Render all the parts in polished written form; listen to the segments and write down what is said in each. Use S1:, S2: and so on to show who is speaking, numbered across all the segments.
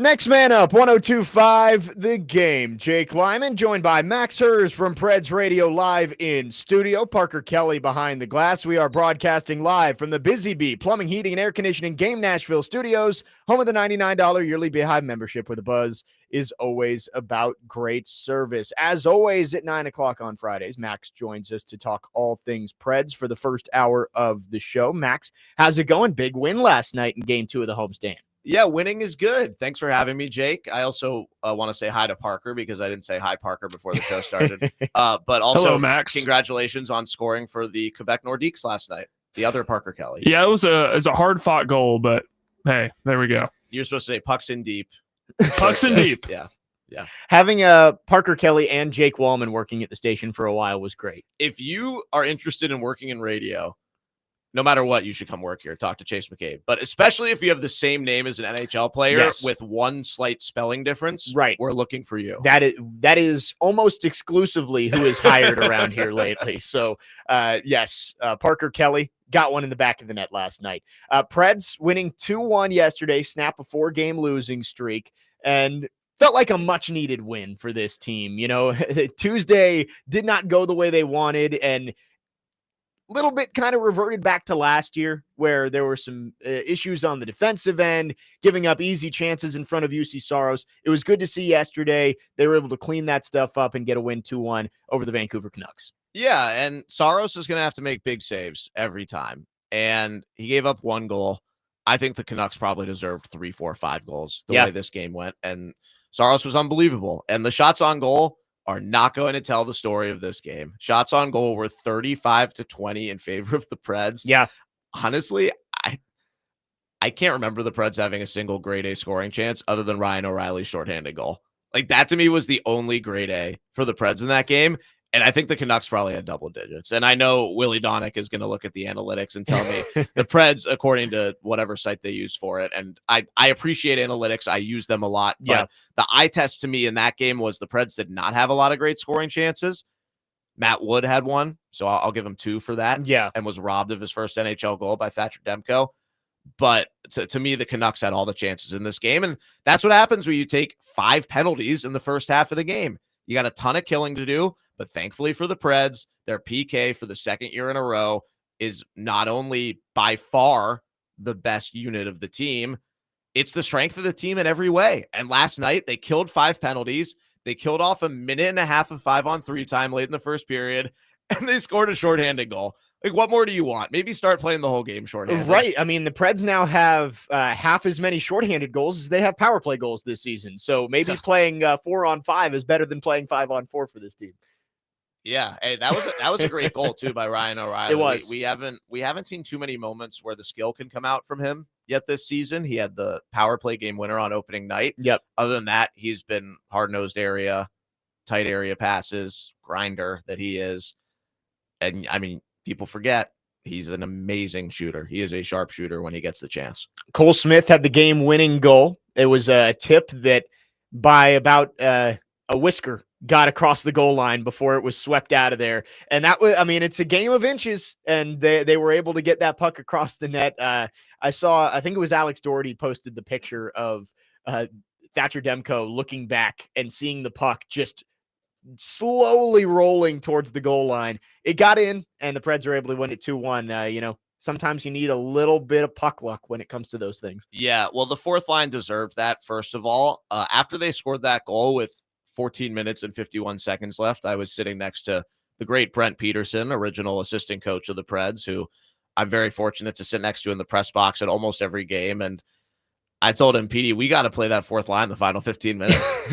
S1: Next man up, 1025 The Game. Jake Lyman, joined by Max Herz from Preds Radio live in studio. Parker Kelly behind the glass. We are broadcasting live from the Busy Bee Plumbing, Heating, and Air Conditioning Game Nashville studios, home of the $99 yearly Beehive membership, where the buzz is always about great service. As always, at 9 o'clock on Fridays, Max joins us to talk all things Preds for the first hour of the show. Max, how's it going? Big win last night in Game 2 of the homestand.
S2: Yeah, winning is good. Thanks for having me, Jake. I also want to say hi to Parker because I didn't say hi, Parker, before the show started. But also,
S3: hello, Max.
S2: Congratulations on scoring for the Quebec Nordiques last night. The other Parker Kelly.
S3: Yeah, it was a hard fought goal, but hey, there we go.
S2: You're supposed to say pucks in deep.
S3: Pucks in deep.
S2: Yeah.
S1: Having Parker Kelly and Jake Wallman working at the station for a while was great.
S2: If you are interested in working in radio, no matter what, you should come work here. Talk to Chase McCabe. But especially if you have the same name as an NHL player with one slight spelling difference,
S1: right?
S2: We're looking for you.
S1: That is almost exclusively who is hired around here lately. So, yes, Parker Kelly got one in the back of the net last night. Preds winning 2-1 yesterday, snap a 4-game losing streak, and felt like a much-needed win for this team. You know, Tuesday did not go the way they wanted, and little bit kind of reverted back to last year where there were some issues on the defensive end, giving up easy chances in front of UC Saros. It was good to see yesterday they were able to clean that stuff up and get a win 2-1 over the Vancouver Canucks.
S2: Yeah, and Saros is going to have to make big saves every time. And he gave up one goal. I think the Canucks probably deserved 3, 4, 5 goals the way this game went. And Saros was unbelievable. And the shots on goal are not going to tell the story of this game. Shots on goal were 35-20 in favor of the Preds.
S1: Yeah.
S2: Honestly, I can't remember the Preds having a single grade A scoring chance other than Ryan O'Reilly's shorthanded goal. Like, that to me was the only grade A for the Preds in that game. And I think the Canucks probably had double digits. And I know Willie Donick is going to look at the analytics and tell me the Preds, according to whatever site they use for it. And I appreciate analytics. I use them a lot. But the eye test to me in that game was the Preds did not have a lot of great scoring chances. Matt Wood had one, so I'll give him 2 for that.
S1: Yeah.
S2: And was robbed of his first NHL goal by Thatcher Demko. But to me, the Canucks had all the chances in this game. And that's what happens when you take 5 penalties in the first half of the game. You got a ton of killing to do, but thankfully for the Preds, their PK for the second year in a row is not only by far the best unit of the team, it's the strength of the team in every way. And last night, they killed 5 penalties. They killed off a minute and a half of 5-on-3 time late in the first period, and they scored a shorthanded goal. Like, what more do you want? Maybe start playing the whole game shorthanded.
S1: Right. I mean, the Preds now have half as many shorthanded goals as they have power play goals this season. So maybe playing 4-on-5 is better than playing 5-on-4 for this team.
S2: Yeah, hey, that was a great goal too by Ryan O'Reilly.
S1: It was.
S2: We haven't seen too many moments where the skill can come out from him yet this season. He had the power play game winner on opening night.
S1: Yep.
S2: Other than that, he's been hard-nosed area, tight area passes, grinder that he is. And I mean, people forget he's an amazing shooter. He is a sharpshooter when he gets the chance.
S1: Cole Smith had the game-winning goal. It was a tip that by about a whisker got across the goal line before it was swept out of there. And that was, I mean, it's a game of inches, and they were able to get that puck across the net. I think it was Alex Doherty posted the picture of Thatcher Demko looking back and seeing the puck just slowly rolling towards the goal line. It got in, and the Preds are able to win it 2-1. Sometimes you need a little bit of puck luck when it comes to those things.
S2: Yeah, well, the fourth line deserved that, first of all. After they scored that goal with 14 minutes and 51 seconds left, I was sitting next to the great Brent Peterson, original assistant coach of the Preds, who I'm very fortunate to sit next to in the press box at almost every game. And I told him, Petey, we got to play that fourth line the final 15 minutes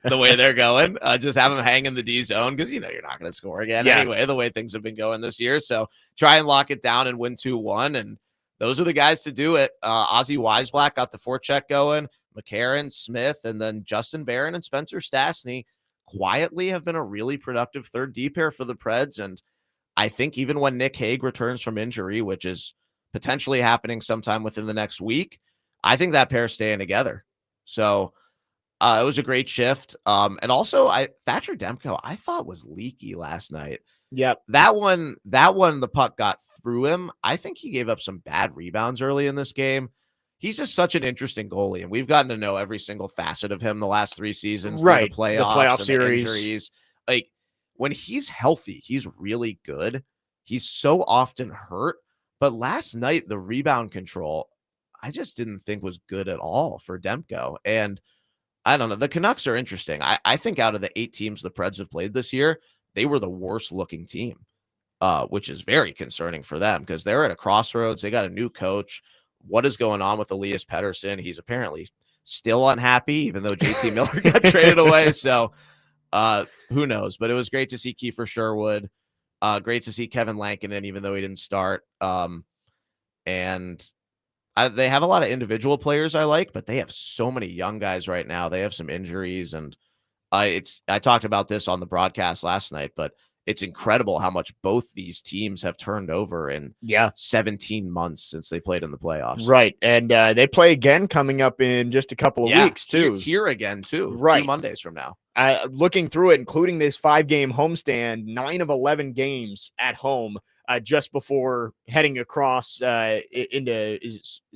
S2: the way they're going. Just have them hang in the D zone because, you're not going to score again anyway, the way things have been going this year. So try and lock it down and win 2-1. And those are the guys to do it. Ozzy Weisblack got the forecheck going. McCarron, Smith, and then Justin Barron and Spencer Stastny quietly have been a really productive third D pair for the Preds. And I think even when Nick Hague returns from injury, which is potentially happening sometime within the next week, I think that pair's staying together. So it was a great shift. And also Thatcher Demko, I thought was leaky last night.
S1: Yep.
S2: That one, the puck got through him. I think he gave up some bad rebounds early in this game. he's just such an interesting goalie, and we've gotten to know every single facet of him the last 3 seasons, through
S1: Right.
S2: the playoffs,
S1: The playoff
S2: and
S1: series.
S2: the injuries. Like, when he's healthy, he's really good. He's so often hurt, but last night, the rebound control, I just didn't think was good at all for Demko. And I don't know. The Canucks are interesting. I think out of the 8 teams the Preds have played this year, they were the worst looking team, which is very concerning for them because they're at a crossroads. They got a new coach. What is going on with Elias Pettersson? He's apparently still unhappy, even though JT Miller got traded away. So who knows? But it was great to see Kiefer Sherwood. Great to see Kevin Lankinen, even though he didn't start. And they have a lot of individual players I like, but they have so many young guys right now. They have some injuries, and I talked about this on the broadcast last night, but it's incredible how much both these teams have turned over in 17 months since they played in the playoffs.
S1: Right. And they play again coming up in just a couple of weeks, too.
S2: Here again, too.
S1: Right.
S2: 2 Mondays from now.
S1: Looking through it, including this 5-game homestand, 9 of 11 games at home just before heading across into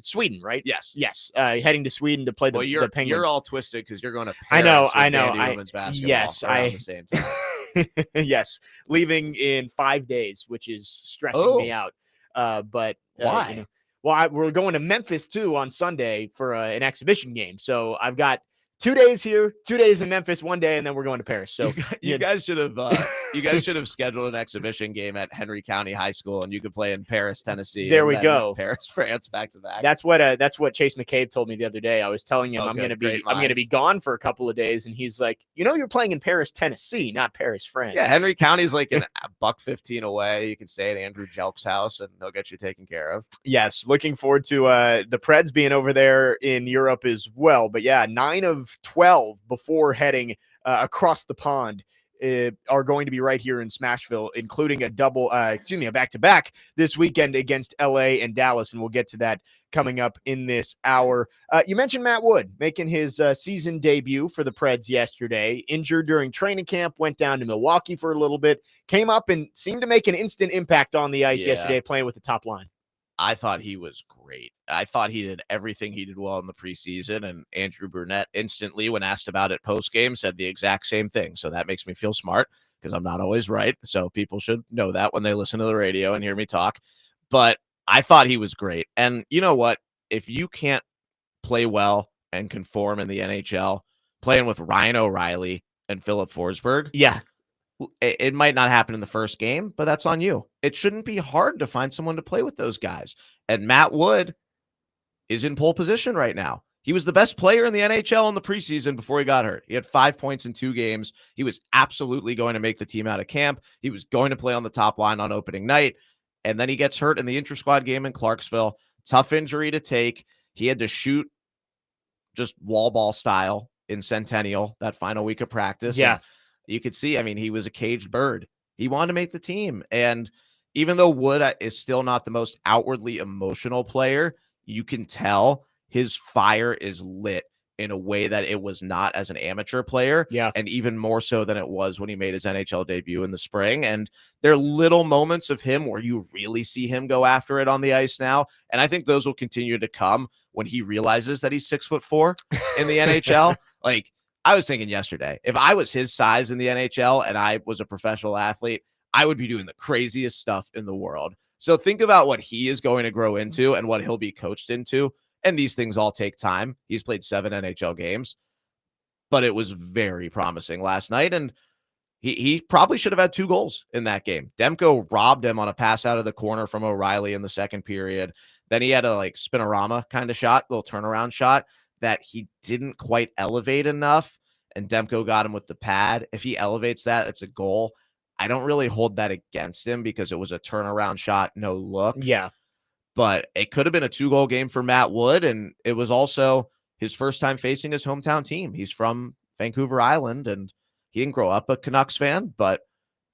S1: Sweden, right?
S2: Yes.
S1: Yes. Heading to Sweden to play the Penguins.
S2: You're all twisted because you're going to Paris. I know. Women's basketball.
S1: Yes.
S2: Around the same time.
S1: Yes, leaving in 5 days, which is stressing me out. But
S2: why?
S1: We're going to Memphis too on Sunday for an exhibition game. So I've got 2 days here, 2 days in Memphis, 1 day, and then we're going to Paris. So
S2: you guys should have scheduled an exhibition game at Henry County High School, and you could play in Paris, Tennessee.
S1: There we go.
S2: Paris, France, back to back.
S1: That's what Chase McCabe told me the other day. I was telling him I'm going to be gone for a couple of days, and he's like, you're playing in Paris, Tennessee, not Paris, France.
S2: Yeah, Henry County's like a $1.15 away. You can stay at Andrew Jelk's house, and they'll get you taken care of. Yes,
S1: looking forward to the Preds being over there in Europe as well. But yeah, 9 of 12 before heading across the pond are going to be right here in Smashville, including a back-to-back this weekend against LA and Dallas, and we'll get to that coming up in this hour. You mentioned Matt Wood making his season debut for the Preds yesterday, injured during training camp, went down to Milwaukee for a little bit, came up and seemed to make an instant impact on the ice yesterday, playing with the top line.
S2: I thought he was great. I thought he did everything he did well in the preseason, and Andrew Brunette instantly, when asked about it post-game, said the exact same thing. So that makes me feel smart because I'm not always right. So people should know that when they listen to the radio and hear me talk. But I thought he was great. And you know what? If you can't play well and conform in the NHL, playing with Ryan O'Reilly and Philip Forsberg, it might not happen in the first game, but that's on you. It shouldn't be hard to find someone to play with those guys. And Matt Wood is in pole position right now. He was the best player in the NHL in the preseason before he got hurt. He had 5 points in 2 games. He was absolutely going to make the team out of camp. He was going to play on the top line on opening night. And then he gets hurt in the inter-squad game in Clarksville. Tough injury to take. He had to shoot just wall ball style in Centennial that final week of practice.
S1: Yeah.
S2: And you could see, he was a caged bird. He wanted to make the team. And even though Wood is still not the most outwardly emotional player, you can tell his fire is lit in a way that it was not as an amateur player.
S1: Yeah.
S2: And even more so than it was when he made his NHL debut in the spring. And there are little moments of him where you really see him go after it on the ice now. And I think those will continue to come when he realizes that he's 6'4" in the NHL. I was thinking yesterday, if I was his size in the NHL and I was a professional athlete, I would be doing the craziest stuff in the world. So think about what he is going to grow into and what he'll be coached into. And these things all take time. He's played 7 NHL games, but it was very promising last night. And he probably should have had 2 goals in that game. Demko robbed him on a pass out of the corner from O'Reilly in the second period. Then he had a spinorama kind of shot, little turnaround shot that he didn't quite elevate enough, and Demko got him with the pad. If he elevates that, it's a goal. I don't really hold that against him because it was a turnaround shot, no look.
S1: Yeah.
S2: But it could have been a 2-goal game for Matt Wood, and it was also his first time facing his hometown team. He's from Vancouver Island, and he didn't grow up a Canucks fan, but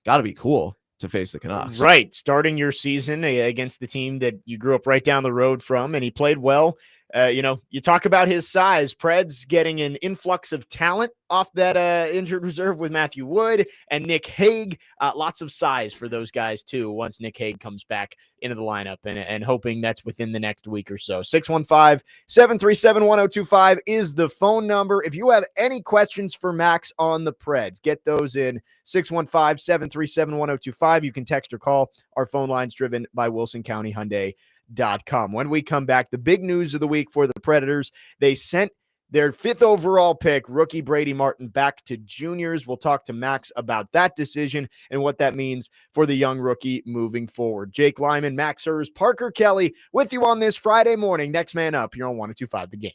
S2: got to be cool to face the Canucks.
S1: Right. Starting your season against the team that you grew up right down the road from, and he played well. You talk about his size. Preds getting an influx of talent off that injured reserve with Matthew Wood and Nick Hague. Lots of size for those guys, too, once Nick Hague comes back into the lineup, and hoping that's within the next week or so. 615-737-1025 is the phone number. If you have any questions for Max on the Preds, get those in 615-737-1025. You can text or call. Our phone line's driven by Wilson County Hyundai.com. When we come back, the big news of the week for the Predators, they sent their 5th overall pick, rookie Brady Martin, back to juniors. We'll talk to Max about that decision and what that means for the young rookie moving forward. Jake Lyman, Max Herz, Parker Kelly with you on this Friday morning. Next man up here on 102.5 The Game.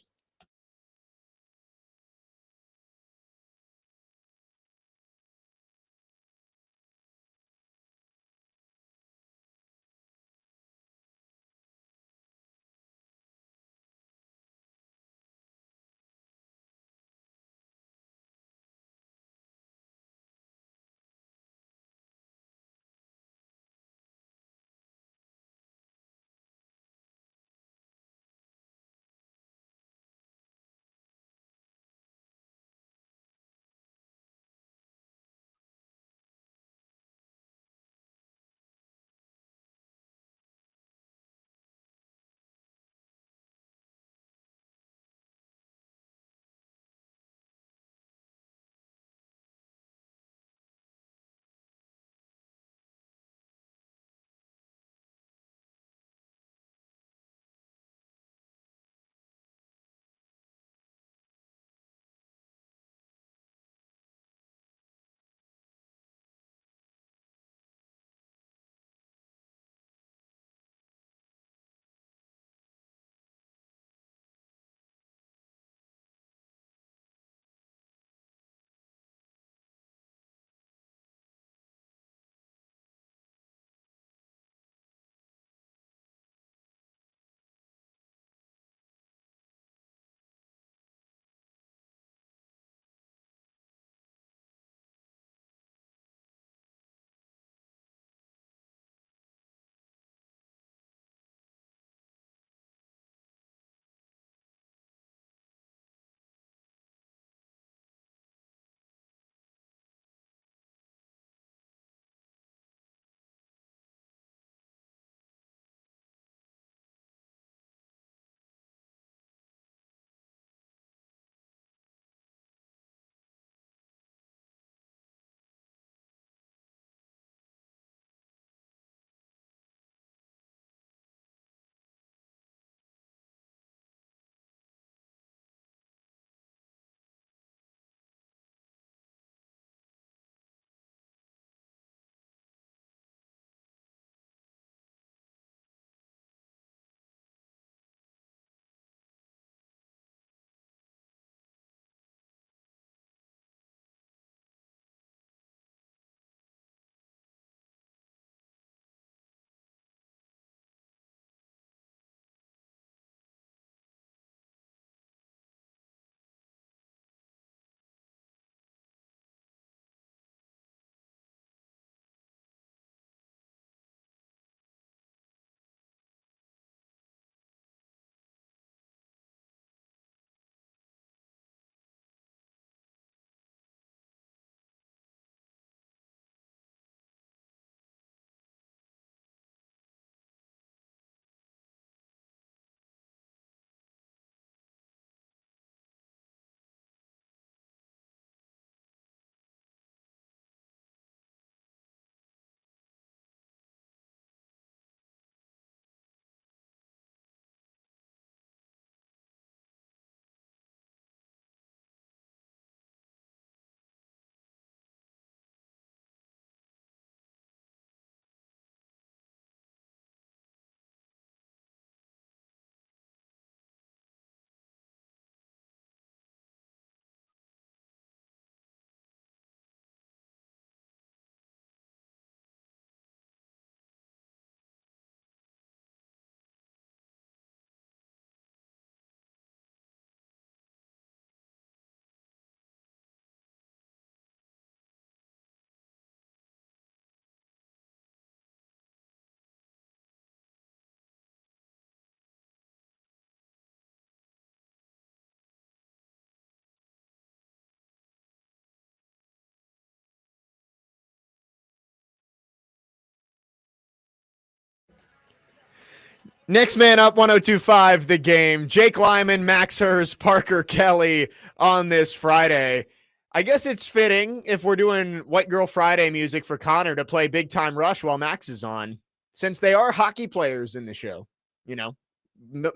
S1: Next man up, 102.5 The Game. Jake Lyman, Max Herz, Parker Kelly on this Friday. I guess it's fitting if we're doing White Girl Friday music for Connor to play Big Time Rush while Max is on, since they are hockey players in the show,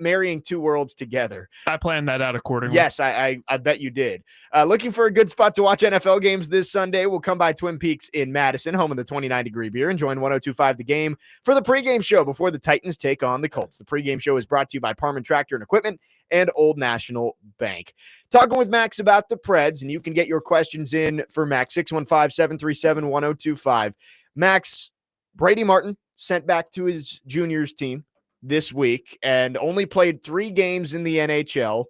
S1: marrying two worlds together.
S3: I planned that out accordingly.
S1: Yes, I bet you did. Looking for a good spot to watch NFL games this Sunday? We'll come by Twin Peaks in Madison, home of the 29-degree beer, and join 102.5 The Game for the pregame show before the Titans take on the Colts. The pregame show is brought to you by Parman Tractor and Equipment and Old National Bank. Talking with Max about the Preds, and you can get your questions in for Max, 615-737-1025. Max, Brady Martin sent back to his juniors team this week and only played 3 games in the NHL.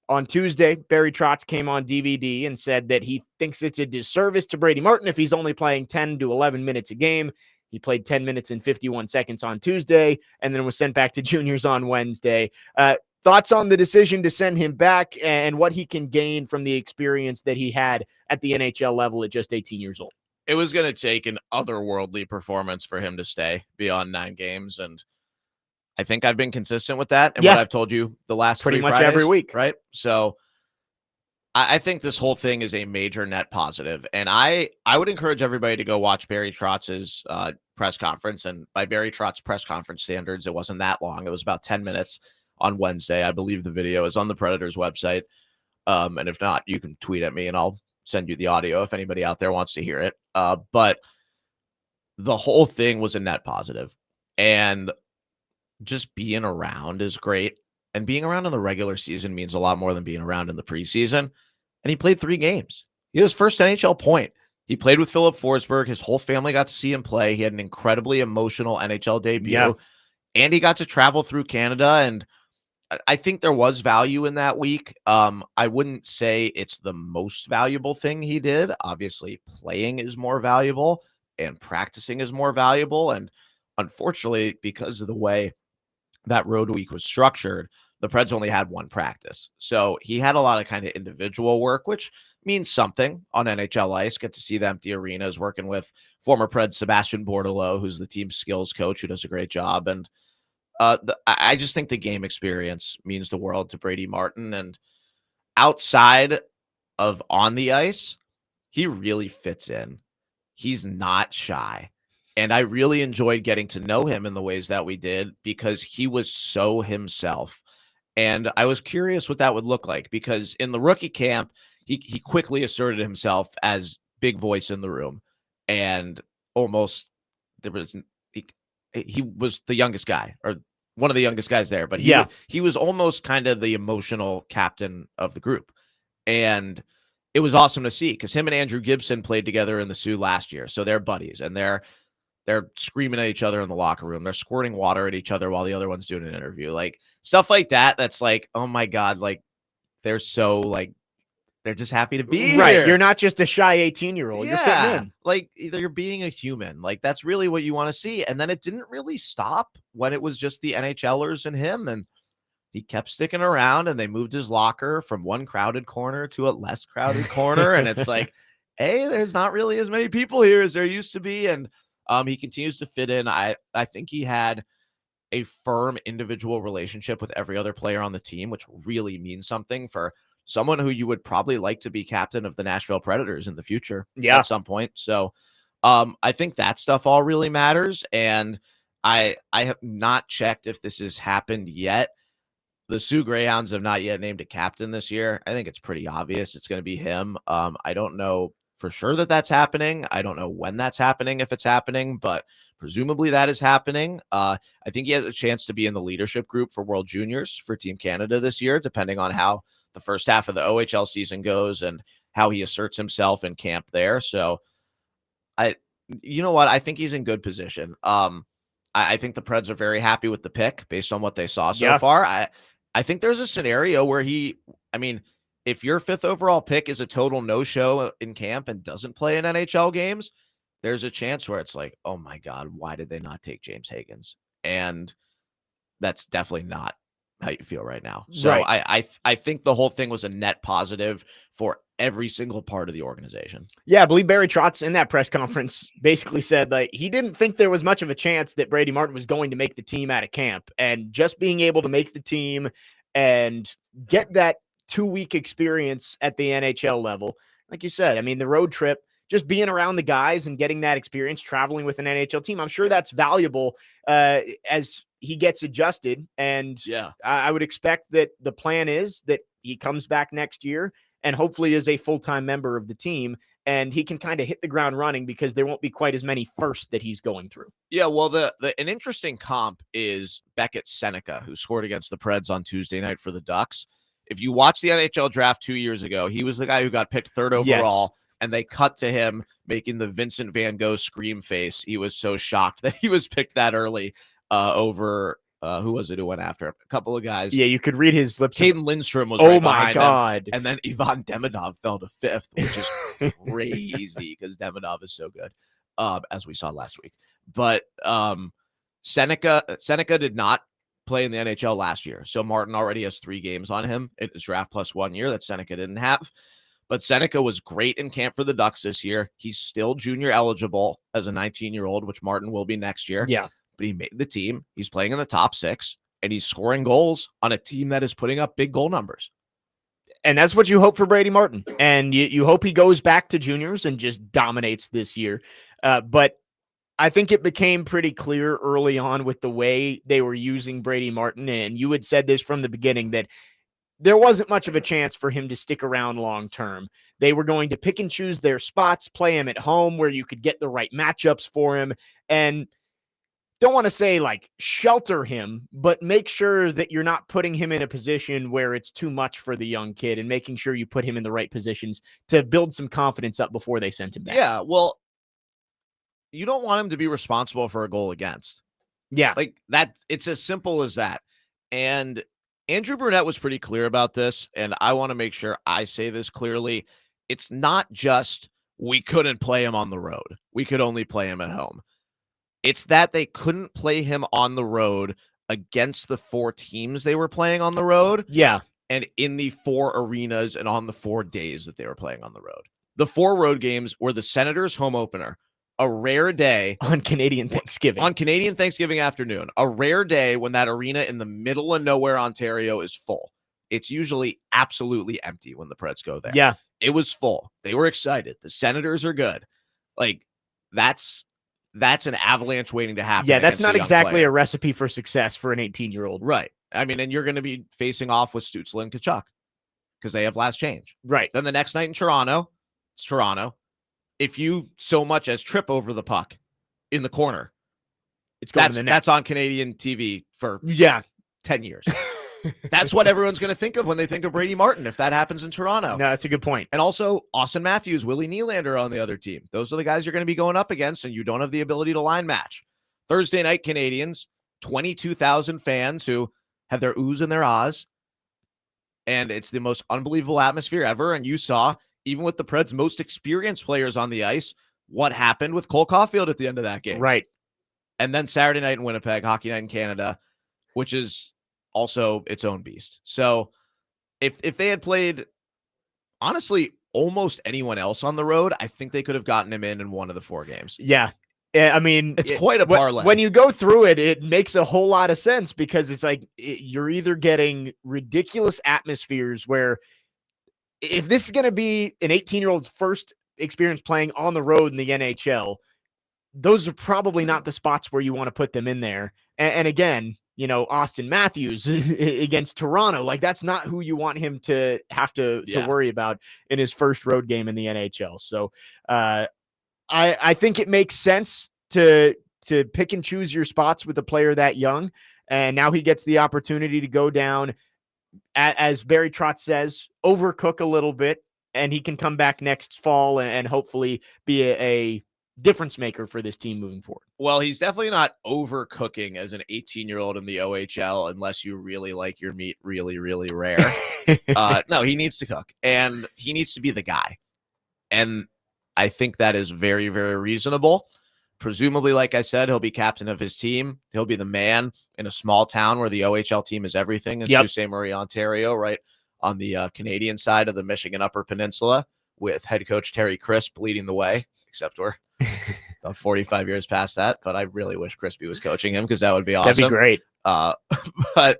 S1: On Tuesday, Barry Trotz came on DVD and said that he thinks it's a disservice to Brady Martin if he's only playing 10 to 11 minutes a game. He played 10 minutes and 51 seconds on Tuesday and then was sent back to juniors on Wednesday. Thoughts on the decision to send him back and what he can gain from the experience that he had at the NHL level at just 18 years old?
S2: It was going to take an otherworldly performance for him to stay beyond 9 games, and I think I've been consistent with that and what I've told you the last
S1: pretty
S2: 3
S1: much
S2: Fridays,
S1: every week,
S2: right? So I think this whole thing is a major net positive, and I would encourage everybody to go watch Barry Trotz's press conference. And by Barry Trotz press conference standards, it wasn't that long. It was about 10 minutes on Wednesday. I believe the video is on the Predators website, and if not, you can tweet at me and I'll send you the audio if anybody out there wants to hear it. But the whole thing was a net positive, and just being around is great. And being around in the regular season means a lot more than being around in the preseason. And he played 3 games. He had his first NHL point. He played with Philip Forsberg. His whole family got to see him play. He had an incredibly emotional NHL debut.
S1: Yeah.
S2: And he got to travel through Canada. And I think there was value in that week. I wouldn't say it's the most valuable thing he did. Obviously, playing is more valuable and practicing is more valuable. And unfortunately, because of the way that road week was structured, the Preds only had 1 practice. So he had a lot of kind of individual work, which means something on NHL ice. Get to see the empty arenas, working with former Preds Sebastian Bordelot, who's the team skills coach, who does a great job. And I just think the game experience means the world to Brady Martin. And outside of on the ice, he really fits in. He's not shy. And I really enjoyed getting to know him in the ways that we did because he was so himself. And I was curious what that would look like because in the rookie camp, he quickly asserted himself as big voice in the room. And almost he was the youngest guy or one of the youngest guys there. But he was almost kind of the emotional captain of the group. And it was awesome to see because him and Andrew Gibson played together in the Sioux last year. So they're buddies and they're screaming at each other in the locker room. They're squirting water at each other while the other one's doing an interview. Like stuff like that. That's like, oh my God. Like they're so like, they're just happy to be here.
S1: You're not just a shy 18-year-old. You're fitting in.
S2: Like you're being a human. Like that's really what you want to see. And then it didn't really stop when it was just the NHLers and him. And he kept sticking around and they moved his locker from one crowded corner to a less crowded corner. And it's like, hey, there's not really as many people here as there used to be. And he continues to fit in. I think he had a firm individual relationship with every other player on the team, which really means something for someone who you would probably like to be captain of the Nashville Predators in the future at some point. So I think that stuff all really matters. And I have not checked if this has happened yet. The Sioux Greyhounds have not yet named a captain this year. I think it's pretty obvious it's going to be him. I don't know for sure that that's happening. I don't know when that's happening, if it's happening, but presumably that is happening. I think he has a chance to be in the leadership group for World Juniors for Team Canada this year, depending on how the first half of the OHL season goes and how he asserts himself in camp there. So you know what? I think he's in good position. I think the Preds are very happy with the pick based on what they saw so far. I think there's a scenario where if your 5th overall pick is a total no-show in camp and doesn't play in NHL games, there's a chance where it's like, oh my God, why did they not take James Higgins? And that's definitely not how you feel right now. So
S1: Right.
S2: I think the whole thing was a net positive for every single part of the organization.
S1: Yeah, I believe Barry Trotz in that press conference basically said like he didn't think there was much of a chance that Brady Martin was going to make the team out of camp, and just being able to make the team and get that 2-week experience at the NHL level, like you said, I mean the road trip, just being around the guys and getting that experience, traveling with an NHL team, I'm sure that's valuable as he gets adjusted. And
S2: Yeah.
S1: I would expect that the plan is that he comes back next year and hopefully is a full-time member of the team, and he can kind of hit the ground running because there won't be quite as many firsts that he's going through.
S2: Yeah, well, an interesting comp is Beckett Seneca, who scored against the Preds on Tuesday night for the Ducks. If you watch the NHL draft 2 years ago, he was the guy who got picked 3rd overall, and they cut to him making the Vincent Van Gogh scream face. He was so shocked that he was picked that early over who was it who went after him? A couple of guys.
S1: Yeah, you could read his lips.
S2: Caden Lindstrom was
S1: Oh
S2: right
S1: my
S2: behind
S1: God.
S2: him. And then Ivan Demidov fell to 5th, which is crazy because Demidov is so good, as we saw last week. But Seneca did not play in the NHL last year. So Martin already has 3 games on him in his draft plus 1 year that Seneca didn't have. But Seneca was great in camp for the Ducks this year. He's still junior eligible as a 19-year-old, which Martin will be next year.
S1: Yeah.
S2: But he made the team. He's playing in the top 6, and he's scoring goals on a team that is putting up big goal numbers.
S1: And that's what you hope for Brady Martin. And you hope he goes back to juniors and just dominates this year. But I think it became pretty clear early on with the way they were using Brady Martin, and you had said this from the beginning, that there wasn't much of a chance for him to stick around long term. They were going to pick and choose their spots, play him at home where you could get the right matchups for him, and don't want to say like shelter him, but make sure that you're not putting him in a position where it's too much for the young kid, and making sure you put him in the right positions to build some confidence up before they sent him back.
S2: Yeah, well, you don't want him to be responsible for a goal against.
S1: Yeah.
S2: Like that, it's as simple as that. And Andrew Burnett was pretty clear about this, and I want to make sure I say this clearly. It's not just we couldn't play him on the road. We could only play him at home. It's that they couldn't play him on the road against the 4 teams they were playing on the road.
S1: Yeah.
S2: And in the 4 arenas and on the 4 days that they were playing on the road. The 4 road games were the Senators home opener, a rare day
S1: on Canadian Thanksgiving.
S2: On Canadian Thanksgiving afternoon, a rare day when that arena in the middle of nowhere, Ontario, is full. It's usually absolutely empty when the Preds go there.
S1: Yeah.
S2: It was full. They were excited. The Senators are good. Like, that's an avalanche waiting to happen.
S1: Yeah, that's not exactly
S2: a
S1: a recipe for success for an 18-year-old.
S2: Right. I mean, and you're going to be facing off with Stützle and Tkachuk because they have last change.
S1: Right.
S2: Then the next night in Toronto, it's Toronto. If you so much as trip over the puck in the corner,
S1: it's going to the net.
S2: That's on Canadian TV for 10 years. That's what everyone's going to think of when they think of Brady Martin if that happens in Toronto.
S1: No, that's a good point.
S2: And also Austin Matthews, Willie Nylander on the other team. Those are the guys you're going to be going up against, and you don't have the ability to line match. Thursday night, Canadians, 22,000 fans who have their oohs and their ahs. And it's the most unbelievable atmosphere ever. And you saw, even with the Preds' most experienced players on the ice, what happened with Cole Caulfield at the end of that game.
S1: Right.
S2: And then Saturday night in Winnipeg, Hockey Night in Canada, which is also its own beast. So if they had played, honestly, almost anyone else on the road, I think they could have gotten him in one of the 4 games.
S1: Yeah. I mean,
S2: it's quite a parlay.
S1: When you go through it, it makes a whole lot of sense because it's like you're either getting ridiculous atmospheres where if this is going to be an 18-year-old's first experience playing on the road in the NHL, those are probably not the spots where you want to put them in there. And again, you know, Austin Matthews against Toronto, like that's not who you want him to have to worry about in his first road game in the NHL. So I think it makes sense to pick and choose your spots with a player that young. And now he gets the opportunity to go down, as Barry Trotz says, overcook a little bit, and he can come back next fall and hopefully be a difference maker for this team moving forward.
S2: Well, he's definitely not overcooking as an 18-year-old in the OHL unless you really like your meat really, really rare. No, he needs to cook, and he needs to be the guy. And I think that is very, very reasonable. presumably, like I said, he'll be captain of his team. He'll be the man in a small town where the OHL team is everything in Sault Ste. Marie, Ontario, right on the Canadian side of the Michigan Upper Peninsula, with head coach Terry Crisp leading the way, except we're about 45 years past that. But I really wish Crispy was coaching him because that would be awesome.
S1: That'd be great.
S2: But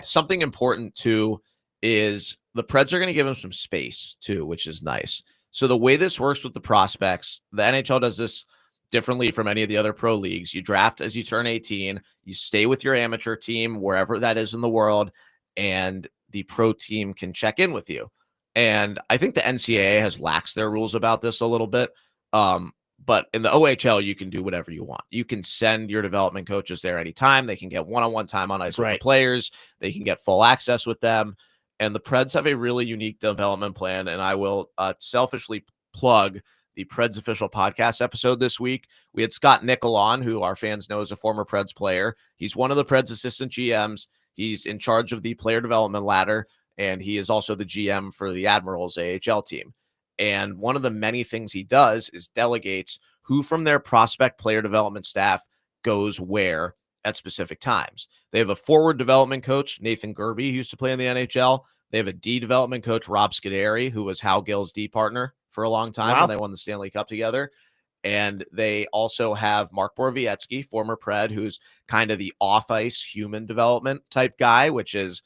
S2: something important too is the Preds are going to give him some space too, which is nice. So the way this works with the prospects, the NHL does this differently from any of the other pro leagues. You draft as you turn 18, you stay with your amateur team, wherever that is in the world, and the pro team can check in with you. And I think the NCAA has laxed their rules about this a little bit. But in the OHL, you can do whatever you want. You can send your development coaches there anytime. They can get one-on-one time on ice with the players. They can get full access with them. And the Preds have a really unique development plan. And I will selfishly plug the Preds official podcast episode this week. We had Scott Nickel on, who our fans know is a former Preds player. He's one of the Preds assistant GMs. He's in charge of the player development ladder, and he is also the GM for the Admirals AHL team. And one of the many things he does is delegates who from their prospect player development staff goes where at specific times. They have a forward development coach, Nathan Gerby, who used to play in the NHL. They have a D development coach, Rob Scuderi, who was Hal Gill's D partner for a long time when they won the Stanley Cup together. And they also have Mark Borowiecki, former Pred, who's kind of the off-ice human development type guy, which is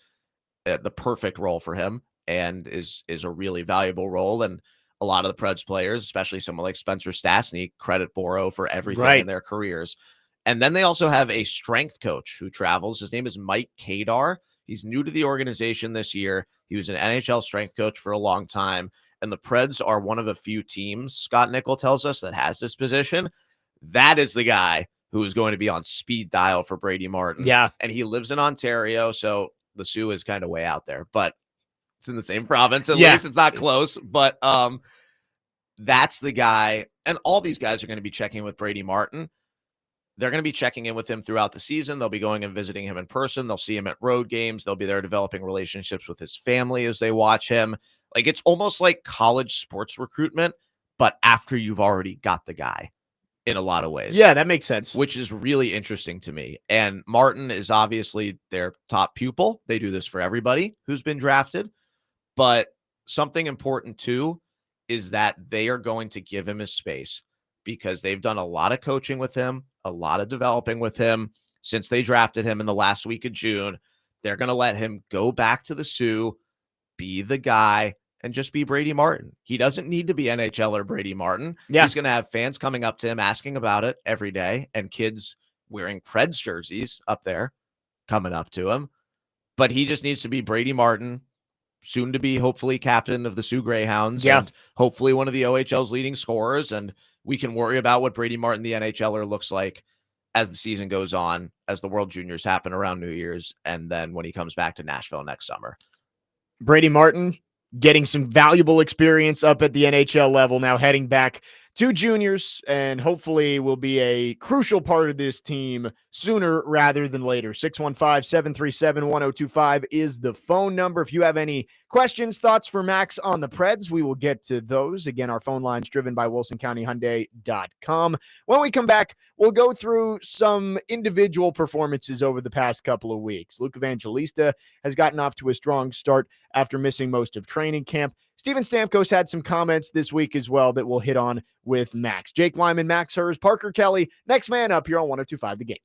S2: the perfect role for him and is a really valuable role. And a lot of the Preds players, especially someone like Spencer Stastny, credit Boro for everything in their careers. And then they also have a strength coach who travels. His name is Mike Kadar. He's new to the organization this year. He was an NHL strength coach for a long time. And the Preds are one of a few teams, Scott Nickel tells us, that has this position. That is the guy who is going to be on speed dial for Brady Martin.
S1: Yeah.
S2: And he lives in Ontario, so the Sioux is kind of way out there. But it's in the same province. At least it's not close. But that's the guy. And all these guys are going to be checking with Brady Martin. They're going to be checking in with him throughout the season. They'll be going and visiting him in person. They'll see him at road games. They'll be there developing relationships with his family as they watch him. Like, it's almost like college sports recruitment, but after you've already got the guy in a lot of ways.
S1: Yeah, that makes sense.
S2: Which is really interesting to me. And Martin is obviously their top pupil. They do this for everybody who's been drafted. But something important, too, is that they are going to give him his space because they've done a lot of coaching with him, a lot of developing with him since they drafted him in the last week of June. They're going to let him go back to the Sioux, be the guy, and just be Brady Martin. He doesn't need to be NHL or Brady Martin.
S1: Yeah.
S2: He's going to have fans coming up to him asking about it every day and kids wearing Preds jerseys up there coming up to him. But he just needs to be Brady Martin, soon to be hopefully captain of the Sioux Greyhounds and hopefully one of the OHL's leading scorers. And we can worry about what Brady Martin, the NHLer, looks like as the season goes on, as the World Juniors happen around New Year's, and then when he comes back to Nashville next summer.
S1: Brady Martin getting some valuable experience up at the NHL level, now heading back to juniors, and hopefully will be a crucial part of this team sooner rather than later. 615-737-1025 is the phone number. If you have any questions, thoughts for Max on the Preds, we will get to those. Again, our phone line's driven by WilsonCountyHyundai.com. When we come back, we'll go through some individual performances over the past couple of weeks. Luke Evangelista has gotten off to a strong start after missing most of training camp. Steven Stamkos had some comments this week as well that we'll hit on with Max. Jake Lyman, Max Herz, Parker Kelly, next man up here on 102.5 The Game.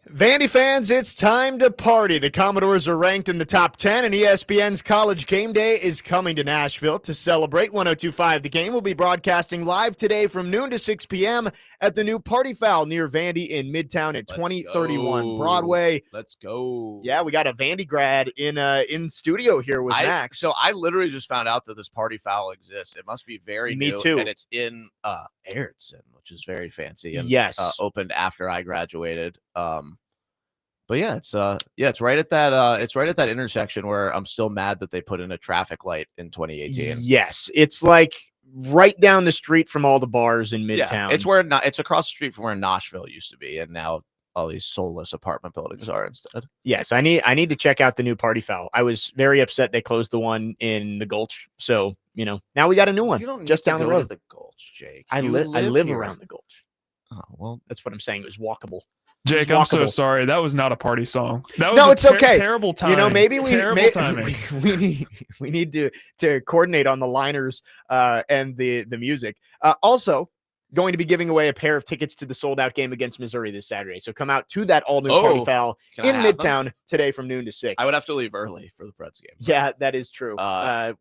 S1: Vandy fans, it's time to party. The Commodores are ranked in the top 10, and ESPN's College Game Day is coming to Nashville to celebrate 102.5. The Game will be broadcasting live today from noon to 6 p.m. at the new Party Foul near Vandy in Midtown at 2031 Broadway.
S2: Let's go.
S1: Yeah, we got a Vandy grad in studio here with Max.
S2: So I literally just found out that this Party Foul exists. It must be very new.
S1: Me too.
S2: And it's in Herz, which is very fancy. And,
S1: yes.
S2: Opened after I graduated. But yeah, it's right at that intersection where I'm still mad that they put in a traffic light in 2018.
S1: Yes, it's like right down the street from all the bars in Midtown.
S2: Yeah, it's across the street from where Nashville used to be, and now all these soulless apartment buildings are instead.
S1: Yes, I need to check out the new Party Foul. I was very upset they closed the one in the Gulch, so now we got a new one just down the road.
S2: The Gulch, Jake.
S1: I live around the Gulch.
S2: Oh well,
S1: that's what I'm saying. It was walkable.
S3: Jake, I'm so sorry. That was not a party song. That was
S1: it's okay.
S3: Terrible timing.
S1: Maybe
S3: timing.
S1: we need to coordinate on the liners and the music. Also, going to be giving away a pair of tickets to the sold-out game against Missouri this Saturday. So come out to that all-new Party Foul in Midtown today from noon to 6.
S2: I would have to leave early for the Preds game.
S1: Yeah, that is true.
S2: I'm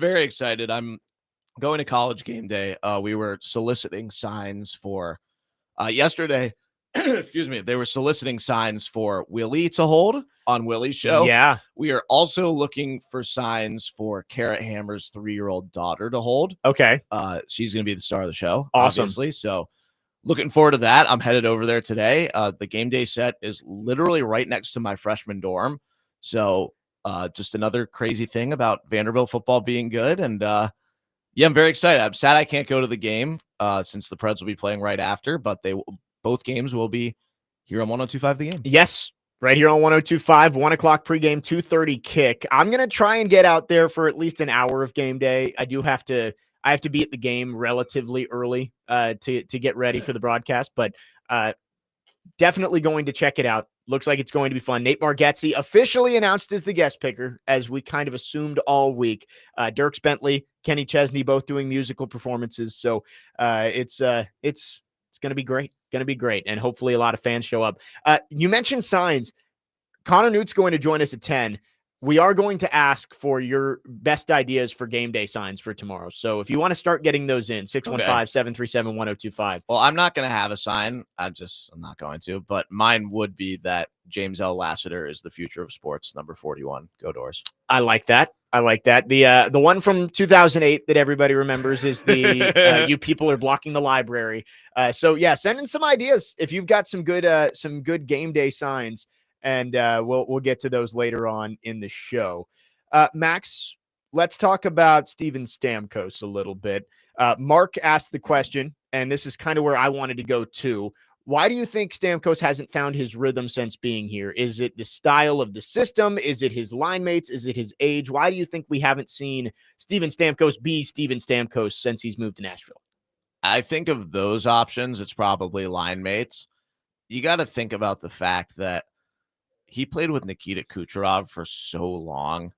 S2: very excited. I'm going to College Game Day. We were soliciting signs for yesterday. Excuse me. They were soliciting signs for Willie to hold on Willie's show.
S1: Yeah.
S2: We are also looking for signs for Carrot Hammer's 3-year-old daughter to hold.
S1: Okay.
S2: She's going to be the star of the show,
S1: awesome.
S2: Obviously. So looking forward to that. I'm headed over there today. The game day set is literally right next to my freshman dorm. So just another crazy thing about Vanderbilt football being good. And I'm very excited. I'm sad I can't go to the game since the Preds will be playing right after, but both games will be here on 102.5 The Game.
S1: Yes, right here on 102.5, 1 o'clock pregame, 2:30 kick. I'm going to try and get out there for at least an hour of game day. I have to be at the game relatively early to get ready for the broadcast, but definitely going to check it out. Looks like it's going to be fun. Nate Bargatze officially announced as the guest picker, as we kind of assumed all week. Dierks Bentley, Kenny Chesney, both doing musical performances. So it's going to be great. Going to be great. And hopefully a lot of fans show up. You mentioned signs. Connor Newt's going to join us at 10. We are going to ask for your best ideas for game day signs for tomorrow. So if you want to start getting those in, 615-737-1025.
S2: Well, I'm not going to have a sign. I'm not going to. But mine would be that James L. Lassiter is the future of sports, number 41. Go Doors.
S1: I like that. The one from 2008 that everybody remembers is the you people are blocking the library. So yeah, send in some ideas if you've got some good game day signs, and we'll get to those later on in the show. Max, let's talk about Steven Stamkos a little bit. Mark asked the question, and this is kind of where I wanted to go too. Why do you think Stamkos hasn't found his rhythm since being here? Is it the style of the system? Is it his line mates? Is it his age? Why do you think we haven't seen Steven Stamkos be Steven Stamkos since he's moved to Nashville?
S2: I think of those options, it's probably line mates. You got to think about the fact that he played with Nikita Kucherov for so long,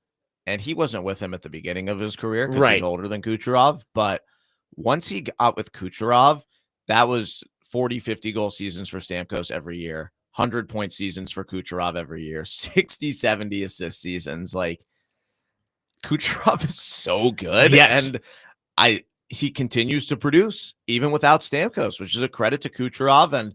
S2: and he wasn't with him at the beginning of his career because he's older than Kucherov. But once he got with Kucherov, that was 40, 50 goal seasons for Stamkos every year, 100-point seasons for Kucherov every year, 60, 70 assist seasons. Like, Kucherov is so good.
S1: Yes.
S2: And he continues to produce even without Stamkos, which is a credit to Kucherov and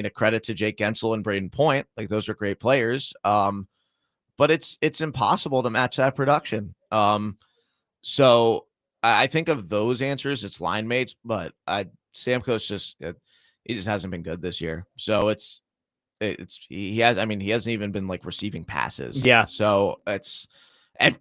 S2: a credit to Jake Gensel and Braden Point. Like, those are great players. But it's impossible to match that production. So I think of those answers, it's line mates, but Stamkos he just hasn't been good this year. So he hasn't even been like receiving passes.
S1: Yeah.
S2: So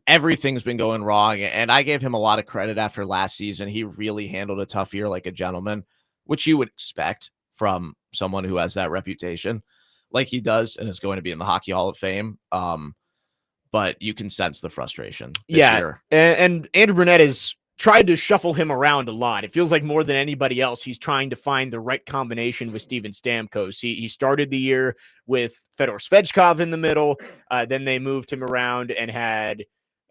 S2: everything's been going wrong. And I gave him a lot of credit after last season. He really handled a tough year like a gentleman, which you would expect from someone who has that reputation like he does and is going to be in the Hockey Hall of Fame. But you can sense the frustration this year.
S1: And Andrew Brunette is tried to shuffle him around a lot. It feels like more than anybody else, he's trying to find the right combination with Steven Stamkos. He started the year with Fedor Svechkov in the middle. Then they moved him around and had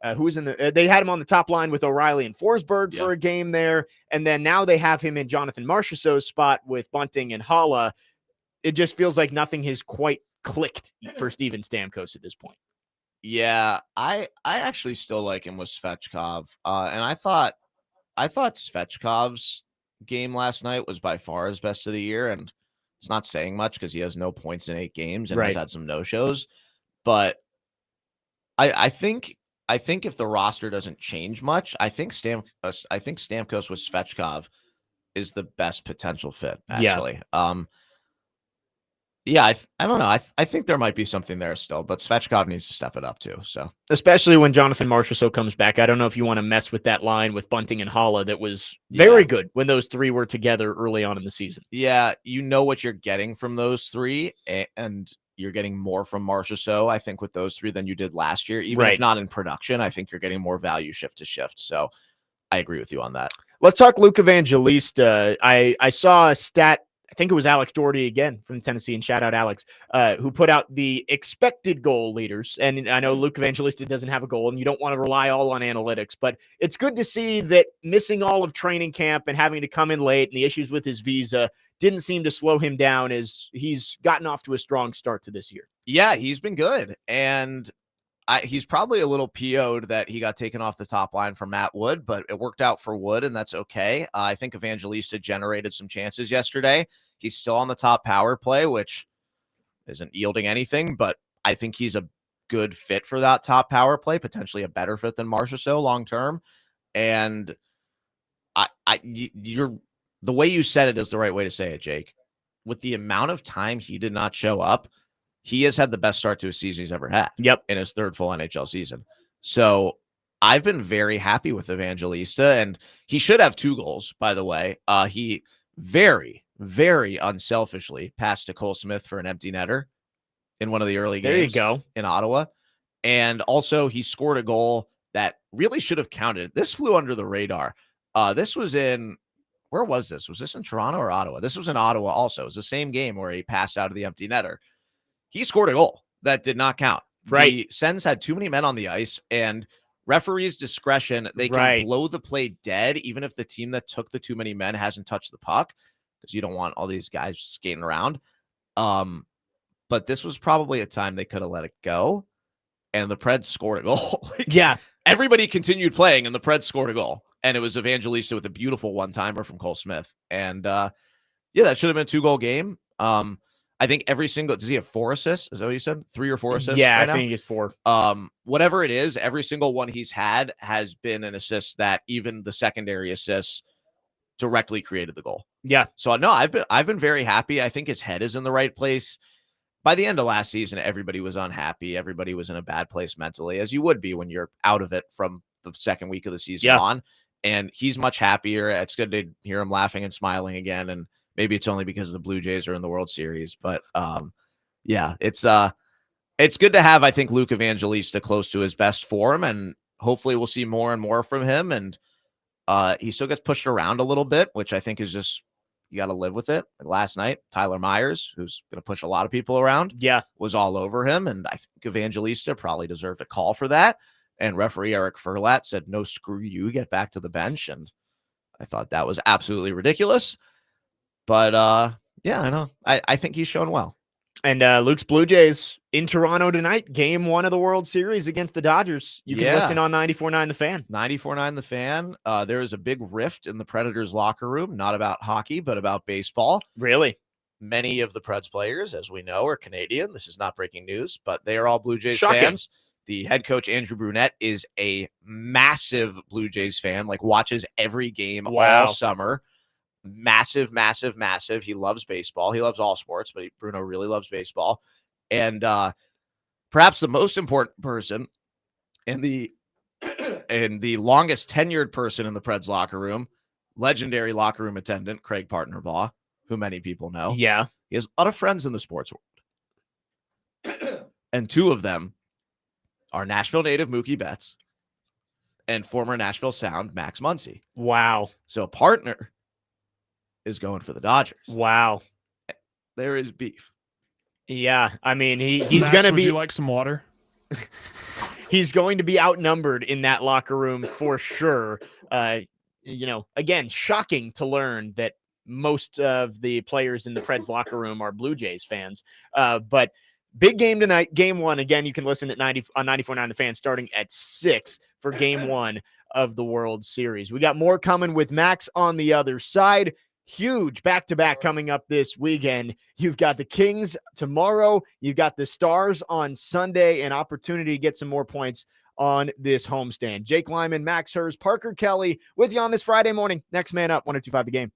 S1: they had him on the top line with O'Reilly and Forsberg for a game there. And then now they have him in Jonathan Marchessault's spot with Bunting and Haula. It just feels like nothing has quite clicked for Steven Stamkos at this point.
S2: Yeah, I actually still like him with Svechkov. And I thought Svechkov's game last night was by far his best of the year, and it's not saying much because he has no points in 8 games and has
S1: Right.
S2: had some no-shows. But I think if the roster doesn't change much, I think Stamkos with Svechkov is the best potential fit, actually. Yeah, I don't know. I think there might be something there still, but Svechkov needs to step it up too. So
S1: especially when Jonathan Marchessault comes back. I don't know if you want to mess with that line with Bunting and Haula that was very good when those three were together early on in the season.
S2: Yeah, you know what you're getting from those three, and you're getting more from Marchessault, I think, with those three than you did last year. Even if not in production, I think you're getting more value shift to shift. So I agree with you on that.
S1: Let's talk Luke Evangelista. I saw a stat, I think it was Alex Doherty again from Tennessee, and shout out Alex, who put out the expected goal leaders. And I know Luke Evangelista doesn't have a goal, and you don't want to rely all on analytics, but it's good to see that missing all of training camp and having to come in late and the issues with his visa didn't seem to slow him down as he's gotten off to a strong start to this year.
S2: Yeah, he's been good. And he's probably a little PO'd that he got taken off the top line from Matt Wood, but it worked out for Wood, and that's okay. I think Evangelista generated some chances yesterday. He's still on the top power play, which isn't yielding anything, but I think he's a good fit for that top power play, potentially a better fit than Marchessault long term. And you're the way you said it is the right way to say it, Jake. With the amount of time he did not show up, he has had the best start to a season he's ever had.
S1: Yep.
S2: In his third full NHL season. So I've been very happy with Evangelista, and he should have 2 goals, by the way. He very, very unselfishly passed to Cole Smith for an empty netter in one of the early games
S1: there you go.
S2: in Ottawa. And also he scored a goal that really should have counted. This flew under the radar. This was in, where was this? Was this in Toronto or Ottawa? This was in Ottawa also. It was the same game where he passed out of the empty netter. He scored a goal that did not count.
S1: Right.
S2: The Sens had too many men on the ice, and referees' discretion, they can blow the play dead even if the team that took the too many men hasn't touched the puck, because you don't want all these guys skating around. But this was probably a time they could have let it go, and the Preds scored a goal. Everybody continued playing, and the Preds scored a goal, and it was Evangelista with a beautiful one-timer from Cole Smith. And that should have been a 2-goal game. I think every single, does he have 4 assists? Is that what you said? 3 or 4 assists?
S1: Yeah,
S2: right
S1: I think it's 4.
S2: Whatever it is, every single one he's had has been an assist that even the secondary assists directly created the goal.
S1: Yeah.
S2: So no, I've been very happy. I think his head is in the right place. By the end of last season, everybody was unhappy. Everybody was in a bad place mentally, as you would be when you're out of it from the second week of the season on. And he's much happier. It's good to hear him laughing and smiling again. And maybe it's only because the Blue Jays are in the World Series, but it's good to have, I think, Luke Evangelista close to his best form, and hopefully we'll see more and more from him. And he still gets pushed around a little bit, which I think is just, you got to live with it. Like last night, Tyler Myers, who's going to push a lot of people around, was all over him, and I think Evangelista probably deserved a call for that. And referee Eric Furlat said, "No, screw you, get back to the bench." And I thought that was absolutely ridiculous. But I know. I think he's shown well.
S1: And Luke's Blue Jays in Toronto tonight, game 1 of the World Series against the Dodgers. You can listen on 94.9 The Fan.
S2: 94.9 The Fan. There is a big rift in the Predators locker room, not about hockey, but about baseball.
S1: Really?
S2: Many of the Preds players, as we know, are Canadian. This is not breaking news, but they are all Blue Jays fans. The head coach, Andrew Brunette, is a massive Blue Jays fan, like watches every game all summer. Massive. He loves baseball. He loves all sports, but Bruno really loves baseball. And perhaps the most important person and the longest tenured person in the Preds locker room, legendary locker room attendant, Craig Partnerbaugh, who many people know.
S1: Yeah.
S2: He has a lot of friends in the sports world. And 2 of them are Nashville native Mookie Betts and former Nashville Sound Max Muncy.
S1: Wow.
S2: So partner is going for the Dodgers.
S1: Wow.
S2: There is beef.
S1: Yeah. I mean, he's
S3: Max,
S1: going to be.
S3: Would you like some water?
S1: He's going to be outnumbered in that locker room for sure. Again, shocking to learn that most of the players in the Preds locker room are Blue Jays fans. But Big game tonight, game one. Again, you can listen at 90 on 94.9 The Fan starting at 6 for game one of the World Series. We got more coming with Max on the other side. Huge back-to-back coming up this weekend. You've got the Kings tomorrow. You've got the Stars on Sunday. An opportunity to get some more points on this homestand. Jake Lyman, Max Herz, Parker Kelly with you on this Friday morning. Next man up, 102.5 The Game.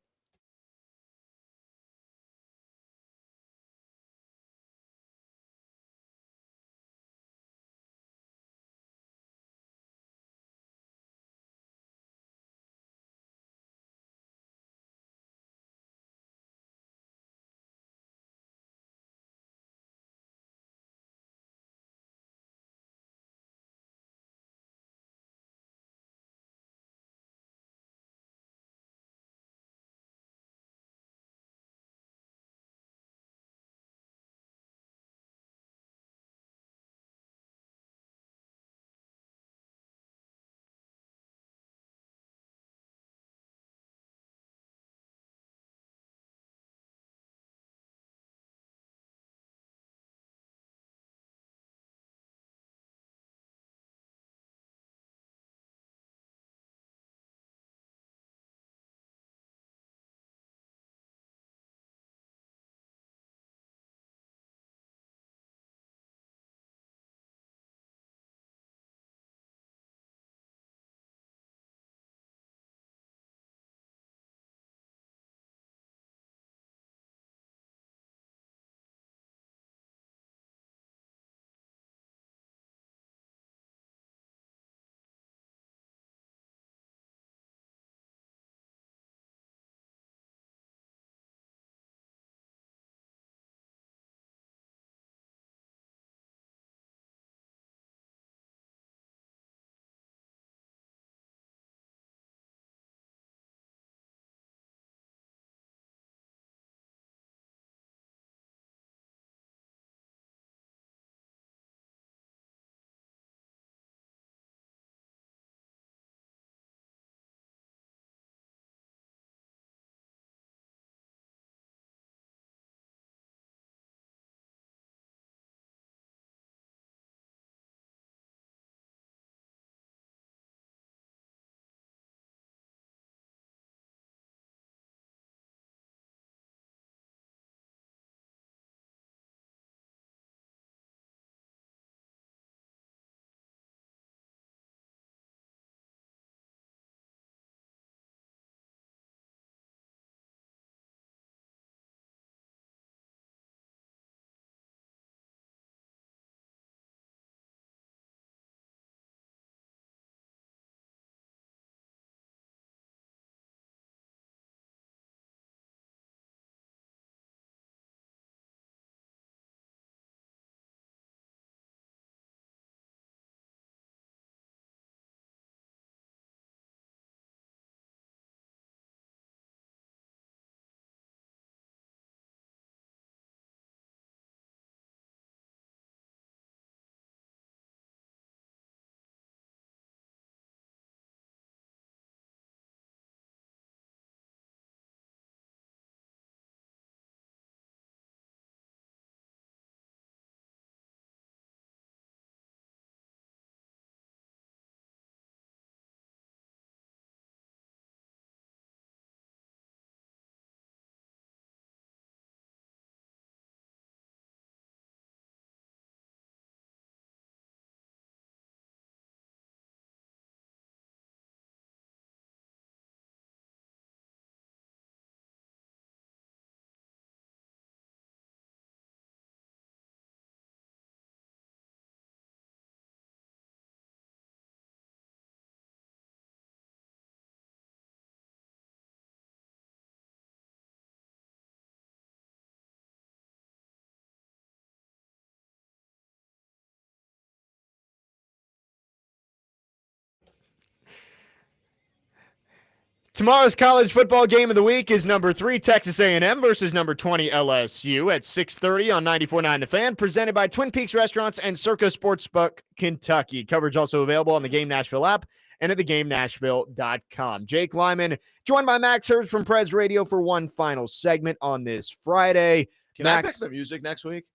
S1: Tomorrow's college football game of the week is number 3 Texas A&M versus number 20 LSU at 6:30 on 94.9 The Fan, presented by Twin Peaks Restaurants and Circa Sportsbook Kentucky. Coverage also available on the Game Nashville app and at thegamenashville.com. Jake Lyman, joined by Max Herz from Preds Radio for one final segment on this Friday.
S2: Can
S1: Max,
S2: I pick the music next week?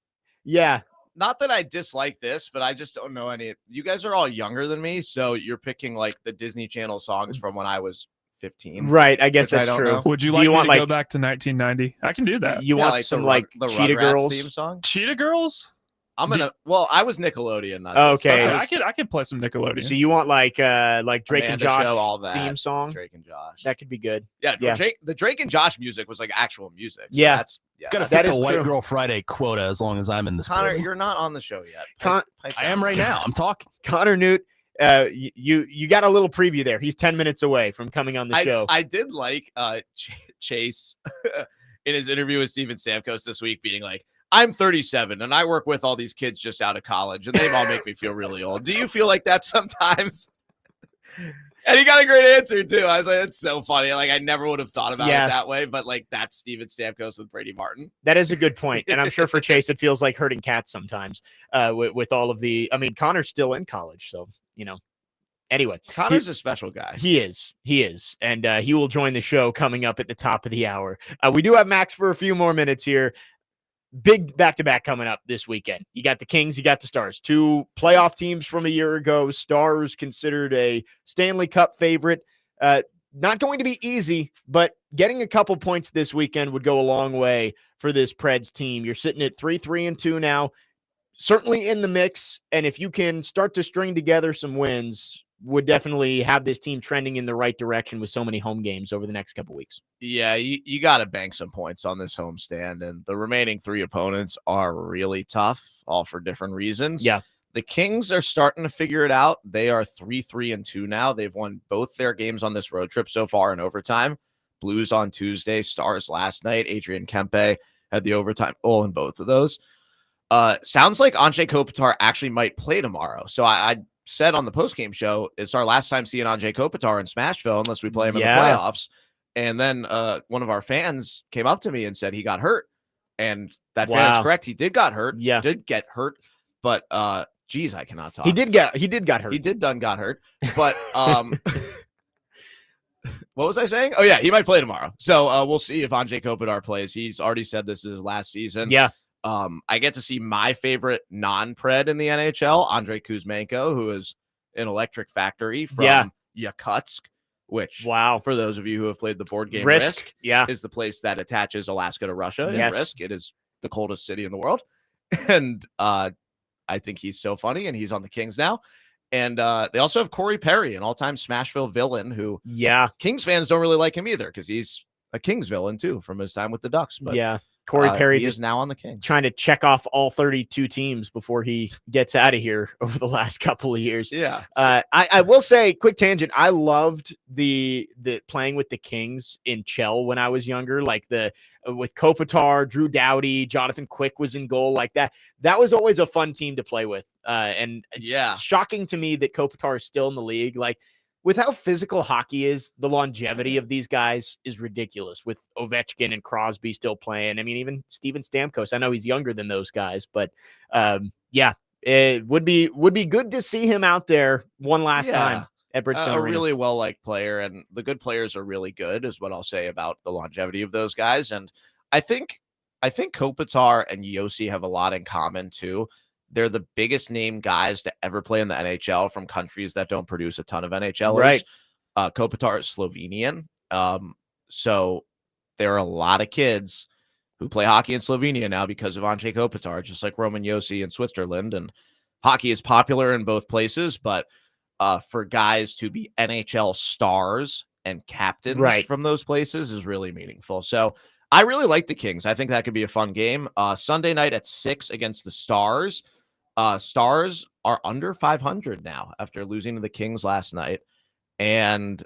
S1: Yeah,
S2: not that I dislike this, but I just don't know any. You guys are all younger than me, so you're picking like the Disney Channel songs from when I was 15.
S1: Right. I guess
S2: which I
S1: that's
S2: don't
S1: true.
S2: know.
S3: Would you
S1: Do
S3: like
S1: you
S3: me
S1: want
S3: to go
S1: like
S3: back to 1990? I can do that.
S1: you want
S2: like
S1: some
S2: the
S1: like
S2: the
S1: Cheetah
S2: Rugrats
S1: Girls
S2: theme song?
S3: Cheetah Girls?
S2: I'm gonna. Well, I was Nickelodeon. Not
S1: Okay.
S2: Disney.
S3: I could play some Nickelodeon.
S1: So you want like Drake and
S2: Amanda
S1: Josh
S2: Show, all that.
S1: theme song?
S2: Drake and Josh.
S1: That could be good.
S2: Yeah,
S1: Yeah.
S2: the Drake and Josh music was like actual music. So
S1: Yeah.
S2: that's
S4: Gotta
S1: That
S4: fit
S1: is
S4: the White
S1: true.
S4: Girl Friday quota as long as I'm in this.
S2: Connor,
S4: building.
S2: you're not on the show yet. Pipe
S4: I
S2: down.
S4: am right now. I'm talking.
S1: Connor Newt, you got a little preview there. He's 10 minutes away from coming on the show.
S2: I did like Chase in his interview with Steven Stamkos this week being like, I'm 37 and I work with all these kids just out of college and they all make me feel really old. Do you feel like that sometimes? And he got a great answer too. I was like, that's so funny. Like I never would have thought about it that way, but like that's Steven Stamkos with Brady Martin.
S1: That is a good point. And I'm sure for Chase, it feels like herding cats sometimes with all of the, I mean, Connor's still in college. So, anyway.
S2: Connor's a special guy.
S1: He is. And he will join the show coming up at the top of the hour. We do have Max for a few more minutes here. Big back-to-back coming up this weekend. You got the Kings, you got the Stars. Two playoff teams from a year ago. Stars considered a Stanley Cup favorite. Not going to be easy, but getting a couple points this weekend would go a long way for this Preds team. You're sitting at 3-3-2 now. Certainly in the mix, and if you can start to string together some wins, would definitely have this team trending in the right direction with so many home games over the next couple weeks.
S2: Yeah, you got to bank some points on this homestand, and the remaining three opponents are really tough, all for different reasons.
S1: Yeah.
S2: The Kings are starting to figure it out. They are 3-3-2 now. They've won both their games on this road trip so far in overtime. Blues on Tuesday, Stars last night. Adrian Kempe had the overtime goal in both of those. Sounds like Anze Kopitar actually might play tomorrow. So I said on the postgame show, it's our last time seeing Anze Kopitar in Smashville unless we play him in the playoffs. And then one of our fans came up to me and said he got hurt. And that fan is correct. He did got hurt.
S1: Yeah.
S2: Did get hurt. But geez, I cannot talk.
S1: He did got hurt.
S2: He did got hurt. But what was I saying? Oh yeah, he might play tomorrow. So we'll see if Anze Kopitar plays. He's already said this is his last season.
S1: Yeah.
S2: I get to see my favorite non-Pred in the NHL, Andrei Kuzmenko, who is an electric factory from Yakutsk, which for those of you who have played the board game Risk is the place that attaches Alaska to Russia. In Risk, it is the coldest city in the world. And I think he's so funny, and he's on the Kings now. And they also have Corey Perry, an all-time Smashville villain who Kings fans don't really like him either because he's a Kings villain too from his time with the Ducks. But
S1: Corey Perry
S2: is now on the Kings,
S1: trying to check off all 32 teams before he gets out of here over the last couple of years.
S2: Yeah.
S1: I will say, quick tangent, I loved the playing with the Kings in Chell when I was younger, like with Kopitar, Drew Doughty, Jonathan Quick was in goal like that. That was always a fun team to play with. And it's shocking to me that Kopitar is still in the league. Like, with how physical hockey is, the longevity of these guys is ridiculous with Ovechkin and Crosby still playing. I mean, even Steven Stamkos, I know he's younger than those guys, but it would be good to see him out there one last time at Bridgestone Arena.
S2: Really well-liked player, and the good players are really good is what I'll say about the longevity of those guys. And I think Kopitar and Yossi have a lot in common too. They're the biggest name guys to ever play in the NHL from countries that don't produce a ton of NHLers.
S1: Right.
S2: Kopitar is Slovenian. So there are a lot of kids who play hockey in Slovenia now because of Anze Kopitar, just like Roman Yossi in Switzerland. And hockey is popular in both places, but for guys to be NHL stars and captains from those places is really meaningful. So I really like the Kings. I think that could be a fun game. Sunday night at 6 against the Stars. Stars are under 500 now after losing to the Kings last night. And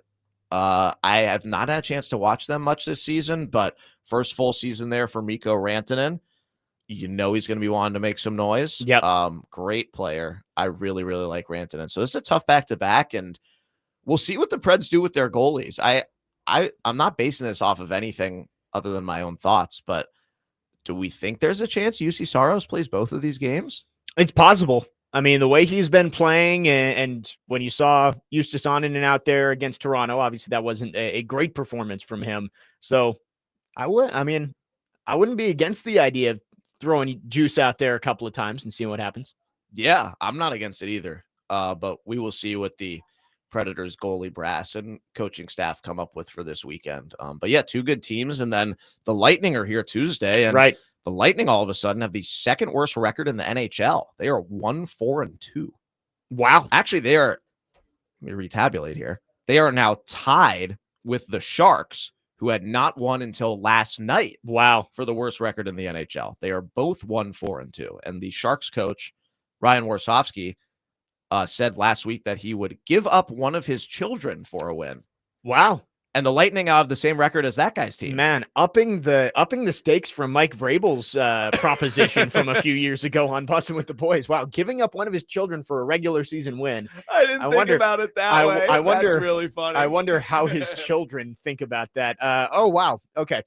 S2: I have not had a chance to watch them much this season, but first full season there for Mikko Rantanen. You know he's going to be wanting to make some noise. Great player. I really, really like Rantanen. So this is a tough back-to-back, and we'll see what the Preds do with their goalies. I'm not basing this off of anything other than my own thoughts, but do we think there's a chance UC Saros plays both of these games?
S1: It's possible. I mean, the way he's been playing, and when you saw Justus Annunen out there against Toronto, obviously that wasn't a great performance from him. So I wouldn't be against the idea of throwing juice out there a couple of times and seeing what happens.
S2: Yeah, I'm not against it either. But we will see what the Predators goalie brass and coaching staff come up with for this weekend. But yeah, two good teams. And then the Lightning are here Tuesday. And
S1: Right.
S2: the Lightning all of a sudden have the second worst record in the NHL. They are 1-4-2.
S1: Wow.
S2: Actually, they are, let me retabulate here. They are now tied with the Sharks, who had not won until last night
S1: Wow.
S2: for the worst record in the NHL. They are both 1-4-2. And the Sharks coach, Ryan Warsofsky, said last week that he would give up one of his children for a win.
S1: Wow.
S2: And the Lightning have the same record as that guy's team.
S1: Man, upping the stakes from Mike Vrabel's proposition from a few years ago on Bussin' with the Boys. Wow, giving up one of his children for a regular season win.
S2: I didn't think about it that way.
S1: I wonder,
S2: That's really funny.
S1: I wonder how his children think about that. Oh, wow. Okay.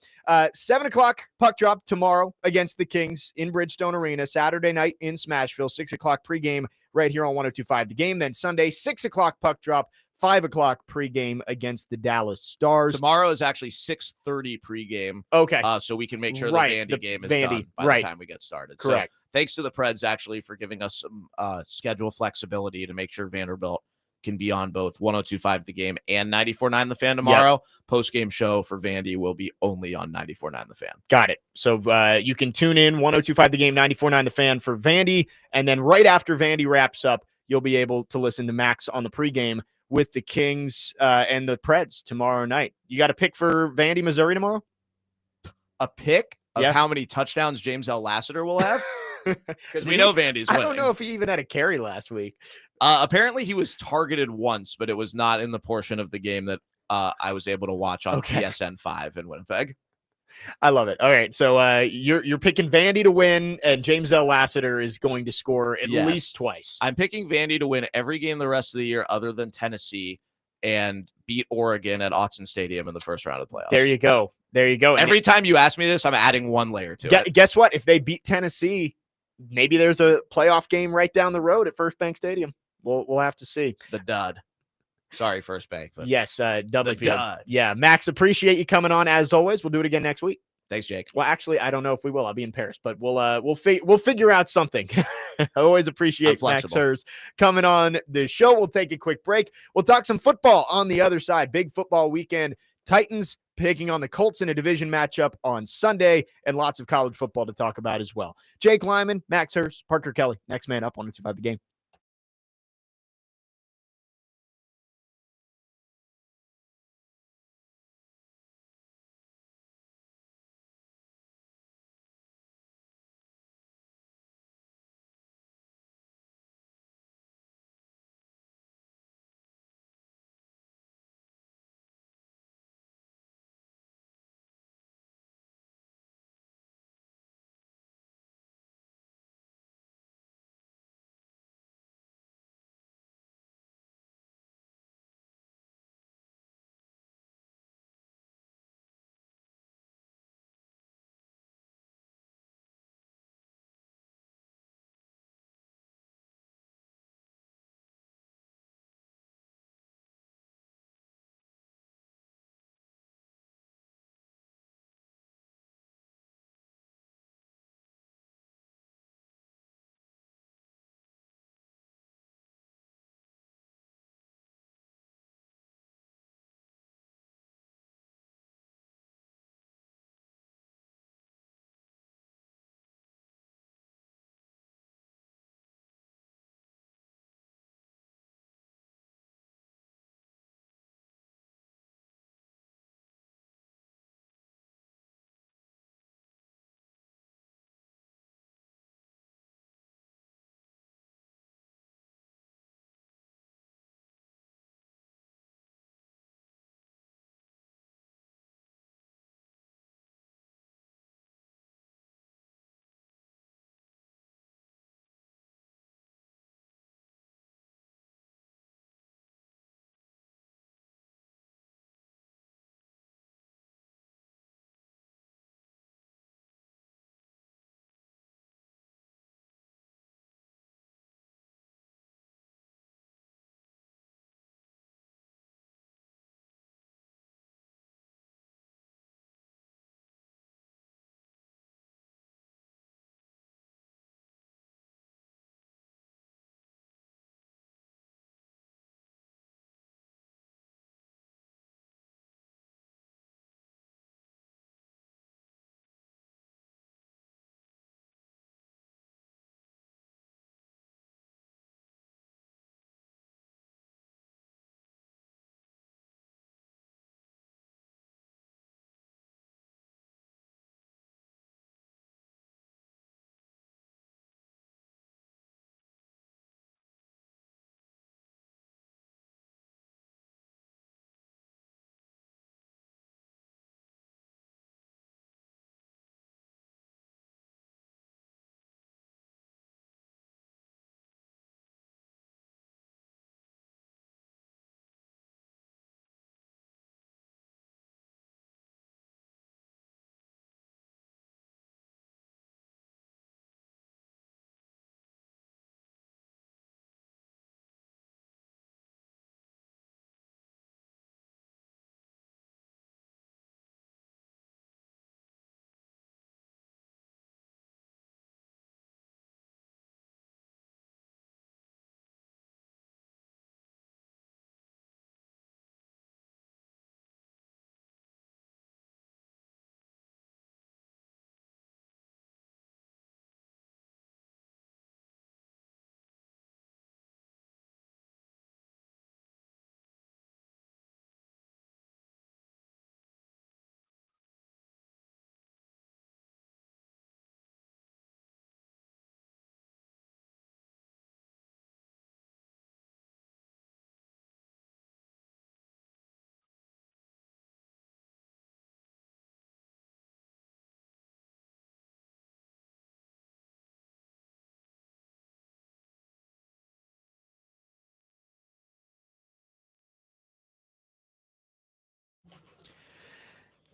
S1: 7 o'clock puck drop tomorrow against the Kings in Bridgestone Arena. Saturday night in Smashville. 6 o'clock pregame right here on 102.5 The Game. Then Sunday, 6 o'clock puck drop. 5 o'clock pregame against the Dallas Stars.
S2: Tomorrow is actually 6:30 pregame.
S1: Okay.
S2: So we can make sure
S1: Right,
S2: the Vandy game is done by the time we get started.
S1: Correct.
S2: So thanks to the Preds actually for giving us some schedule flexibility to make sure Vanderbilt can be on both 102.5 The Game and 94.9 The Fan tomorrow. Yep. Post-game show for Vandy will be only on 94.9 The Fan.
S1: Got it. So you can tune in 102.5 The Game, 94.9 The Fan for Vandy. And then right after Vandy wraps up, you'll be able to listen to Max on the pregame with the Kings and the Preds tomorrow night. You got a pick for Vandy, Missouri tomorrow?
S2: A pick of how many touchdowns James L. Lassiter will have? Because we know Vandy's winning.
S1: I don't know if he even had a carry last week.
S2: Apparently he was targeted once, but it was not in the portion of the game that I was able to watch on TSN 5 in Winnipeg.
S1: I love it. All right, so you're picking Vandy to win, and James L. Lassiter is going to score at least twice.
S2: I'm picking Vandy to win every game the rest of the year other than Tennessee and beat Oregon at Autzen Stadium in the first round of the playoffs.
S1: There you go. There you go.
S2: Every time you ask me this, I'm adding one layer to it.
S1: Guess what? If they beat Tennessee, maybe there's a playoff game right down the road at First Bank Stadium. We'll have to see.
S2: The dud. Sorry, First Bank. But
S1: yes, double
S2: dud.
S1: Yeah, Max, appreciate you coming on as always. We'll do it again next week.
S2: Thanks, Jake.
S1: Well, actually, I don't know if we will. I'll be in Paris, but we'll figure out something. I always appreciate Max Herz coming on the show. We'll take a quick break. We'll talk some football on the other side. Big football weekend. Titans taking on the Colts in a division matchup on Sunday, and lots of college football to talk about as well. Jake Lyman, Max Herz, Parker Kelly. Next man up on 102.5 The Game.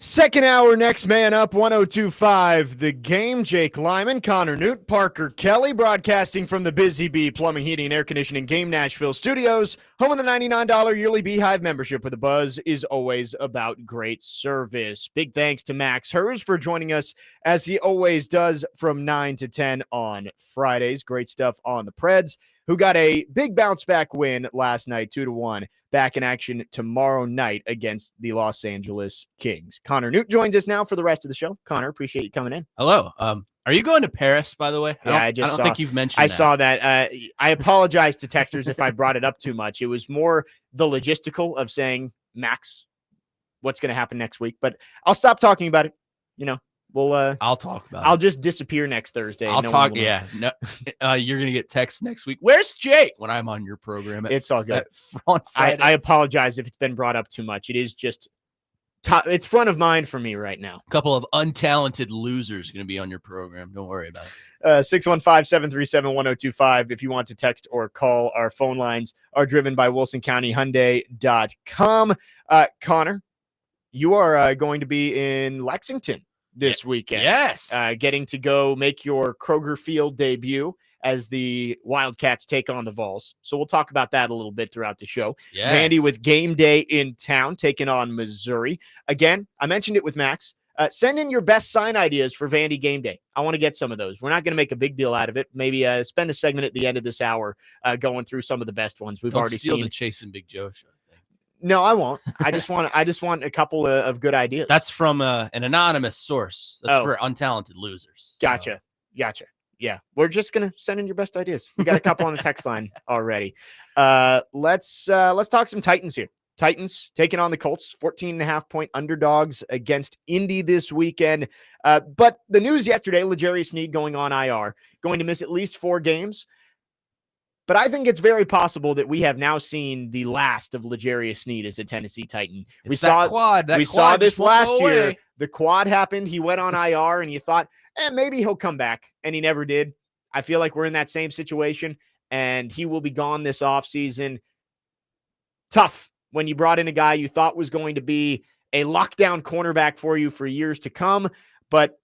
S1: Second hour, next man up, 102.5 The Game. Jake Lyman, Connor Newt, Parker Kelly, broadcasting from the Busy Bee Plumbing, Heating, and Air Conditioning Game Nashville studios, home of the $99 yearly Beehive membership, where the buzz is always about great service. Big thanks to Max Herz for joining us, as he always does, from 9 to 10 on Fridays. Great stuff on the Preds, who got a big bounce-back win last night, 2-1. Back in action tomorrow night against the Los Angeles Kings. Connor Newt joins us now for the rest of the show. Connor, appreciate you coming in.
S4: Hello. Are you going to Paris, by the way?
S1: Yeah,
S4: I don't think you've mentioned
S1: I
S4: that.
S1: saw that. I apologize to texters if I brought it up too much. It was more the logistical of saying, Max, what's going to happen next week? But I'll stop talking about it. You know,
S4: I'll talk about
S1: I'll just disappear next Thursday.
S4: I'll talk. Yeah. No, you're going to get text next week. Where's Jake when I'm on your program?
S1: It's all good.
S4: On Friday.
S1: I apologize if it's been brought up too much. It is just it's front of mind for me right now.
S4: A couple of untalented losers going to be on your program. Don't worry about
S1: it. 615-737-1025. If you want to text or call, our phone lines are driven by WilsonCountyHyundai.com. Connor, you are going to be in Lexington this weekend.
S4: Yes.
S1: Getting to go make your Kroger Field debut as the Wildcats take on the Vols. So we'll talk about that a little bit throughout the show.
S4: Yes.
S1: Vandy with Gameday in town, taking on Missouri. Again, I mentioned it with Max. Send in your best sign ideas for Vandy Gameday. I want to get some of those. We're not going to make a big deal out of it. Maybe spend a segment at the end of this hour going through some of the best ones we've already seen.
S4: The Chasing Big Joe show.
S1: No, I won't. I just want a couple of good ideas.
S4: That's from an anonymous source. That's for untalented losers.
S1: Gotcha. Yeah, we're just gonna send in your best ideas. We got a couple on the text line already. Let's talk some Titans here. Titans taking on the Colts, 14.5-point underdogs against Indy this weekend. But the news yesterday: L'Jarius Sneed going on IR, going to miss at least 4 games. But I think it's very possible that we have now seen the last of L'Jarius Sneed as a Tennessee Titan. We saw this last year. The quad happened. He went on IR, and you thought, maybe he'll come back, and he never did. I feel like we're in that same situation, and he will be gone this offseason. Tough when you brought in a guy you thought was going to be a lockdown cornerback for you for years to come, but,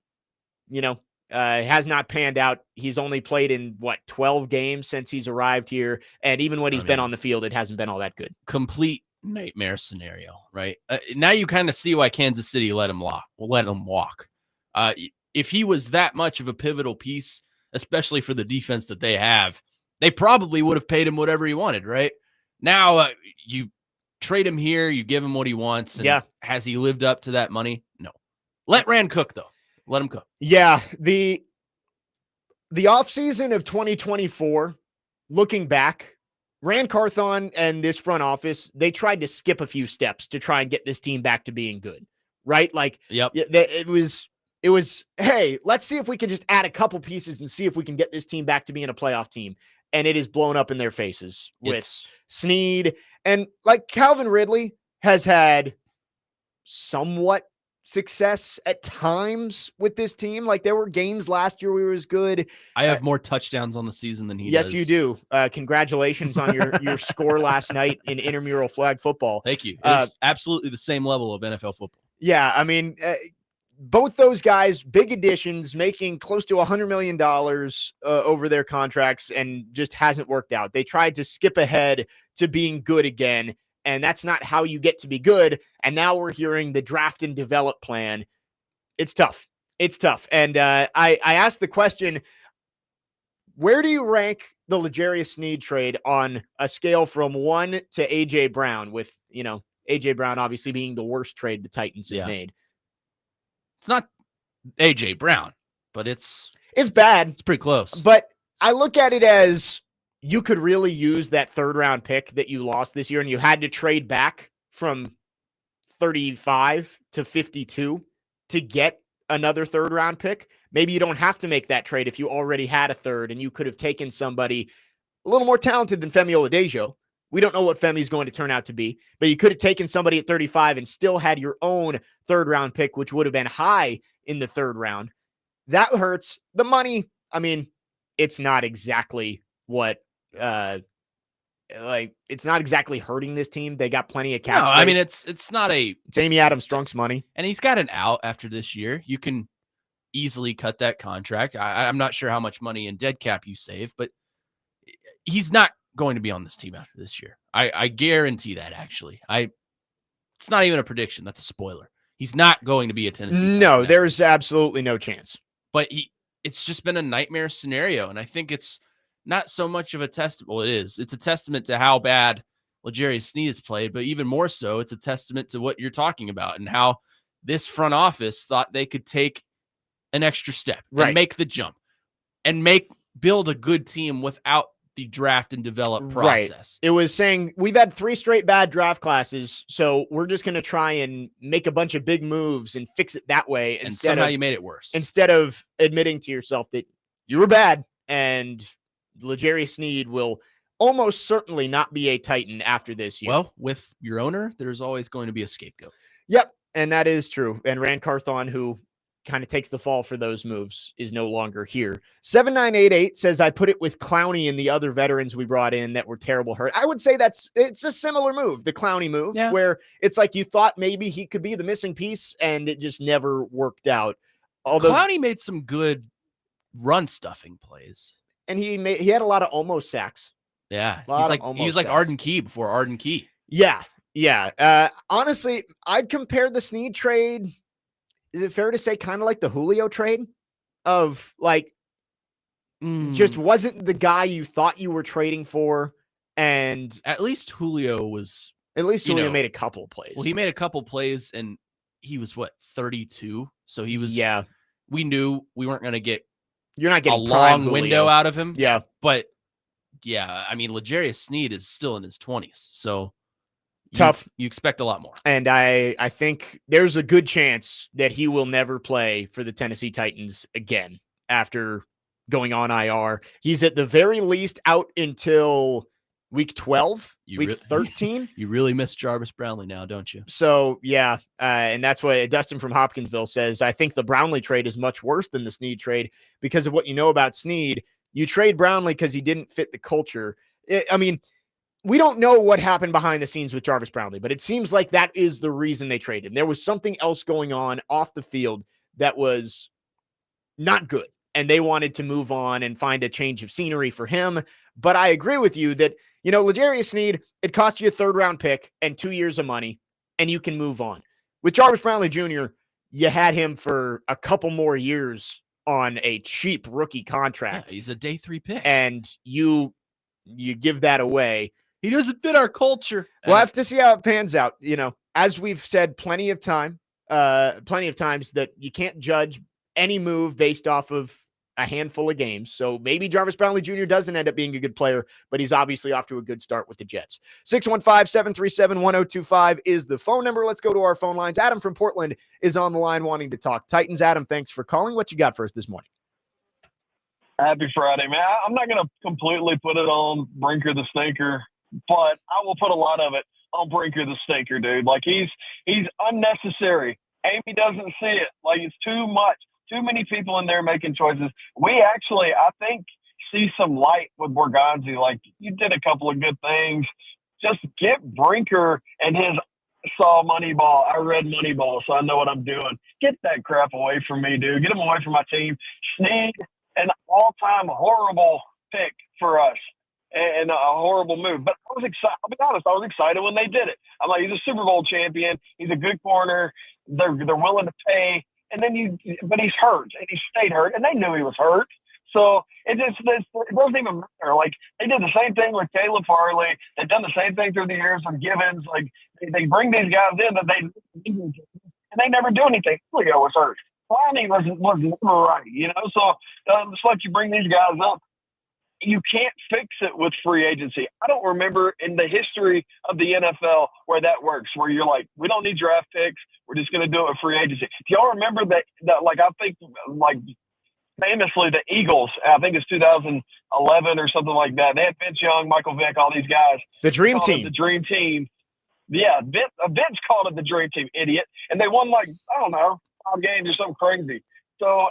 S1: has not panned out. He's only played in 12 games since he's arrived here. And even when he's been on the field, it hasn't been all that good.
S4: Complete nightmare scenario, right? Now you kind of see why Kansas City let him walk. If he was that much of a pivotal piece, especially for the defense that they have, they probably would have paid him whatever he wanted, right? Now you trade him here, you give him what he wants. And has he lived up to that money? No. Let Rand cook, though. Let him cook.
S1: Yeah, the offseason of 2024, looking back, Rand Carthon and this front office, they tried to skip a few steps to try and get this team back to being good, right? Like, it was, hey, let's see if we can just add a couple pieces and see if we can get this team back to being a playoff team. And it is blown up in their faces with Sneed. And like Calvin Ridley has had somewhat success at times with this team. Like there were games last year where he was good.
S4: I have more touchdowns on the season than he
S1: does.
S4: Yes,
S1: you do. Congratulations on your score last night in intramural flag football.
S4: Thank you. It's absolutely the same level of NFL football.
S1: Yeah, I mean, both those guys, big additions, making close to $100 million over their contracts, and just hasn't worked out. They tried to skip ahead to being good again, and that's not how you get to be good. And now we're hearing the draft and develop plan. It's tough. And I asked the question, where do you rank the L'Jarius Sneed trade on a scale from 1 to A.J. Brown, with, A.J. Brown obviously being the worst trade the Titans have made?
S4: It's not A.J. Brown, but it's
S1: bad.
S4: It's pretty close.
S1: But I look at it as you could really use that 3rd-round pick that you lost this year, and you had to trade back from 35 to 52 to get another 3rd-round pick. Maybe you don't have to make that trade if you already had a 3rd, and you could have taken somebody a little more talented than Femi Oladejo. We don't know what Femi's going to turn out to be, but you could have taken somebody at 35 and still had your own 3rd-round pick, which would have been high in the 3rd round. That hurts. The money, I mean, it's not exactly what like it's not exactly hurting this team. They got plenty of
S4: No,
S1: cap space.
S4: I mean it's not a.
S1: It's Amy Adams Strunk's money.
S4: And he's got an out after this year. You can easily cut that contract. I'm not sure how much money in dead cap you save, but he's not going to be on this team after this year. I guarantee that, actually. It's not even a prediction. That's a spoiler. He's not going to be a Tennessee Titan
S1: No,
S4: now.
S1: there's absolutely no chance.
S4: But it's just been a nightmare scenario, and I think it's not so much of a testament. Well, it is. It's a testament to how bad L'Jarius Sneed has played, but even more so, it's a testament to what you're talking about and how this front office thought they could take an extra step and make the jump and build a good team without the draft and develop process.
S1: It was saying we've had 3 straight bad draft classes, so we're just going to try and make a bunch of big moves and fix it that way.
S4: And somehow you made it worse.
S1: Instead of admitting to yourself that you were bad, and L'Jarius Sneed will almost certainly not be a Titan after this year.
S4: Well, with your owner, there's always going to be a scapegoat.
S1: Yep, and that is true. And Rand Carthon, who kind of takes the fall for those moves, is no longer here. 7988 says, I put it with Clowney and the other veterans we brought in that were terrible hurt. I would say it's a similar move, the Clowney move, where it's like you thought maybe he could be the missing piece and it just never worked out. Although
S4: Clowney made some good run stuffing plays.
S1: And he had a lot of almost sacks.
S4: Yeah. He's like Arden Key before Arden Key.
S1: Yeah. Yeah. Honestly, I'd compare the Sneed trade. Is it fair to say kind of like the Julio trade of like just wasn't the guy you thought you were trading for? And
S4: at least Julio
S1: made a couple plays.
S4: Well, he made a couple plays and he was 32. So he was,
S1: yeah,
S4: we knew we weren't going to get
S1: you're not getting
S4: a long window out of him.
S1: Yeah.
S4: But yeah, I mean, L'Jarius Sneed is still in his 20s. So
S1: tough.
S4: You expect a lot more.
S1: And I think there's a good chance that he will never play for the Tennessee Titans again after going on IR. He's at the very least out until week 12, week 13.
S4: You really miss Jarvis Brownlee now, don't you?
S1: So, yeah. And that's what Dustin from Hopkinsville says. I think the Brownlee trade is much worse than the Sneed trade because of what you know about Sneed. You trade Brownlee because he didn't fit the culture. We don't know what happened behind the scenes with Jarvis Brownlee, but it seems like that is the reason they traded him. There was something else going on off the field that was not good, and they wanted to move on and find a change of scenery for him. But I agree with you that, L'Jarius Sneed, it cost you a 3rd-round pick and 2 years of money, and you can move on. With Jarvis Brownlee Jr., you had him for a couple more years on a cheap rookie contract.
S4: Yeah, he's a day 3 pick.
S1: And you give that away.
S4: He doesn't fit our culture.
S1: We'll have to see how it pans out. As we've said plenty of times that you can't judge any move based off of a handful of games. So maybe Jarvis Brownlee Jr. doesn't end up being a good player, but he's obviously off to a good start with the Jets. 615-737-1025 is the phone number. Let's go to our phone lines. Adam from Portland is on the line wanting to talk Titans. Adam, thanks for calling. What you got for us this morning?
S5: Happy Friday, man. I'm not going to completely put it on Brinker the Stinker, but I will put a lot of it on Brinker the Stinker, dude. Like, he's unnecessary. Amy doesn't see it. Like, it's too much. Too many people in there making choices. We actually, I think, see some light with Borgonzi. Like, you did a couple of good things. Just get Brinker and his saw Moneyball. I read Moneyball, so I know what I'm doing. Get that crap away from me, dude. Get him away from my team. Sneed, an all-time horrible pick for us. And a horrible move. But I was excited. I'll be honest, I was excited when they did it. I'm like, he's a Super Bowl champion. He's a good corner. They're willing to pay. And then but he's hurt, and he stayed hurt, and they knew he was hurt. So it doesn't even matter. Like, they did the same thing with Caleb Farley. They've done the same thing through the years with Givens. Like, they bring these guys in that and they never do anything. Julio was hurt. Planning was never right, So it's like you bring these guys up. You can't fix it with free agency. I don't remember in the history of the NFL where that works, where you're like, we don't need draft picks. We're just going to do it with free agency. Do y'all remember that like, I think, like, famously the Eagles, I think it's 2011 or something like that. They had Vince Young, Michael Vick, all these guys.
S1: The Dream Team.
S5: The Dream Team. Yeah, Vince called it the Dream Team, idiot. And they won, like, I don't know, 5 games or something crazy. So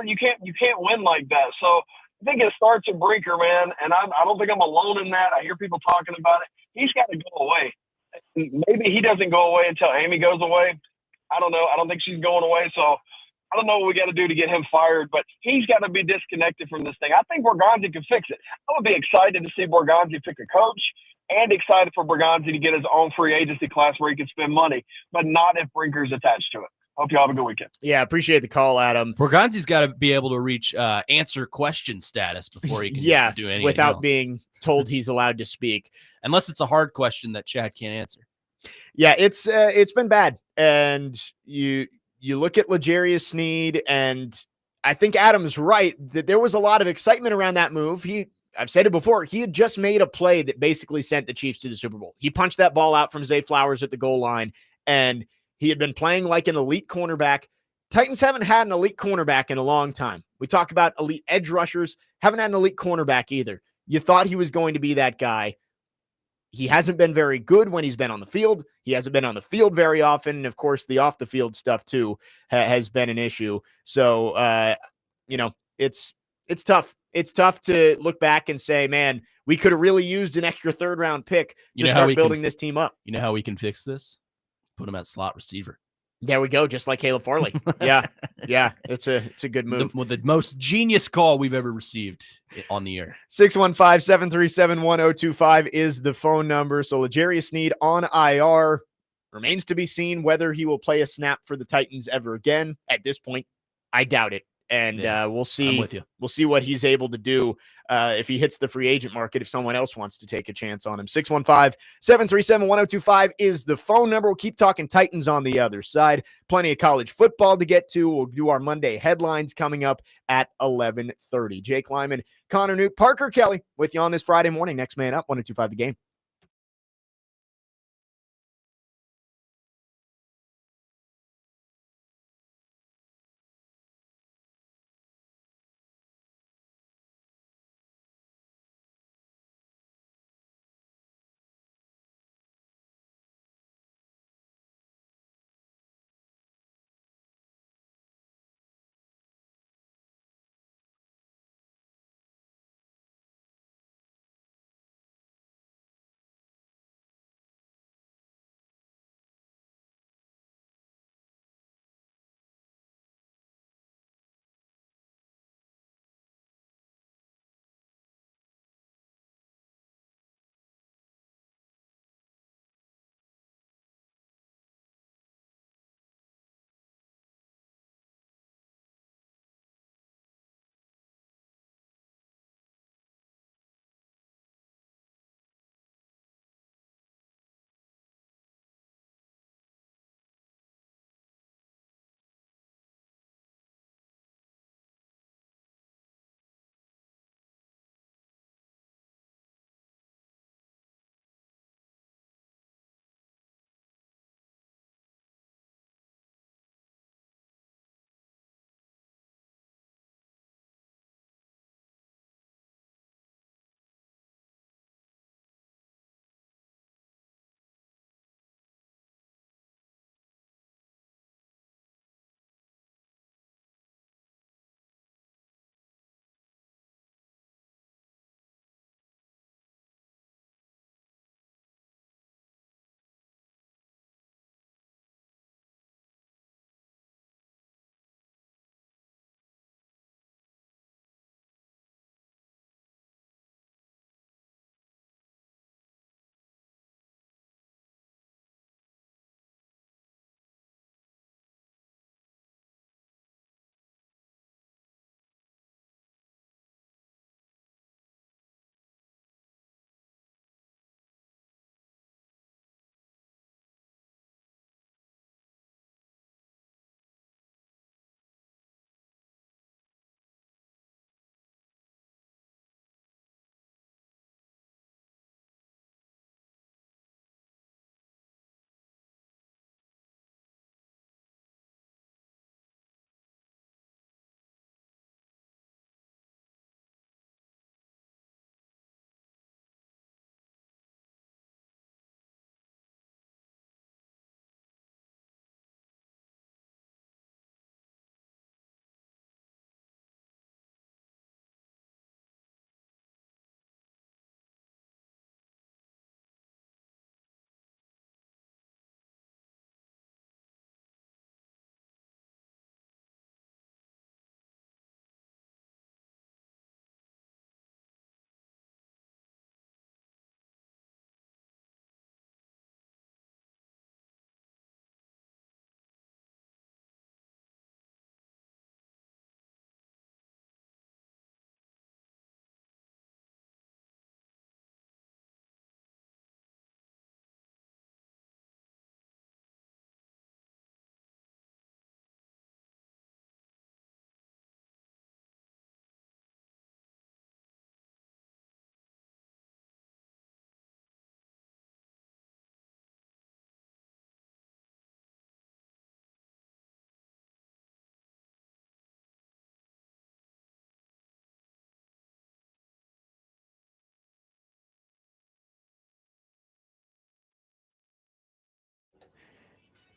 S5: you can't win like that. So I think it starts at Brinker, man, and I don't think I'm alone in that. I hear people talking about it. He's got to go away. Maybe he doesn't go away until Amy goes away. I don't know. I don't think she's going away, so I don't know what we got to do to get him fired, but he's got to be disconnected from this thing. I think Borgonzi can fix it. I would be excited to see Borgonzi pick a coach and excited for Borgonzi to get his own free agency class where he can spend money, but not if Brinker's attached to it. Hope you all have a good weekend.
S1: Yeah, appreciate the call, Adam.
S4: Borgonzi's got to be able to reach answer question status before he can do anything
S1: without
S4: else.
S1: being told he's allowed to speak.
S4: Unless it's a hard question that Chad can't answer.
S1: Yeah, it's been bad. And you look at L'Jarius Sneed, and I think Adam's right that there was a lot of excitement around that move. I've said it before, he had just made a play that basically sent the Chiefs to the Super Bowl. He punched that ball out from Zay Flowers at the goal line, and he had been playing like an elite cornerback. Titans haven't had an elite cornerback in a long time. We talk about elite edge rushers, haven't had an elite cornerback either. You thought he was going to be that guy. He hasn't been very good when he's been on the field. He hasn't been on the field very often. And of course, the off the field stuff too has been an issue. So, it's tough. It's tough to look back and say, man, we could have really used an extra third round pick to start building this team up.
S4: You know how we can fix this? Put him at slot receiver.
S1: There we go. Just like Caleb Farley. Yeah. It's a good move.
S4: The most genius call we've ever received on the air.
S1: 615-737-1025 is the phone number. So L'Jarius Sneed on IR. Remains to be seen whether he will play a snap for the Titans ever again. At this point, I doubt it. And we'll see.
S4: I'm with you.
S1: We'll see what he's able to do if he hits the free agent market, if someone else wants to take a chance on him. 615-737-1025 is the phone number. We'll keep talking Titans on the other side. Plenty of college football to get to. We'll do our Monday headlines coming up at 11:30. Jake Lyman, Connor Newt, Parker Kelly with you on this Friday morning. Next man up, 1025 The Game.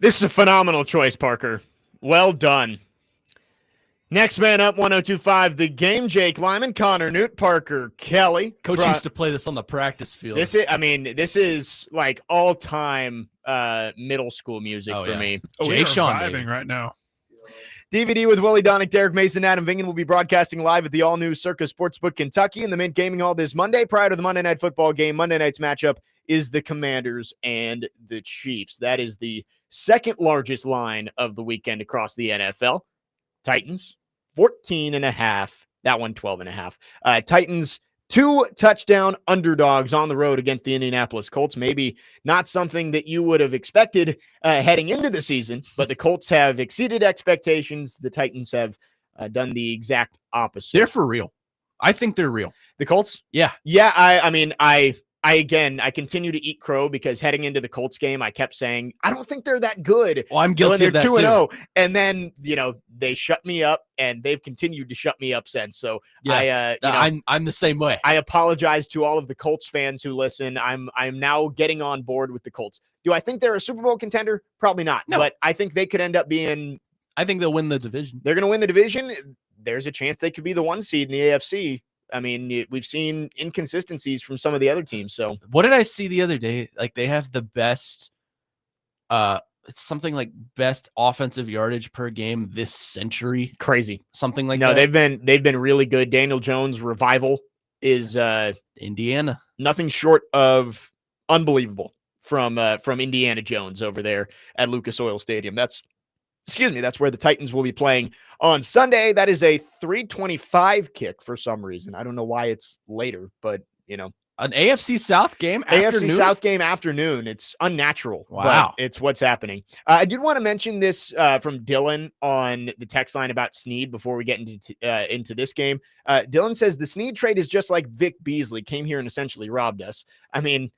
S1: This is a phenomenal choice, Parker. Well done. Next man up, 1025, the game, Jake Lyman, Connor Newt, Parker Kelly.
S4: Coach used to play this on the practice field.
S1: This is like all-time middle school music for me.
S3: Oh,
S4: Jay
S3: we are
S4: Sean,
S3: vibing
S4: baby.
S3: right now.
S1: DVD with Willie Donick, Derek Mason, Adam Vingen will be broadcasting live at the all-new Circus Sportsbook Kentucky in the Mint Gaming Hall this Monday prior to the Monday Night Football game. Monday night's matchup is the Commanders and the Chiefs. That is the second largest line of the weekend across the NFL. Titans, 14.5. That one, 12.5. Titans, 2 touchdown underdogs on the road against the Indianapolis Colts. Maybe not something that you would have expected heading into the season, but the Colts have exceeded expectations. The Titans have done the exact opposite.
S4: They're for real. I think they're real.
S1: The Colts?
S4: Yeah.
S1: Yeah, I continue to eat crow because heading into the Colts game, I kept saying, I don't think they're that good.
S4: Well, I'm guilty of that too.
S1: 2-0. And then, they shut me up and they've continued to shut me up since. So
S4: yeah, I'm the same way.
S1: I apologize to all of the Colts fans who listen. I'm now getting on board with the Colts. Do I think they're a Super Bowl contender? Probably not.
S4: No.
S1: But I think they could end up being.
S4: I think they'll win the division.
S1: They're going to win the division. There's a chance they could be the 1 seed in the AFC. I mean, we've seen inconsistencies from some of the other teams. So
S4: what did I see the other day? Like they have the best, it's something like best offensive yardage per game this century.
S1: Crazy.
S4: Something like
S1: that.
S4: No,
S1: they've been really good. Daniel Jones' revival is
S4: Indiana.
S1: Nothing short of unbelievable from Indiana Jones over there at Lucas Oil Stadium. That's where the Titans will be playing on Sunday. That is a 3:25 kick for some reason. I don't know why it's later, but
S4: an AFC South game
S1: afternoon. It's unnatural.
S4: Wow.
S1: But it's what's happening. I did want to mention this from Dylan on the text line about Snead before we get into this game. Dylan says the Snead trade is just like Vic Beasley came here and essentially robbed us. I mean,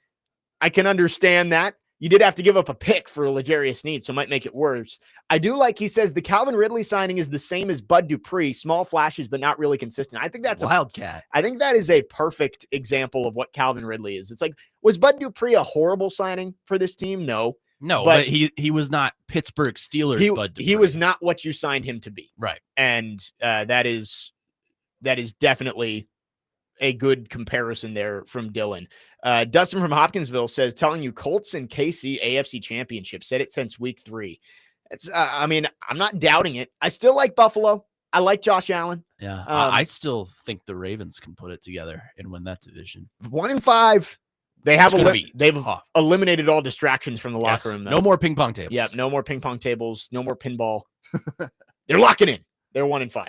S1: I can understand that. You did have to give up a pick for L'Jarius Sneed, so it might make it worse. I do like, he says, the Calvin Ridley signing is the same as Bud Dupree, small flashes, but not really consistent. I think that's
S4: Wildcat.
S1: I think that is a perfect example of what Calvin Ridley is. It's like, was Bud Dupree a horrible signing for this team? No,
S4: but he was not Pittsburgh Steelers. Bud Dupree.
S1: He was not what you signed him to be.
S4: Right.
S1: And that is definitely a good comparison there from Dylan. Dustin from Hopkinsville says, telling you Colts and KC AFC championship. Said it since week 3. It's, I'm not doubting it. I still like Buffalo. I like Josh Allen.
S4: Yeah. I still think the Ravens can put it together and win that division.
S1: 1-5. They have they've
S4: tough.
S1: eliminated all distractions from the locker room. Though.
S4: No more ping pong tables.
S1: Yep. No more ping pong tables. No more pinball. They're locking in. They're 1-5.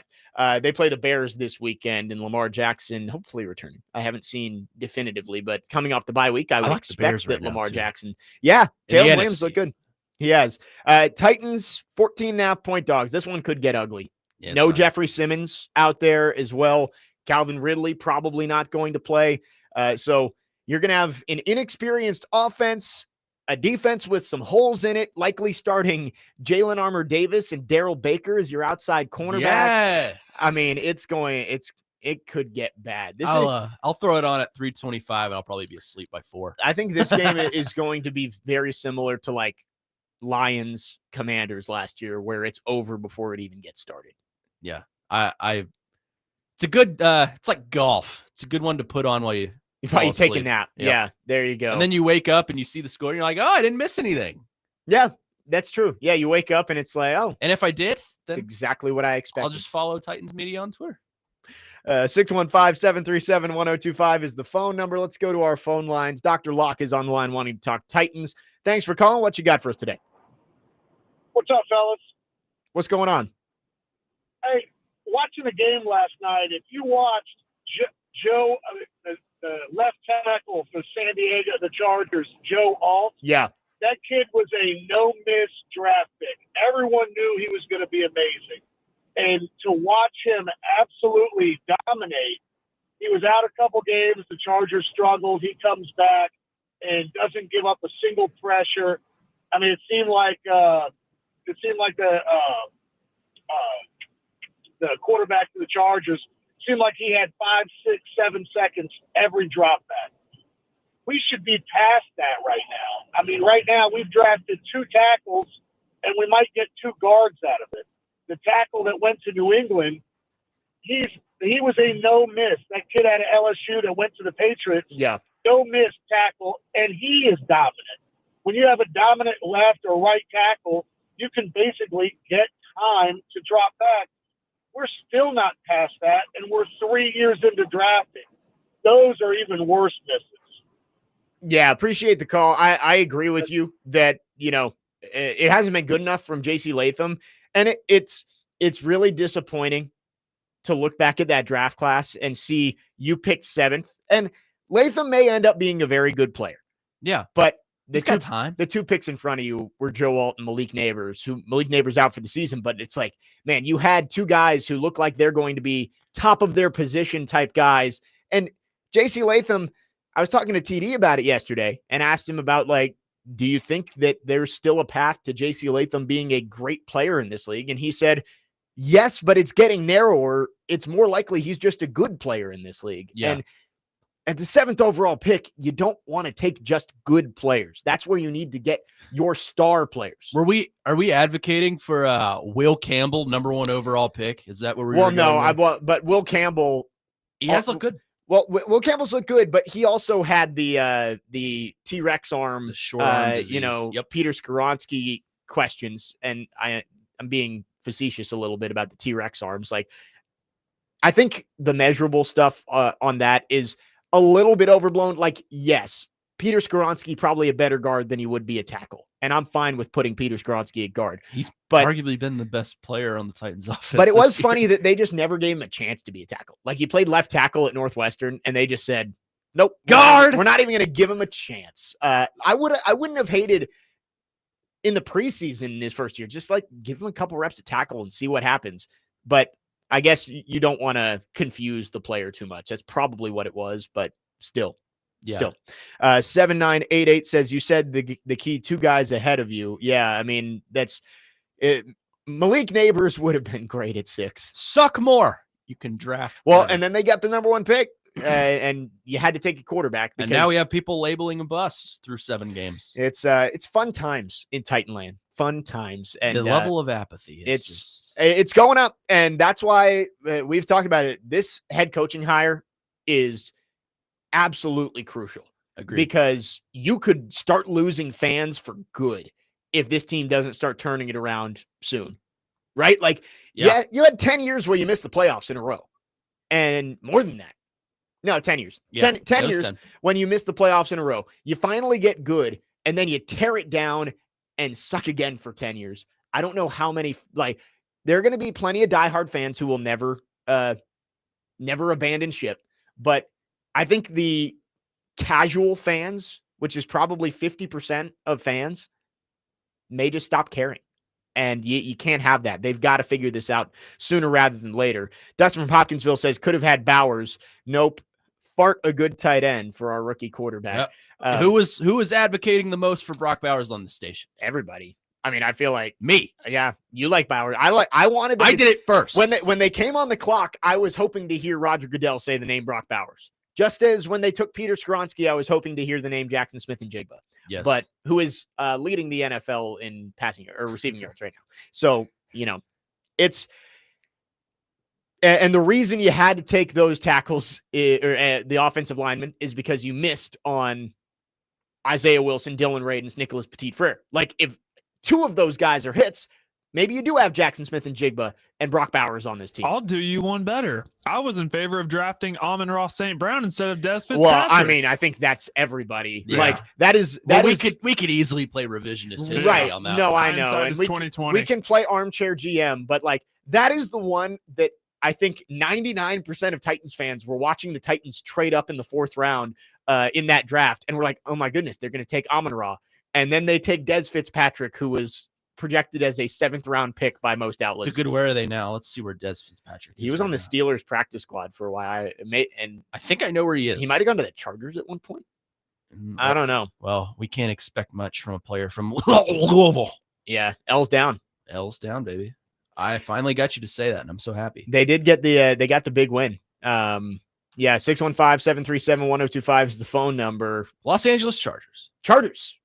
S1: They play the Bears this weekend, and Lamar Jackson hopefully returning. I haven't seen definitively, but coming off the bye week, I would
S4: like
S1: expect that
S4: right
S1: Lamar
S4: too.
S1: Jackson. Yeah, Caleb Williams
S4: NFC.
S1: looked good. He has. Titans 14.5-point dogs. This one could get ugly.
S4: Yeah,
S1: No Jeffrey Simmons out there as well. Calvin Ridley probably not going to play. So you're going to have an inexperienced offense, a defense with some holes in it, likely starting Jalen Armour Davis and Darrell Baker as your outside cornerbacks.
S4: Yes.
S1: I mean, it could get bad.
S4: I'll throw it on at 3:25 and I'll probably be asleep by 4.
S1: I think this game is going to be very similar to like Lions Commanders last year, where it's over before it even gets started.
S4: Yeah. It's a good it's like golf. It's a good one to put on while you
S1: probably take a
S4: asleep.
S1: nap.
S4: Yep.
S1: Yeah, there you go.
S4: And then you wake up and you see the score and you're like, oh, I didn't miss anything.
S1: Yeah, that's true. Yeah, you wake up and it's like, oh.
S4: And if I did,
S1: That's
S4: then
S1: exactly what I expected.
S4: I'll just follow Titans Media on Twitter.
S1: 615-737-1025 is the phone number. Let's go to our phone lines. Dr. Locke is on the line wanting to talk Titans. Thanks for calling. What you got for us today?
S6: What's up, fellas?
S1: What's going on?
S6: Hey, watching the game last night, if you watched Joe, the left tackle for San Diego, the Chargers, Joe Alt,
S1: Yeah.
S6: that kid was a no-miss draft pick. Everyone knew he was going to be amazing. And to watch him absolutely dominate, he was out a couple games. The Chargers struggled. He comes back and doesn't give up a single pressure. I mean, it seemed like the quarterback for the Chargers seemed like he had 5, 6, 7 seconds every drop back. We should be past that right now. I mean, right now we've drafted 2 tackles and we might get 2 guards out of it. The tackle that went to New England, he was a no miss. That kid out of LSU that went to the Patriots,
S1: Yeah.
S6: no miss tackle, and he is dominant. When you have a dominant left or right tackle, you can basically get time to drop back. We're still not past that, and we're 3 years into drafting. Those are even worse misses.
S1: Yeah, appreciate the call. I agree with you that, it hasn't been good enough from J.C. Latham, and it's really disappointing to look back at that draft class and see you picked 7th, and Latham may end up being a very good player.
S4: Yeah.
S1: But
S4: He's got time.
S1: The 2 picks in front of you were Joe Alt and Malik Neighbors, who Malik Neighbors out for the season, but it's like, man, you had 2 guys who look like they're going to be top of their position type guys. And J.C. Latham, I was talking to TD about it yesterday and asked him about, like, do you think that there's still a path to J.C. Latham being a great player in this league? And he said, yes, but it's getting narrower. It's more likely he's just a good player in this league.
S4: Yeah.
S1: And at the 7th overall pick, you don't want to take just good players. That's where you need to get your star players.
S4: Are we advocating for Will Campbell, #1 overall pick? Is that what we're?
S1: Well, no, but Will Campbell,
S4: he has looked good.
S1: Well, Will Campbell's looked good, but he also had the T-Rex arm,
S4: The short arm disease. Yep.
S1: Peter Skoronsky questions, and I'm being facetious a little bit about the T-Rex arms. Like, I think the measurable stuff on that is a little bit overblown. Like, yes, Peter Skoronsky probably a better guard than he would be a tackle, and I'm fine with putting Peter Skoronsky at guard.
S4: He's
S1: but
S4: arguably been the best player on the Titans offense.
S1: But it was funny that they just never gave him a chance to be a tackle. Like, he played left tackle at Northwestern, and they just said, nope,
S4: guard.
S1: We're not even going to give him a chance. I wouldn't have hated in the preseason in his first year, just like give him a couple reps at tackle and see what happens. But I guess you don't want to confuse the player too much. That's probably what it was, but still. 7988 says, you said the key 2 guys ahead of you. Yeah, I mean, that's it. Malik Neighbors would have been great at 6.
S4: Suck more. You can draft.
S1: Well,
S4: better.
S1: and then they got the #1 pick, and you had to take a quarterback.
S4: And now we have people labeling a bust through 7 games.
S1: It's fun times in Titanland. Fun times, and
S4: the level of apathy.
S1: It's going up, and that's why we've talked about it. This head coaching hire is absolutely crucial.
S4: Agreed.
S1: Because you could start losing fans for good if this team doesn't start turning it around soon, right? Like, yeah, you had 10 years where you missed the playoffs in a row, and more than that. No, 10 years.
S4: Yeah,
S1: 10 years
S4: 10.
S1: When you miss the playoffs in a row. You finally get good, and then you tear it down and suck again for 10 years. I don't know how many, like, there are going to be plenty of diehard fans who will never abandon ship, but I think the casual fans, which is probably 50% of fans, may just stop caring. And you can't have that. They've got to figure this out sooner rather than later. Dustin from Hopkinsville says, could have had Bowers. Nope. Fart a good tight end for our rookie quarterback.
S4: Yep. Who was advocating the most for Brock Bowers on the station?
S1: Everybody. I mean, I feel like
S4: me.
S1: Yeah, you like Bowers. I wanted.
S4: I did it first.
S1: When they came on the clock, I was hoping to hear Roger Goodell say the name Brock Bowers. Just as when they took Peter Skoronsky, I was hoping to hear the name Jackson Smith and Jigba.
S4: Yes.
S1: But who is leading the NFL in passing or receiving yards right now. So, it's and the reason you had to take those tackles or the offensive linemen is because you missed on Isaiah Wilson, Dylan Radins, Nicholas Petit-Frere. Like, if 2 of those guys are hits, maybe you do have Jackson Smith and Jigba and Brock Bowers on this team.
S3: I'll do you one better. I was in favor of drafting Amon-Ra St. Brown instead of Des Fitzpatrick.
S1: Well, I mean, I think that's everybody. Yeah. Like, that is
S4: we could easily play revisionist history
S1: right
S4: on that.
S1: No,
S4: one.
S1: I know. And
S3: 2020.
S1: we can play armchair GM, but like, that is the one that I think 99% of Titans fans were watching the Titans trade up in the 4th round in that draft, and we're like, oh my goodness, they're going to take Amon-Ra. And then they take Des Fitzpatrick, who was projected as a 7th round pick by most outlets.
S4: It's a good. Where are they now? Let's see where Des Fitzpatrick is.
S1: He was on the Steelers practice squad for a while.
S4: I think I know where he is.
S1: He might have gone to the Chargers at one point. I don't know.
S4: Well, we can't expect much from a player from Louisville.
S1: Yeah, L's down.
S4: L's down, baby. I finally got you to say that, and I'm so happy.
S1: They did get they got the big win. Yeah, 615-737-1025 is the phone number.
S4: Los Angeles Chargers.
S1: Chargers.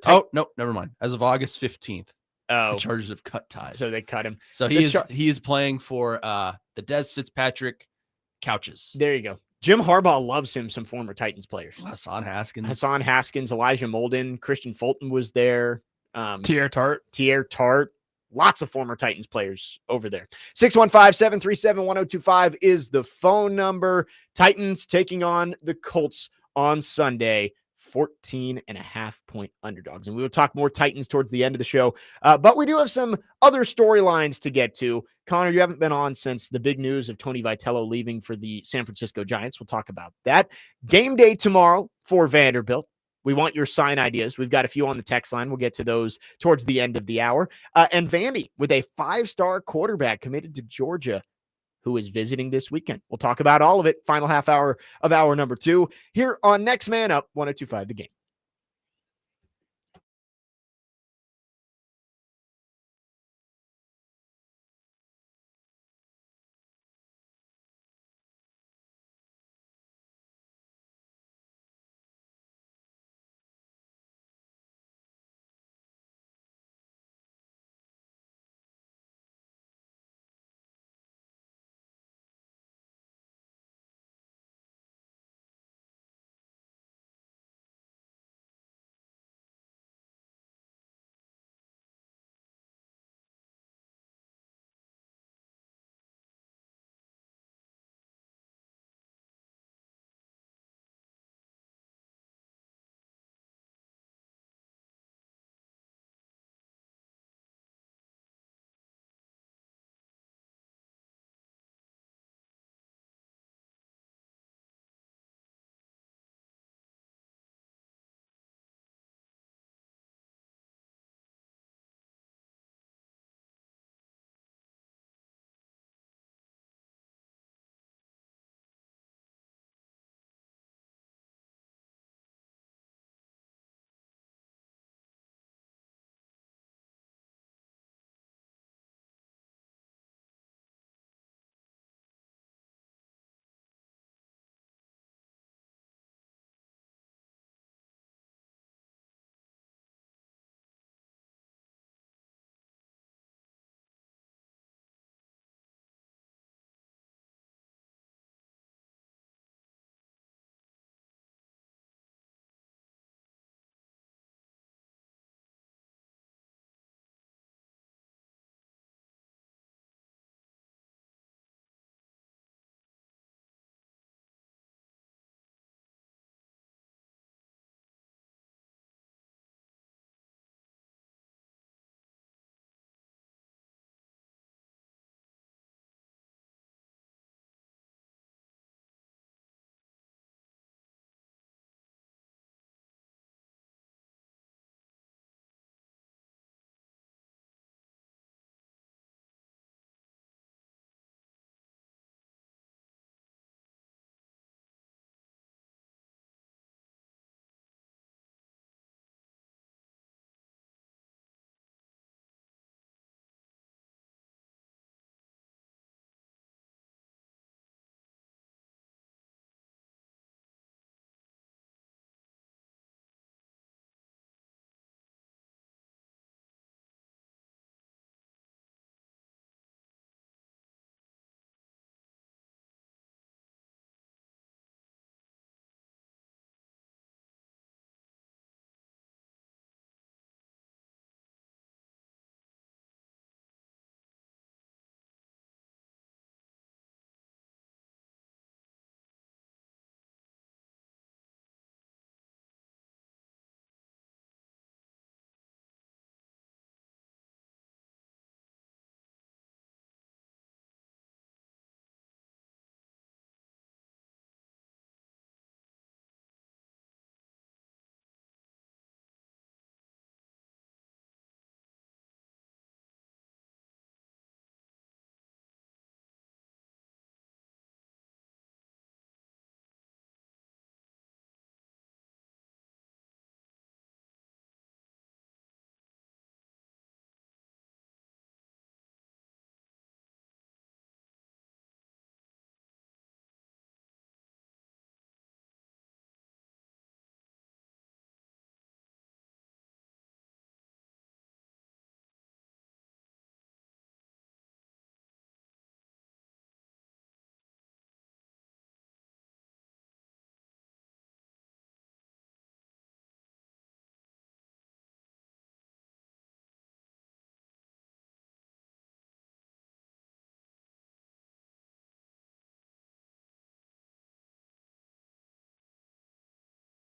S4: Oh, no, never mind. As of August 15th.
S1: Oh,
S4: The Chargers have cut ties.
S1: so they cut him.
S4: So he is playing for the Des Fitzpatrick couches.
S1: There you go. Jim Harbaugh loves him some former Titans players.
S4: Hassan
S1: Haskins, Elijah Molden, Christian Fulton was there.
S3: Tierre
S1: Tart. Lots of former Titans players over there. 615-737-1025 is the phone number. Titans taking on the Colts on Sunday. 14.5-point underdogs. And we will talk more Titans towards the end of the show. But we do have some other storylines to get to. Connor, you haven't been on since the big news of Tony Vitello leaving for the San Francisco Giants. We'll talk about that. Game day tomorrow for Vanderbilt. We want your sign ideas. We've got a few on the text line. We'll get to those towards the end of the hour. And Vandy with a 5-star quarterback committed to Georgia, who is visiting this weekend. We'll talk about all of it. Final half hour of hour number 2 here on Next Man Up, 102.5 The Game.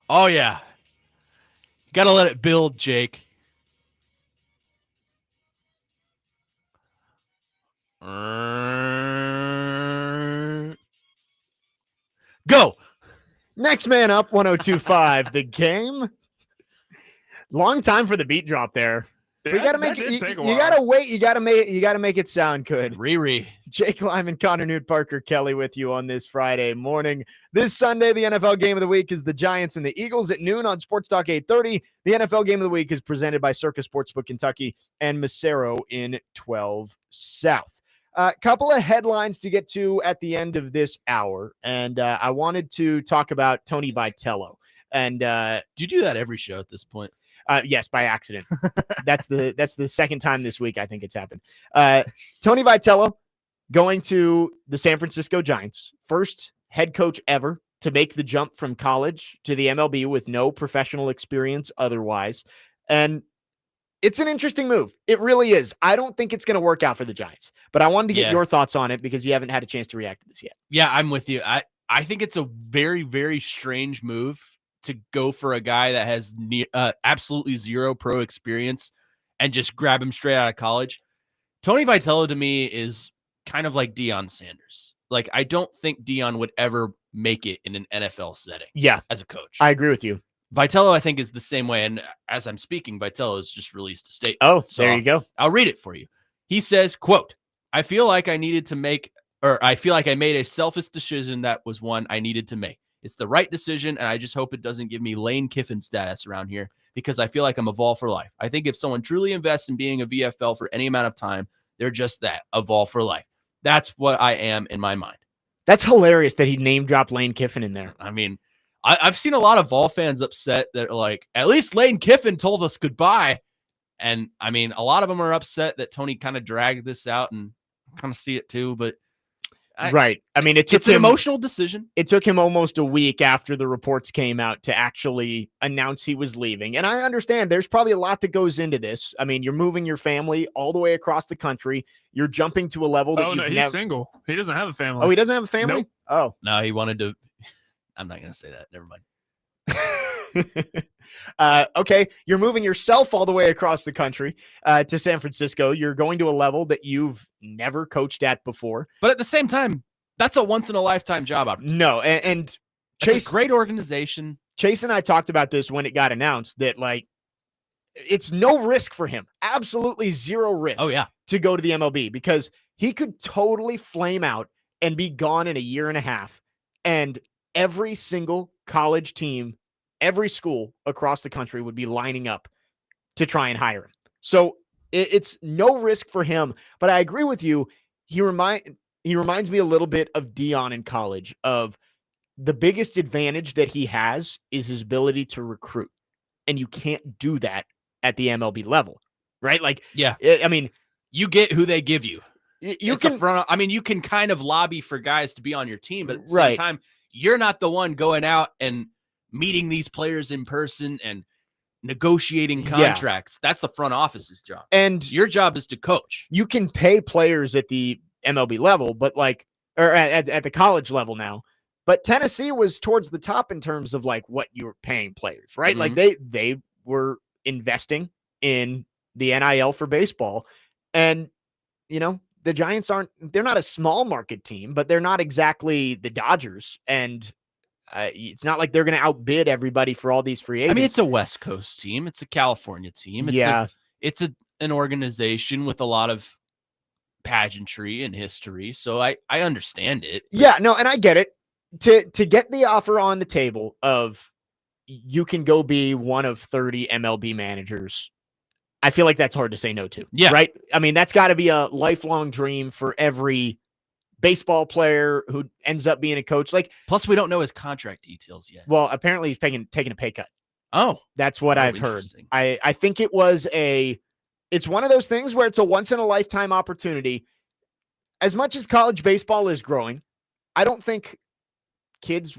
S4: Oh, yeah. Got to let it build, Jake. Go.
S1: Next man up, 102.5. The Game. Long time for the beat drop there. But you gotta make it. You gotta wait. You gotta make it sound good.
S4: Riri.
S1: Jake Lyman, Connor Newt, Parker Kelly with you on this Friday morning. This Sunday, the NFL game of the week is the Giants and the Eagles at noon on Sports Talk 830. The NFL game of the week is presented by Circus Sportsbook Kentucky and Macero in 12 South. A couple of headlines to get to at the end of this hour, and I wanted to talk about Tony Vitello. And
S4: do you do that every show at this point?
S1: Yes, by accident. That's the second time this week I think it's happened. Tony Vitello going to the San Francisco Giants, first head coach ever to make the jump from college to the MLB with no professional experience otherwise. And it's an interesting move. It really is. I don't think it's going to work out for the Giants, but I wanted to get your thoughts on it because you haven't had a chance to react to this yet.
S4: Yeah, I'm with you. I think it's a very, very strange move to go for a guy that has absolutely zero pro experience and just grab him straight out of college. Tony Vitello to me is kind of like Deion Sanders. Like, I don't think Deion would ever make it in an NFL setting.
S1: Yeah,
S4: as a coach.
S1: I agree with you.
S4: Vitello, I think, is the same way. And as I'm speaking, Vitello has just released a statement.
S1: Oh,
S4: so
S1: there you go.
S4: I'll read it for you. He says, quote, I feel like I made a selfish decision that was one I needed to make. It's the right decision, and I just hope it doesn't give me Lane Kiffin status around here because I feel like I'm a Vol for life. I think if someone truly invests in being a VFL for any amount of time, they're just that, a Vol for life. That's what I am in my mind.
S1: That's hilarious that he name dropped Lane Kiffin in there.
S4: I mean, I've seen a lot of Vol fans upset that are like, at least Lane Kiffin told us goodbye. And I mean, a lot of them are upset that Tony kind of dragged this out, and kind of see it too, but
S1: right. I mean, it's
S4: an emotional decision.
S1: It took him almost a week after the reports came out to actually announce he was leaving. And I understand there's probably a lot that goes into this. I mean, you're moving your family all the way across the country. You're jumping to a level that
S3: he's single. He doesn't have a family.
S1: Oh, he doesn't have a family?
S3: Nope.
S1: Oh.
S4: No, he wanted to. I'm not going to say that. Never mind.
S1: Okay, you're moving yourself all the way across the country to San Francisco. You're going to a level that you've never coached at before.
S4: But at the same time, that's a once-in-a-lifetime job opportunity.
S1: No, and Chase,
S4: it's a great organization.
S1: Chase and I talked about this when it got announced that, like, it's no risk for him. Absolutely zero risk.
S4: Oh, yeah.
S1: To go to the MLB because he could totally flame out and be gone in a year and a half. And every single college team, every school across the country would be lining up to try and hire him. So it's no risk for him. But I agree with you. He reminds me a little bit of Deion in college. Of the biggest advantage that he has is his ability to recruit, and you can't do that at the MLB level, right? Like,
S4: yeah,
S1: I mean,
S4: you get who they give you.
S1: You can
S4: you can kind of lobby for guys to be on your team, but at the same time, you're not the one going out and meeting these players in person and negotiating contracts. That's the front office's job.
S1: And
S4: your job is to coach.
S1: You can pay players at the MLB level, but at the college level now. But Tennessee was towards the top in terms of like what you were paying players, right?
S4: Mm-hmm.
S1: Like they were investing in the NIL for baseball. And, you know, the Giants they're not a small market team, but they're not exactly the Dodgers. And it's not like they're going to outbid everybody for all these free agents.
S4: I mean, it's a West Coast team. It's a California team. It's an organization with a lot of pageantry and history. So I understand it.
S1: Yeah, no, and I get it. To get the offer on the table of you can go be one of 30 MLB managers, I feel like that's hard to say no to.
S4: Yeah.
S1: Right? I mean, that's got to be a lifelong dream for every baseball player who ends up being a coach. Like,
S4: plus we don't know his contract details yet.
S1: Well, apparently he's taking a pay cut.
S4: Oh,
S1: that's what I've heard. I think it's one of those things where it's a once in a lifetime opportunity. As much as college baseball is growing, I don't think kids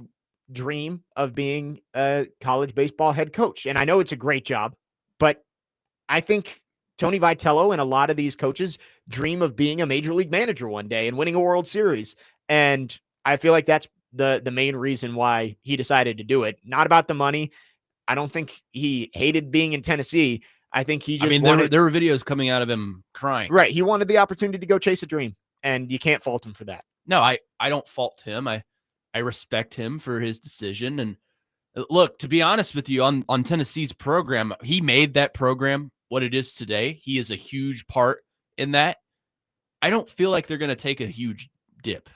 S1: dream of being a college baseball head coach. And I know it's a great job, but I think Tony Vitello and a lot of these coaches dream of being a major league manager one day and winning a World Series. And I feel like that's the main reason why he decided to do it. Not about the money. I don't think he hated being in Tennessee. I think he just wanted,
S4: there were videos coming out of him crying.
S1: right. He wanted the opportunity to go chase a dream, and you can't fault him for that.
S4: No, I don't fault him. I respect him for his decision. And look, to be honest with you, on Tennessee's program, he made that program what it is today. He is a huge part in that. I don't feel like they're going to take a huge dip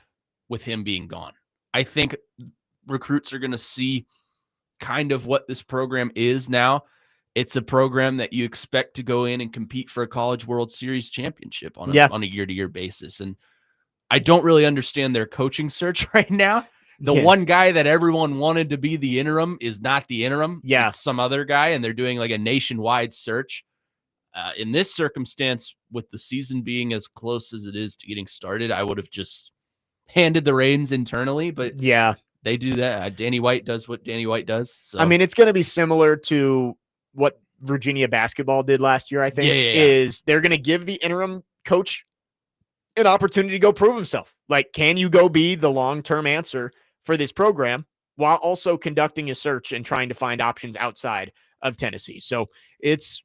S4: with him being gone. I think recruits are going to see kind of what this program is now. It's a program that you expect to go in and compete for a College World Series championship on a year-to-year basis. And I don't really understand their coaching search right now. The one guy that everyone wanted to be the interim is not the interim.
S1: Yeah.
S4: It's some other guy, and they're doing like a nationwide search. In this circumstance, with the season being as close as it is to getting started, I would have just handed the reins internally. But
S1: yeah,
S4: they do that. Danny White does what Danny White does. So
S1: I mean, it's going to be similar to what Virginia basketball did last year, I think, is they're going to give the interim coach an opportunity to go prove himself. Like, can you go be the long-term answer for this program while also conducting a search and trying to find options outside of Tennessee? So it's,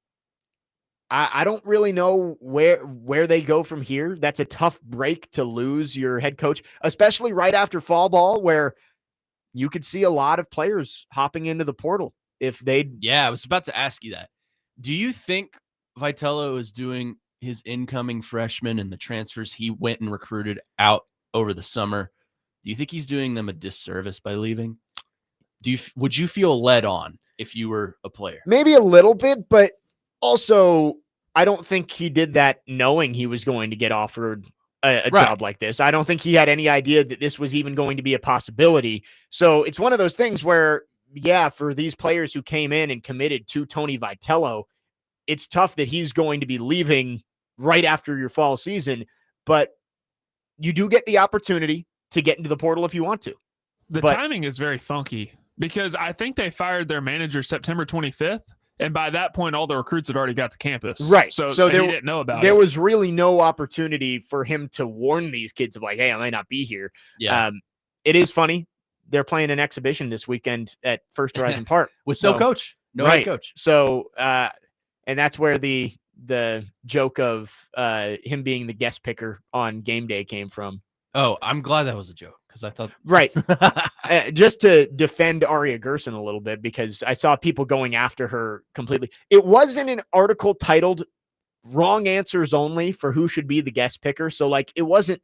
S1: I don't really know where they go from here. That's a tough break to lose your head coach, especially right after fall ball, where you could see a lot of players hopping into the portal if they.
S4: Yeah, I was about to ask you that. Do you think Vitello is doing his incoming freshmen and the transfers he went and recruited out over the summer? Do you think he's doing them a disservice by leaving? Would you feel led on if you were a player?
S1: Maybe a little bit, but also I don't think he did that knowing he was going to get offered a job like this. I don't think he had any idea that this was even going to be a possibility. So it's one of those things where, yeah, for these players who came in and committed to Tony Vitello, it's tough that he's going to be leaving right after your fall season, but you do get the opportunity to get into the portal if you want to.
S3: The timing is very funky because I think they fired their manager September 25th. And by that point, all the recruits had already got to campus.
S1: Right.
S3: So
S1: he
S3: didn't know about it.
S1: There was really no opportunity for him to warn these kids of like, hey, I might not be here.
S4: Yeah.
S1: It is funny. They're playing an exhibition this weekend at First Horizon Park.
S4: With no coach. No head coach.
S1: So, and that's where the joke of him being the guest picker on game day came from.
S4: Oh, I'm glad that was a joke because I thought.
S1: Right. Just to defend Aria Gerson a little bit, because I saw people going after her completely. It wasn't an article titled "Wrong Answers Only" for who should be the guest picker. So like it wasn't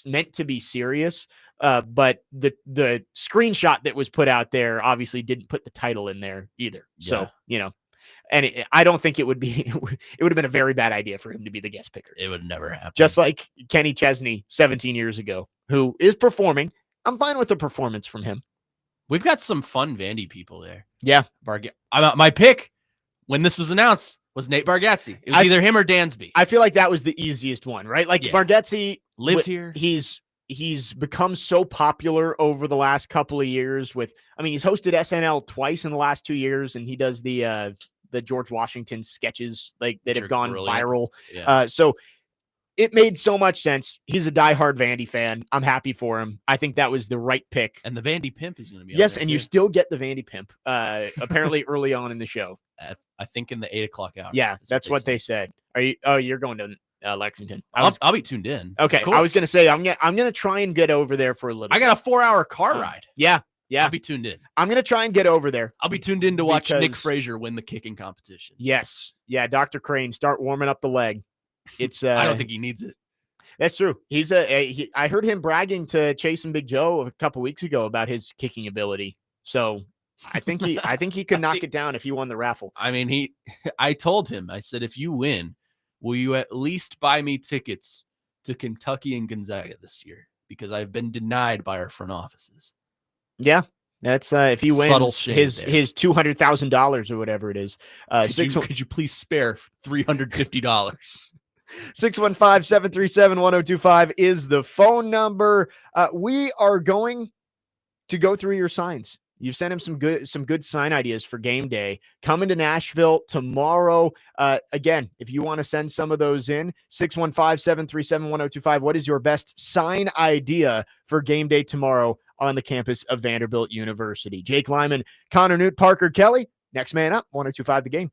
S1: meant to be serious. But the screenshot that was put out there obviously didn't put the title in there either. Yeah. So, you know, and I don't think it would have been a very bad idea for him to be the guest picker.
S4: It would never happen.
S1: Just like Kenny Chesney 17 years ago, who is performing. I'm fine with the performance from him.
S4: We've got some fun Vandy people there.
S1: Yeah.
S4: My pick when this was announced was Nate Bargatze. It was either him or Dansby.
S1: I feel like that was the easiest one, right? Like Bargatze
S4: lives here.
S1: He's become so popular over the last couple of years he's hosted SNL twice in the last 2 years, and he does the George Washington sketches that have gone viral.
S4: Yeah.
S1: So it made so much sense. He's a diehard Vandy fan. I'm happy for him. I think that was the right pick.
S4: And the Vandy Pimp is going to be
S1: on there and too. You still get the Vandy Pimp apparently early on in the show.
S4: I think in the 8 o'clock hour.
S1: Yeah, that's what they said. Are you? Oh, you're going to Lexington.
S4: I'll be tuned in.
S1: Okay, I was going to say I'm gonna try and get over there for a little.
S4: I got a 4-hour car ride.
S1: Yeah.
S4: I'll be tuned in.
S1: I'm gonna try and get over there.
S4: I'll be tuned in to watch Nick Frazier win the kicking competition.
S1: Yes, yeah, Dr. Crane, start warming up the leg. It's
S4: I don't think he needs it.
S1: That's true. He's I heard him bragging to Chase and Big Joe a couple weeks ago about his kicking ability. So I think he could knock it down if he won the raffle.
S4: I mean, I told him, I said, if you win, will you at least buy me tickets to Kentucky and Gonzaga this year? Because I've been denied by our front offices.
S1: Yeah. That's if he wins his $200,000 or whatever it is.
S4: Could you please spare $350?
S1: 615-737-1025 is the phone number. We are going to go through your signs. You've sent him some good sign ideas for game day. Coming to Nashville tomorrow. Again, if you want to send some of those in, 615-737-1025. What is your best sign idea for game day tomorrow on the campus of Vanderbilt University. Jake Lyman, Connor Newt, Parker Kelly, next man up, 102.5 The Game.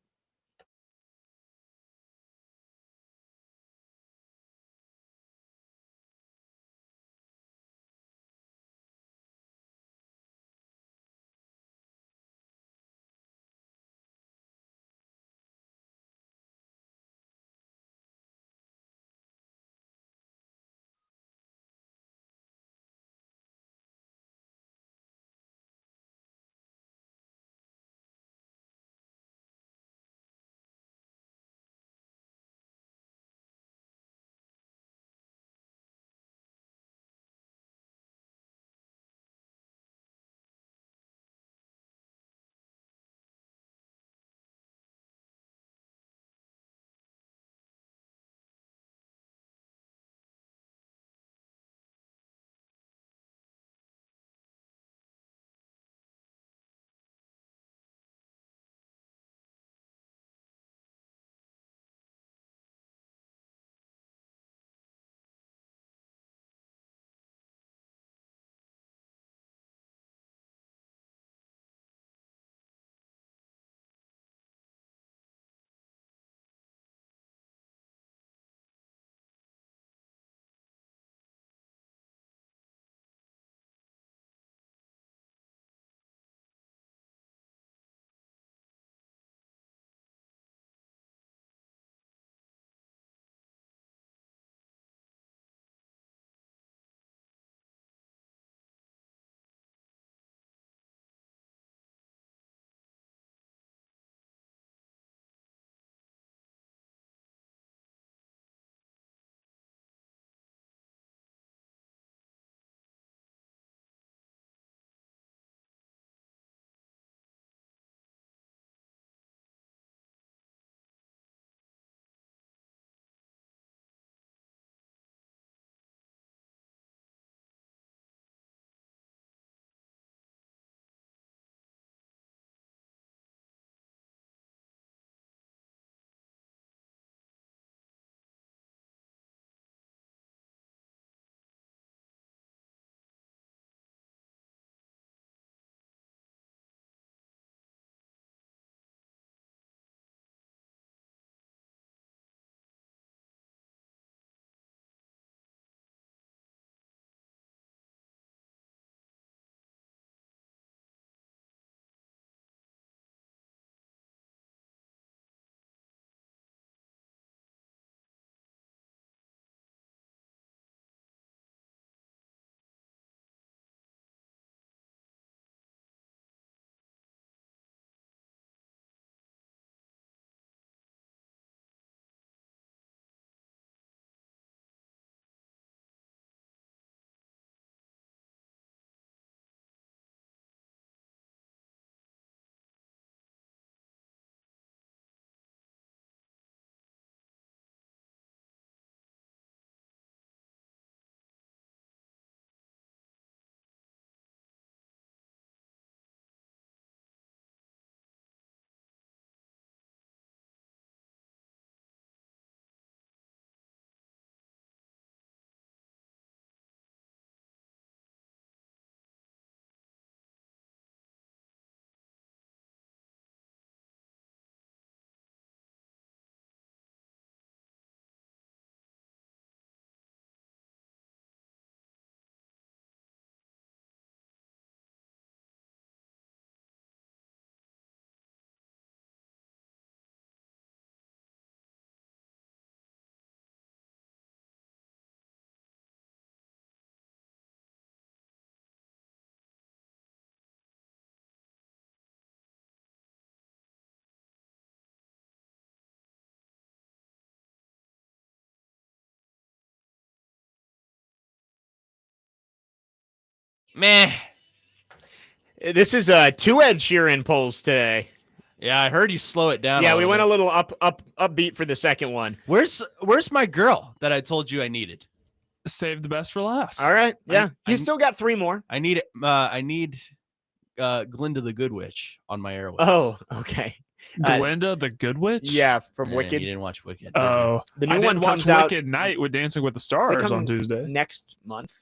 S4: Meh.
S1: This is two Ed Sheeran polls today.
S4: Yeah, I heard you slow it down.
S1: Yeah,
S4: a
S1: we
S4: little
S1: went
S4: bit.
S1: a little upbeat for the second one.
S4: Where's my girl that I told you I needed?
S3: Save the best for last.
S1: All right, yeah,
S4: I-
S1: he's still got three more.
S4: I need Glinda the Good Witch on my airways.
S1: Oh, okay.
S3: Glinda the Good Witch?
S1: Yeah, from
S4: Man,
S1: Wicked.
S4: You didn't watch Wicked.
S3: Oh,
S1: The new
S3: I
S1: one
S3: did watch
S1: comes out
S3: Wicked Night with Dancing with the
S1: They
S3: Stars
S1: come
S3: on Tuesday.
S1: next month.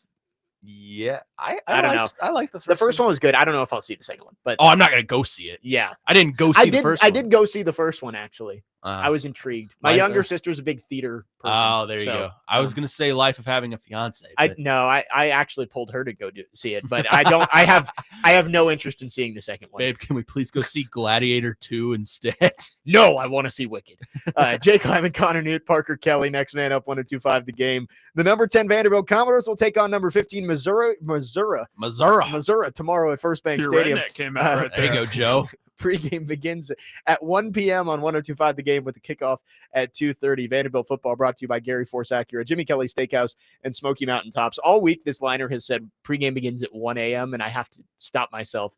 S4: Yeah, I
S1: don't know.
S4: I like the first.
S1: The first one was good. I don't know if I'll see the second one, but
S4: Oh, I'm not gonna go see it.
S1: yeah,
S4: I didn't go see the first.
S1: I
S4: one.
S1: did go see the first one actually. I was intrigued. My younger sister's a big theater person.
S4: Oh, there you
S1: so,
S4: go. I was gonna say Life of Having a Fiance.
S1: I actually pulled her to go see it, but I don't. I have no interest in seeing the second one.
S4: Babe, can we please go see Gladiator 2 instead?
S1: No, I want to see Wicked. Jake Lyman, Connor Newt, Parker Kelly, next man up 102.5 the game. The number 10 Vanderbilt Commodores will take on number 15 Missouri tomorrow at First Bank
S3: Your
S1: Stadium.
S3: redneck came out right
S4: There
S3: there.
S4: you go, Joe.
S1: Pregame begins at 1 p.m. on 102.5 the game with the kickoff at 2:30. Vanderbilt football brought to you by Gary Force Acura, Jimmy Kelly Steakhouse, and Smoky Mountain Tops. All week, this liner has said pregame begins at 1 a.m., and I have to stop myself.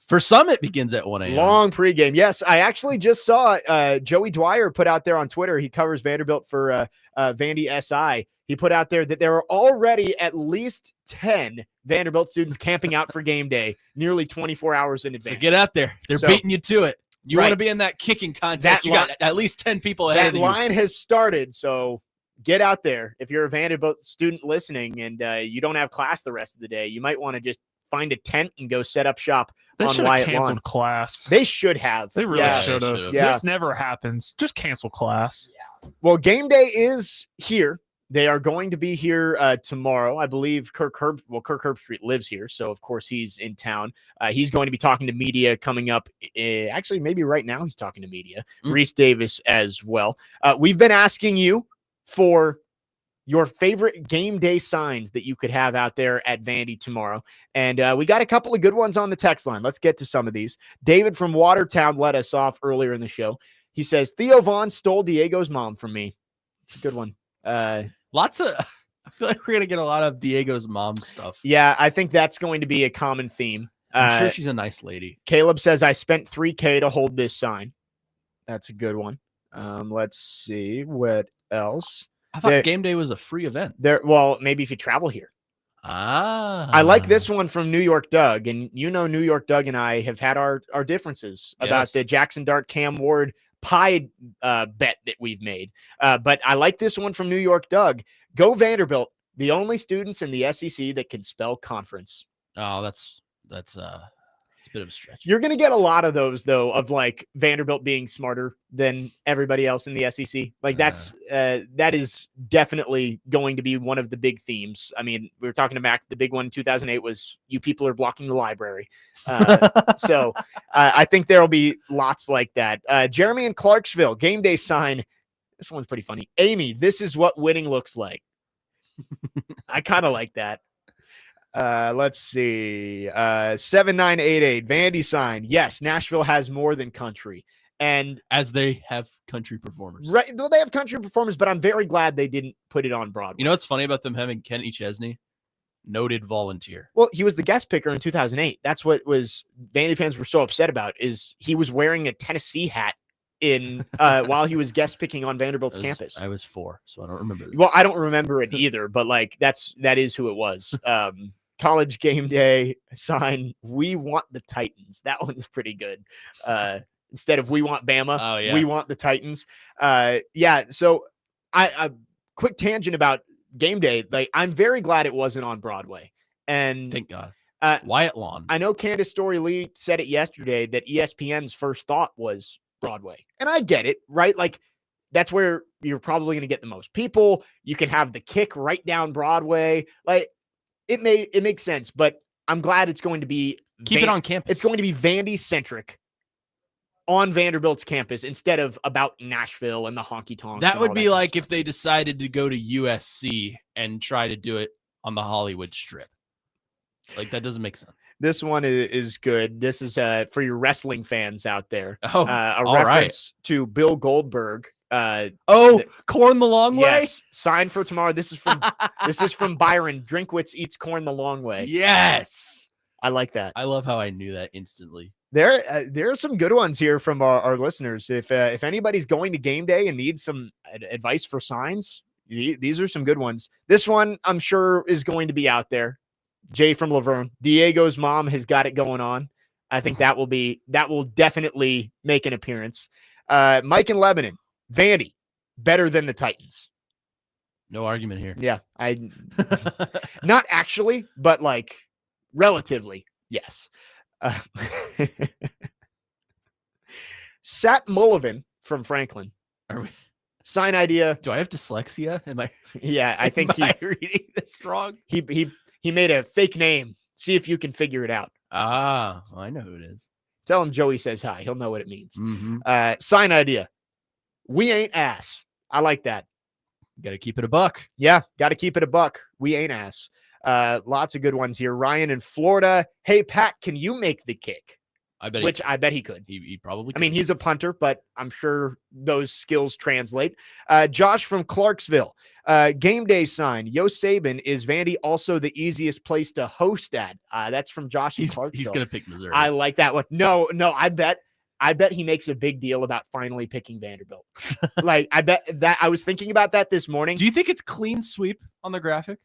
S4: For some, it begins at 1 a.m.
S1: Long pregame. Yes, I actually just saw Joey Dwyer put out there on Twitter. He covers Vanderbilt for Vandy SI. He put out there that there are already at least 10 Vanderbilt students camping out for game day nearly 24 hours in advance.
S4: So get out there. They're beating you to it. You
S1: Right.
S4: want to be in that kicking contest. You got at least 10 people ahead
S1: That
S4: of you.
S1: line has started, so get out there. If you're a Vanderbilt student listening and you don't have class the rest of the day, you might want to just find a tent and go set up shop
S3: They
S1: on
S3: should have
S1: Wyatt
S3: canceled
S1: Lawn.
S3: class.
S1: They should have.
S3: They really
S1: Yeah.
S3: should
S4: They
S3: have.
S4: should've.
S1: Yeah.
S3: This never happens. Just cancel class.
S1: Well, game day is here. They are going to be here tomorrow. I believe Kirk Herbstreit lives here, so of course he's in town. He's going to be talking to media coming up. Actually, maybe right now he's talking to media. Reese Davis as well. We've been asking you for your favorite game day signs that you could have out there at Vandy tomorrow. And we got a couple of good ones on the text line. Let's get to some of these. David from Watertown let us off earlier in the show. He says, Theo Vaughn stole Diego's mom from me. It's a good one.
S4: Lots of, I feel like we're going to get a lot of Diego's mom stuff.
S1: Yeah, I think that's going to be a common theme.
S4: I'm sure she's a nice lady.
S1: Caleb says, I spent $3K to hold this sign. That's a good one. Let's see what else.
S4: I thought game day was a free event.
S1: Well, maybe if you travel here. I like this one from New York Doug. And you know, New York Doug and I have had our differences about the Jackson Dart Cam Ward pie bet that we've made. But I like this one from New York Doug. Go Vanderbilt, the only students in the SEC that can spell conference.
S4: Oh, that's it's a bit of a stretch.
S1: You're going to get a lot of those, though, of like Vanderbilt being smarter than everybody else in the SEC. Like that is definitely going to be one of the big themes. I mean, we were talking to Mac. The big one in 2008 was you people are blocking the library. So I think there'll be lots like that. Jeremy in Clarksville, game day sign. This one's pretty funny. Amy, this is what winning looks like. I kind of like that. Let's see. 7988 Vandy sign. Yes, Nashville has more than country. And
S4: as they have country performers.
S1: Right. Well, they have country performers, but I'm very glad they didn't put it on Broadway.
S4: You know what's funny about them having Kenny Chesney? Noted volunteer.
S1: Well, he was the guest picker in 2008. That's what was Vandy fans were so upset about is he was wearing a Tennessee hat in while he was guest picking on Vanderbilt's campus.
S4: I was 4, so I don't remember this.
S1: Well, I don't remember it either, but like that is who it was. College game day sign. We want the Titans. That one's pretty good. Instead of we want Bama, we want the Titans. Yeah. So I quick tangent about game day. Like I'm very glad it wasn't on Broadway. And
S4: thank God. Wyatt Lawn.
S1: I know Candace Story-Lee said it yesterday that ESPN's first thought was Broadway. And I get it, right? Like that's where you're probably going to get the most people. You can have the kick right down Broadway. Like it makes sense, but I'm glad it's going to be
S4: keep it on campus.
S1: It's going to be Vandy centric on Vanderbilt's campus instead of about Nashville and the honky tonks.
S4: That would be like if they decided to go to USC and try to do it on the Hollywood Strip. Like that doesn't make sense.
S1: This one is good. This is for your wrestling fans out there.
S4: Oh,
S1: a reference to Bill Goldberg.
S4: Corn the long way.
S1: Yes, sign for tomorrow. This is from Byron. Drinkwitz eats corn the long way.
S4: Yes,
S1: I like that.
S4: I love how I knew that instantly.
S1: There are some good ones here from our listeners. If anybody's going to game day and needs some advice for signs, these are some good ones. This one I'm sure is going to be out there. Jay from Laverne. Diego's mom has got it going on. I think that will definitely make an appearance. Mike in Lebanon. Vandy, better than the Titans.
S4: No argument here.
S1: Yeah, not actually, but like relatively, yes. Uh, Sat Mullivan from Franklin.
S4: Are we,
S1: Sign idea.
S4: do I have dyslexia? Am I?
S1: Yeah, I think
S4: am I reading this wrong?
S1: he made a fake name. See if you can figure it out.
S4: Ah, well, I know who it is.
S1: Tell him Joey says hi. He'll know what it means.
S4: Mm-hmm.
S1: Sign idea. We ain't ass. I like that.
S4: Got to keep it a buck.
S1: Yeah, got to keep it a buck. We ain't ass. Lots of good ones here. Ryan in Florida. Hey, Pat, can you make the kick?
S4: I bet.
S1: I bet he could.
S4: He probably.
S1: I mean, he's a punter, but I'm sure those skills translate. Josh from Clarksville. Game day sign. Yo Saban, is Vandy also the easiest place to host at? That's from Josh in Clarksville.
S4: He's going to pick Missouri.
S1: I like that one. No, I bet he makes a big deal about finally picking Vanderbilt. Like, I bet that I was thinking about that this morning.
S4: Do you think it's clean sweep on the graphic?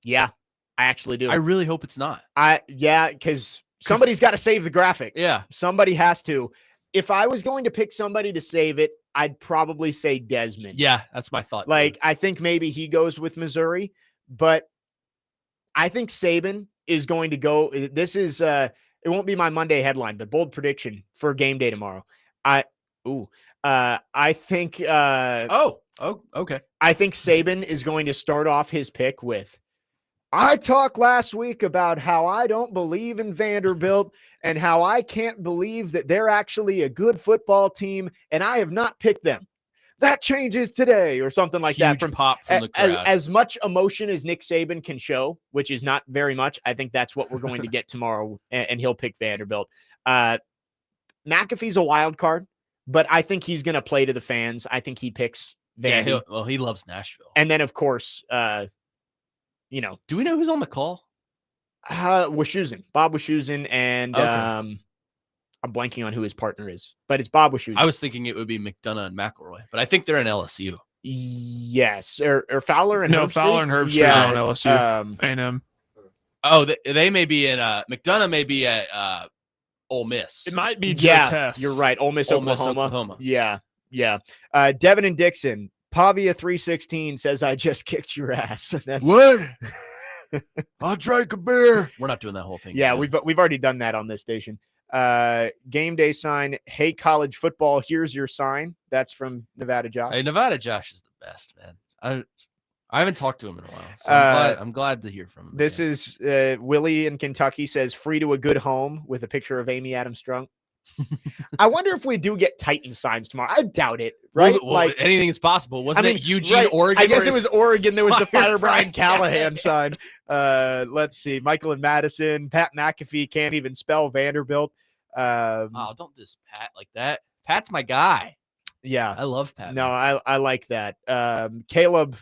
S1: Yeah, I actually do.
S4: I really hope it's not.
S1: Because somebody's got to save the graphic.
S4: Yeah.
S1: Somebody has to. If I was going to pick somebody to save it, I'd probably say Desmond.
S4: Yeah, that's my thought.
S1: Like, I think maybe he goes with Missouri, but I think Saban is going to go. This is it won't be my Monday headline, but bold prediction for game day tomorrow. I think
S4: okay.
S1: I think Saban is going to start off his pick with, I talked last week about how I don't believe in Vanderbilt and how I can't believe that they're actually a good football team, and I have not picked them. That changes today, or something like
S4: Huge
S1: that. From
S4: pop from the crowd.
S1: As much emotion as Nick Saban can show, which is not very much, I think that's what we're going to get tomorrow, and he'll pick Vanderbilt. McAfee's a wild card, but I think he's going to play to the fans. I think he picks Vandy.
S4: Yeah, he loves Nashville.
S1: And then, of course,
S4: do we know who's on the call?
S1: Wischusen, Bob Wischusen, and
S4: Okay.
S1: I'm blanking on who his partner is, but it's Bob Wischusen.
S4: I was thinking it would be McDonough and McElroy, but I think they're in LSU.
S1: Yes, or Fowler and Herbstreit?
S3: Fowler and Herbstreit are on LSU. A&M.
S4: Oh, they may be in McDonough may be at Ole Miss.
S3: It might be Joe Tess.
S1: You're right. Ole Miss,
S4: Ole Miss,
S1: Oklahoma. Yeah. Devin and Dixon. Pavia 316 says, I just kicked your ass. That's
S2: What? I'll drink a beer.
S4: We're not doing that whole thing.
S1: Yeah,
S4: again.
S1: we've already done that on this station. Game day sign. Hey, college football, here's your sign. That's from Nevada Josh.
S4: Hey, Nevada Josh is the best, man. I haven't talked to him in a while, so I'm glad to hear from him.
S1: This is Willie in Kentucky says, free to a good home, with a picture of Amy Adams Strunk. I wonder if we do get Titan signs tomorrow. I doubt it, right?
S4: Well, like anything is possible. Wasn't it Eugene,
S1: right.
S4: Oregon?
S1: I guess it was Oregon. There was the Fire Brian
S4: Brian
S1: Callahan sign. Let's see. Michael and Madison. Pat McAfee can't even spell Vanderbilt.
S4: Don't diss Pat like that. Pat's my guy.
S1: Yeah.
S4: I love Pat.
S1: No, I like that. Caleb,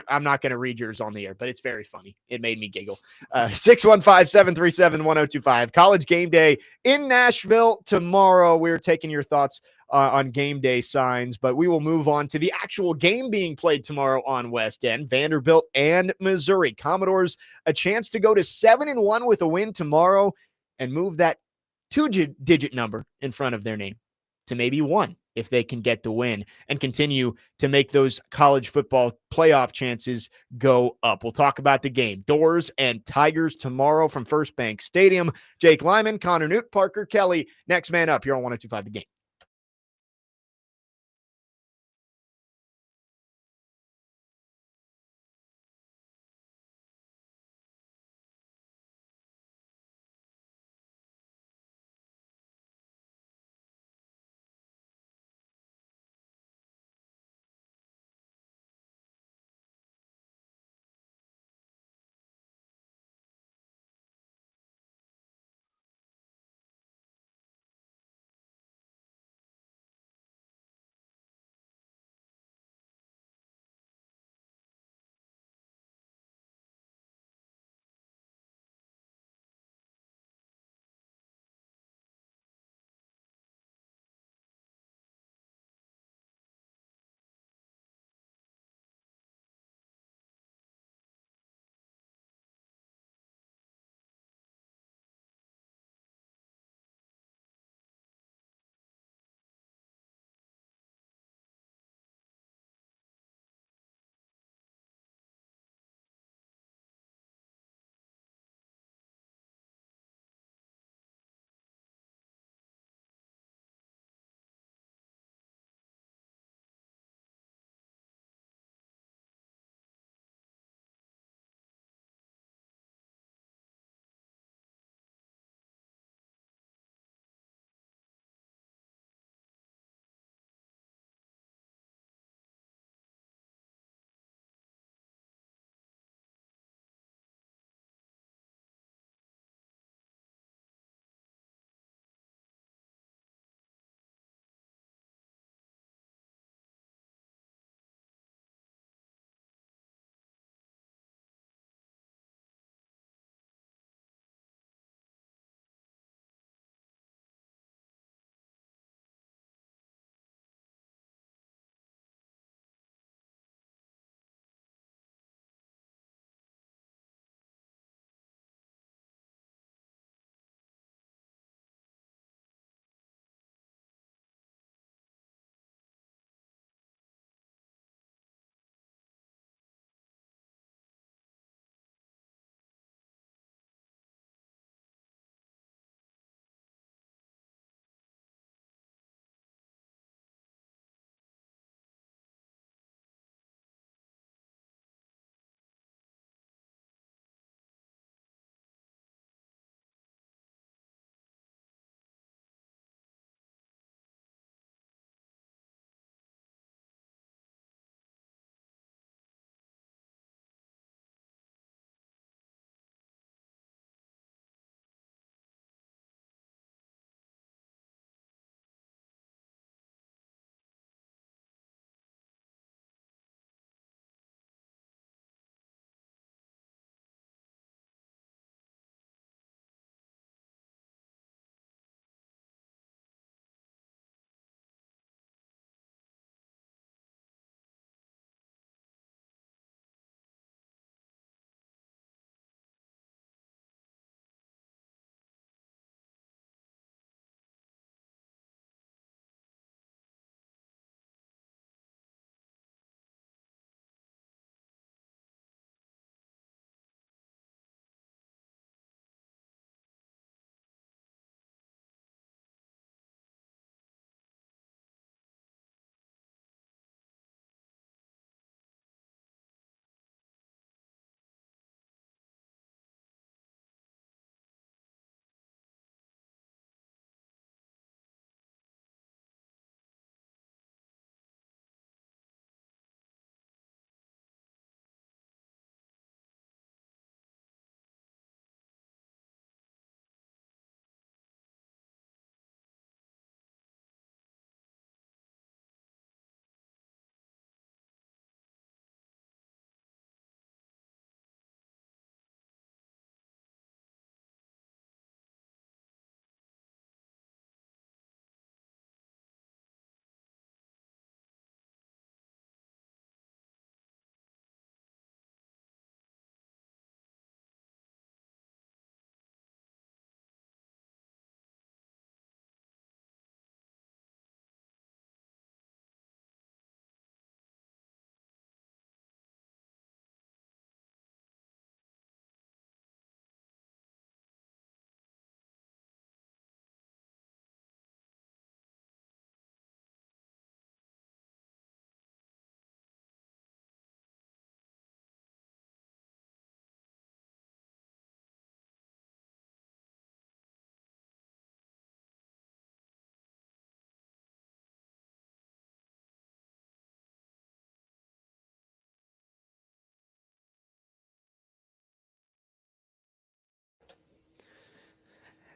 S1: I'm not going to read yours on the air, but it's very funny. It made me giggle. 615-737-1025. College game day in Nashville tomorrow. We're taking your thoughts on game day signs, but we will move on to the actual game being played tomorrow on West End, Vanderbilt and Missouri. Commodores, a chance to go to 7-1 with a win tomorrow and move that two-digit number in front of their name to maybe 1 if they can get the win and continue to make those college football playoff chances go up. We'll talk about the game. Doors and Tigers tomorrow from First Bank Stadium. Jake Lyman, Connor Newt, Parker Kelly. Next man up here on 102.5 The Game.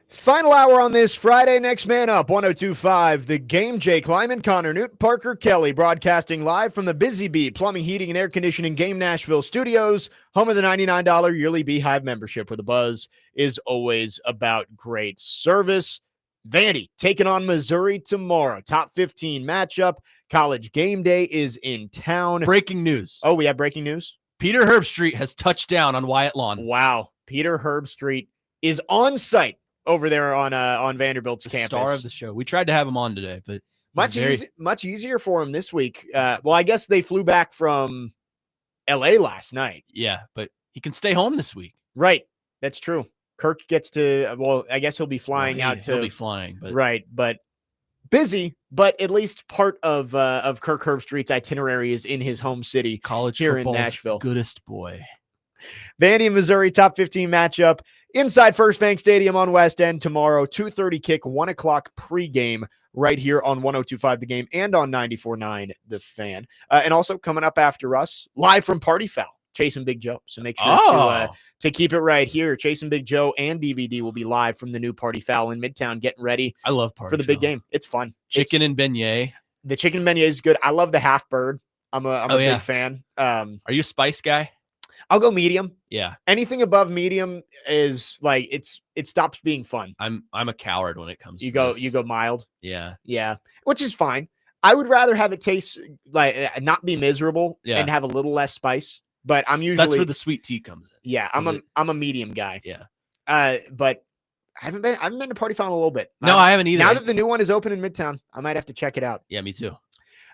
S1: Final hour on this Friday. Next man up, 102.5. The Game. Jake Lyman, Connor Newt, Parker Kelly, broadcasting live from the Busy Bee Plumbing, Heating, and Air Conditioning Game Nashville studios, home of the $99 yearly Beehive membership, where the buzz is always about great service. Vandy taking on Missouri tomorrow. Top 15 matchup. College Game Day is in town.
S4: Breaking news.
S1: Oh, we have breaking news?
S4: Peter Herbstreit has touched down on Wyatt Lawn.
S1: Wow. Peter Herbstreit is on site over there on Vanderbilt's
S4: The
S1: campus.
S4: star of the show. We tried to have him on today, but
S1: much easier for him this week. Well, I guess they flew back from LA last night.
S4: yeah, but he can stay home this week.
S1: Right. That's true. Kirk gets to, well, I guess he'll be flying
S4: Well,
S1: out to,
S4: he'll be flying, but
S1: right. But busy, but at least part of Kirk Herbstreit's itinerary is in his home city.
S4: college
S1: here in
S4: football's
S1: Nashville.
S4: goodest boy.
S1: Vandy, Missouri, top 15 matchup inside First Bank Stadium on West End tomorrow. 2:30 kick, 1 o'clock pregame right here on 102.5 The Game and on 94.9 The Fan. And also coming up after us, live from Party Foul, Chasing Big Joe. So make sure to keep it right here. Chasing Big Joe and DVD will be live from the new Party Foul in Midtown, getting ready
S4: I love Party
S1: for the big
S4: Foul.
S1: game. It's fun.
S4: Chicken and beignet.
S1: The chicken beignet is good. I love the half bird. I'm a big fan.
S4: Are you a spice guy?
S1: I'll go medium.
S4: Yeah,
S1: Anything above medium is like it stops being fun.
S4: I'm a coward when it comes
S1: You
S4: to
S1: go
S4: this.
S1: you go mild.
S4: Yeah,
S1: Yeah, which is fine. I would rather have it taste like not be miserable
S4: Yeah.
S1: and have a little less spice. But I'm usually
S4: that's where the sweet tea comes in.
S1: yeah. I'm a medium guy.
S4: Yeah.
S1: But I haven't been to Party Foul in a little bit.
S4: No, I haven't either.
S1: Now that the new one is open in Midtown, I might have to check it out.
S4: Yeah, me too.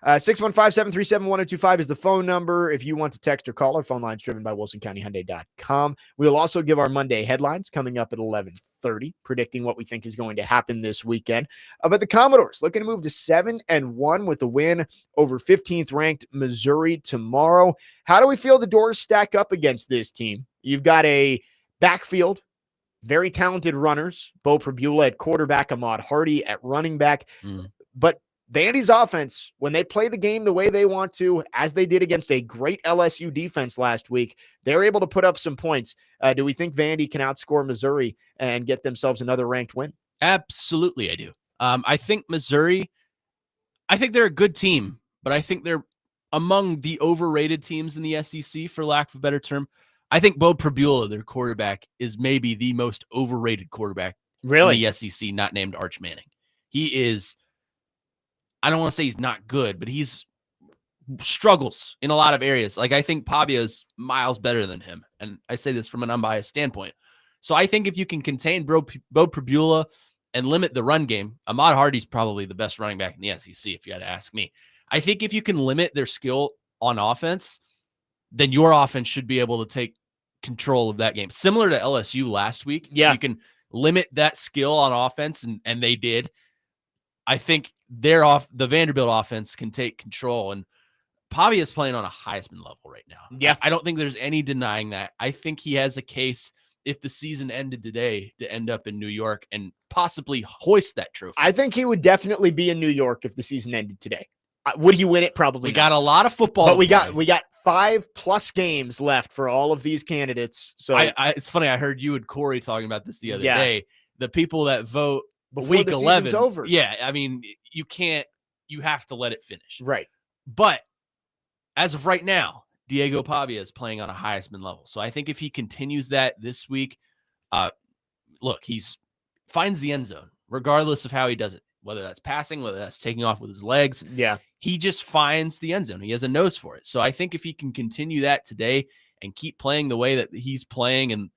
S1: 615-737-1025 is the phone number. If you want to text or call, our phone line's driven by WilsonCountyHyundai.com. We will also give our Monday headlines coming up at 11:30, predicting what we think is going to happen this weekend. But the Commodores looking to move to 7-1 with the win over 15th ranked Missouri tomorrow. How do we feel the Doors stack up against this team? You've got a backfield, very talented runners, Bo Prabula at quarterback, Ahmad Hardy at running back. But Vandy's offense, when they play the game the way they want to, as they did against a great LSU defense last week, they're able to put up some points. Do we think Vandy can outscore Missouri and get themselves another ranked win?
S4: Absolutely, I do. I think Missouri, I think they're a good team, but I think they're among the overrated teams in the SEC, for lack of a better term. I think Bo Prabula, their quarterback, is maybe the most overrated quarterback in the SEC, not named Arch Manning. He is, I don't want to say he's not good, but he's struggles in a lot of areas. Like, I think Pavia is miles better than him. And I say this from an unbiased standpoint. So I think if you can contain Bo Prabula and limit the run game, Ahmad Hardy's probably the best running back in the SEC, if you had to ask me. I think if you can limit their skill on offense, then your offense should be able to take control of that game. Similar to LSU last week.
S1: Yeah.
S4: If you can limit that skill on offense, and they did. I think the Vanderbilt offense can take control, and Pavia is playing on a Heisman level right now.
S1: Yeah.
S4: I don't think there's any denying that. I think he has a case, if the season ended today, to end up in New York and possibly hoist that trophy.
S1: I think he would definitely be in New York if the season ended today. Would he win it? Probably.
S4: We got a lot of football,
S1: but we got 5+ games left for all of these candidates. So
S4: it's funny. I heard you and Corey talking about this the other day. The people that vote
S1: before
S4: week
S1: the
S4: 11
S1: season's over.
S4: Yeah, I mean, you have to let it finish.
S1: Right.
S4: But as of right now, Diego Pavia is playing on a Heisman level. So I think if he continues that this week, look, he's finds the end zone, regardless of how he does it, whether that's passing, whether that's taking off with his legs.
S1: Yeah.
S4: He just finds the end zone. He has a nose for it. So I think if he can continue that today and keep playing the way that he's playing, and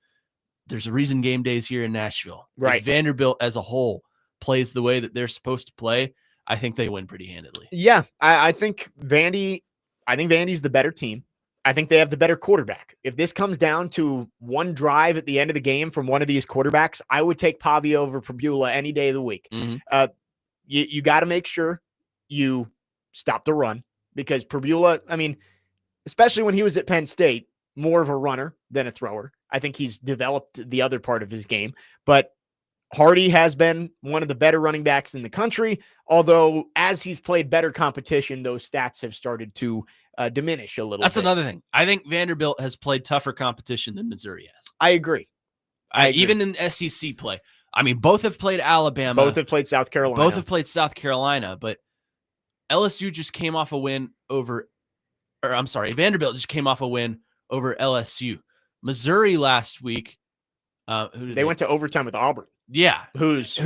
S4: there's a reason Game Day's here in Nashville.
S1: Right.
S4: If Vanderbilt as a whole plays the way that they're supposed to play, I think they win pretty handedly.
S1: Yeah. I think Vandy's the better team. I think they have the better quarterback. If this comes down to one drive at the end of the game from one of these quarterbacks, I would take Pavia over Prabula any day of the week.
S4: Mm-hmm.
S1: You got to make sure you stop the run, because Prabula, I mean, especially when he was at Penn State, more of a runner than a thrower. I think he's developed the other part of his game, but Hardy has been one of the better running backs in the country, although as he's played better competition, those stats have started to diminish a little
S4: That's
S1: bit.
S4: another thing. I think Vanderbilt has played tougher competition than Missouri has.
S1: I agree.
S4: Even in SEC play. I mean, both have played Alabama.
S1: Both have played South Carolina.
S4: Both have played South Carolina, but LSU just came off a win over, or I'm sorry, Vanderbilt just came off a win over LSU. Missouri last week,
S1: they went to overtime with Auburn.
S4: Yeah.
S1: Who's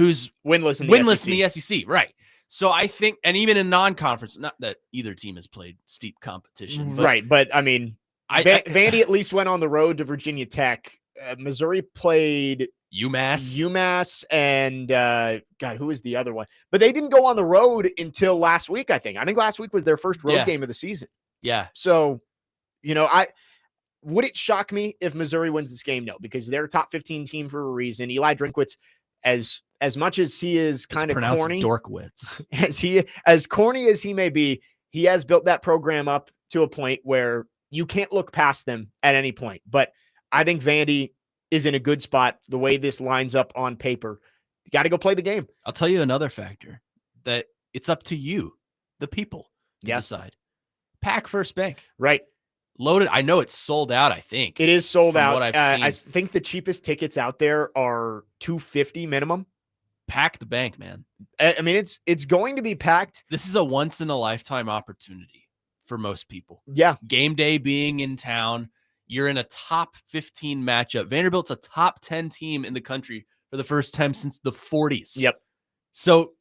S1: winless in the SEC.
S4: Right. So I think, and even in non-conference, not that either team has played steep competition. But
S1: right. But I mean, Vandy at least went on the road to Virginia Tech. Missouri played UMass and God, who was the other one? But they didn't go on the road until last week, I think. I think last week was their first road game of the season.
S4: Yeah.
S1: So, would it shock me if Missouri wins this game? No, because they're a top 15 team for a reason. Eli Drinkwitz, as much as he is kind of corny,
S4: Dorkwitz,
S1: as corny as he may be, he has built that program up to a point where you can't look past them at any point. But I think Vandy is in a good spot the way this lines up on paper. You got to go play the game.
S4: I'll tell you another factor that it's up to you, the people, to decide. Pack First Bank.
S1: Right.
S4: Loaded. I know it's sold out, I think.
S1: It is sold out.
S4: What I've seen.
S1: I think the cheapest tickets out there are $250 minimum.
S4: Pack the bank, man.
S1: I mean, it's going to be packed.
S4: This is a once in a lifetime opportunity for most people.
S1: Yeah.
S4: Game day being in town. You're in a top 15 matchup. Vanderbilt's a top 10 team in the country for the first time since the 40s.
S1: Yep.
S4: So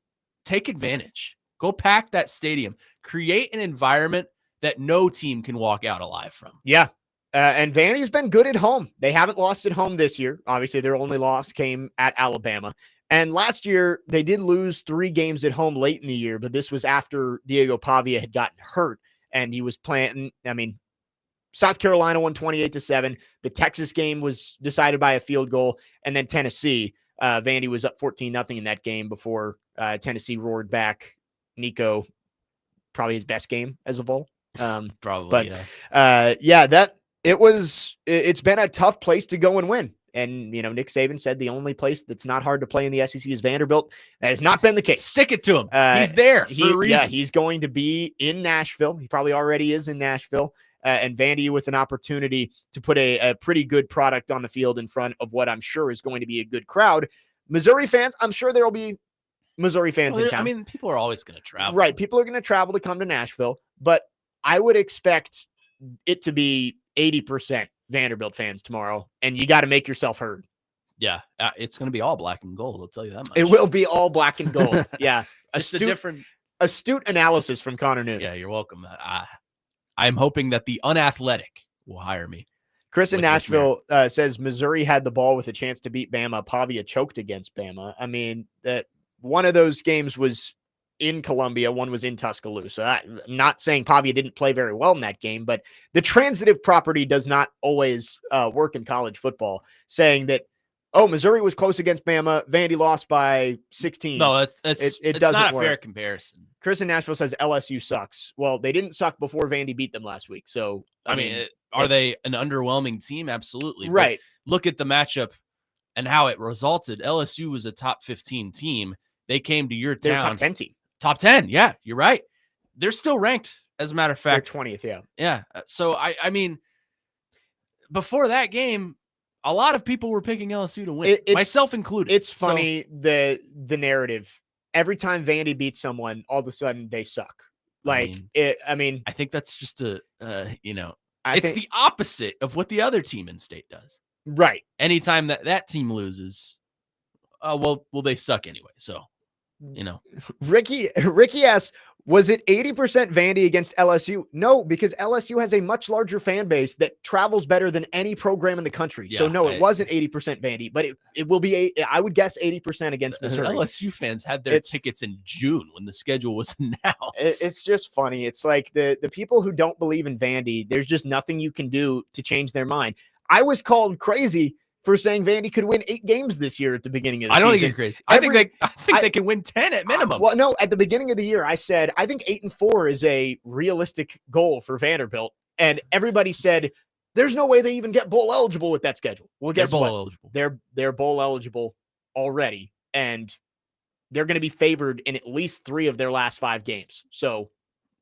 S4: take advantage. Go pack that stadium. Create an environment that no team can walk out alive from.
S1: Yeah. And Vandy's been good at home. They haven't lost at home this year. Obviously, their only loss came at Alabama. And last year, they did lose 3 games at home late in the year, but this was after Diego Pavia had gotten hurt, and he was playing. I mean, South Carolina won 28-7. The Texas game was decided by a field goal, and then Tennessee. Vandy was up 14-0 in that game before Tennessee roared back. Nico, probably his best game as a bowl.
S4: Probably,
S1: but it's been a tough place to go and win. And, Nick Saban said the only place that's not hard to play in the SEC is Vanderbilt. That has not been the case.
S4: Stick it to him. He's there for a reason.
S1: Yeah, he's going to be in Nashville. He probably already is in Nashville. And Vandy with an opportunity to put a pretty good product on the field in front of what I'm sure is going to be a good crowd. Missouri fans, I'm sure there will be Missouri fans in town.
S4: I mean, people are always going to travel.
S1: Right. People are going to travel to come to Nashville. But I would expect it to be 80% Vanderbilt fans tomorrow, and you got to make yourself heard.
S4: Yeah, it's going to be all black and gold. I'll tell you that much.
S1: It will be all black and gold. Yeah, astute analysis from Connor Newton.
S4: Yeah, you're welcome. I'm hoping that the unathletic will hire me.
S1: Chris in Nashville says Missouri had the ball with a chance to beat Bama. Pavia choked against Bama. I mean, that one of those games was in Columbia, one was in Tuscaloosa. I'm not saying Pavia didn't play very well in that game, but the transitive property does not always work in college football, saying that, Missouri was close against Bama, Vandy lost by 16.
S4: No, it's not a fair comparison.
S1: Chris in Nashville says LSU sucks. Well, they didn't suck before Vandy beat them last week. So,
S4: I mean, are they an underwhelming team? Absolutely.
S1: Right.
S4: But look at the matchup and how it resulted. LSU was a top 15 team. They came to your town.
S1: They're top 10 team.
S4: Top 10. Yeah, you're right. They're still ranked, as a matter of fact.
S1: They're 20th, yeah.
S4: Yeah. So, I mean, before that game, a lot of people were picking LSU to win, myself included.
S1: It's funny, the narrative. Every time Vandy beats someone, all of a sudden they suck. I
S4: think that's just it's the opposite of what the other team in state does.
S1: Right.
S4: Anytime that team loses, they suck anyway. So,
S1: Ricky asks, was it 80% Vandy against LSU? No, because LSU has a much larger fan base that travels better than any program in the country. Yeah, so no, it wasn't 80% Vandy, but it will be I would guess 80% against Missouri.
S4: LSU fans had their tickets in June when the schedule was announced.
S1: It's just funny. It's like the people who don't believe in Vandy, there's just nothing you can do to change their mind. I was called crazy for saying Vandy could win 8 games this year at the beginning of the season.
S4: I don't think you're crazy. I think they can win 10 at minimum.
S1: Well, no, at the beginning of the year, I said, I think 8-4 is a realistic goal for Vanderbilt. And everybody said, there's no way they even get bowl eligible with that schedule. Well, guess what?
S4: Eligible.
S1: They're bowl eligible already. And they're going to be favored in at least 3 of their last 5 games. So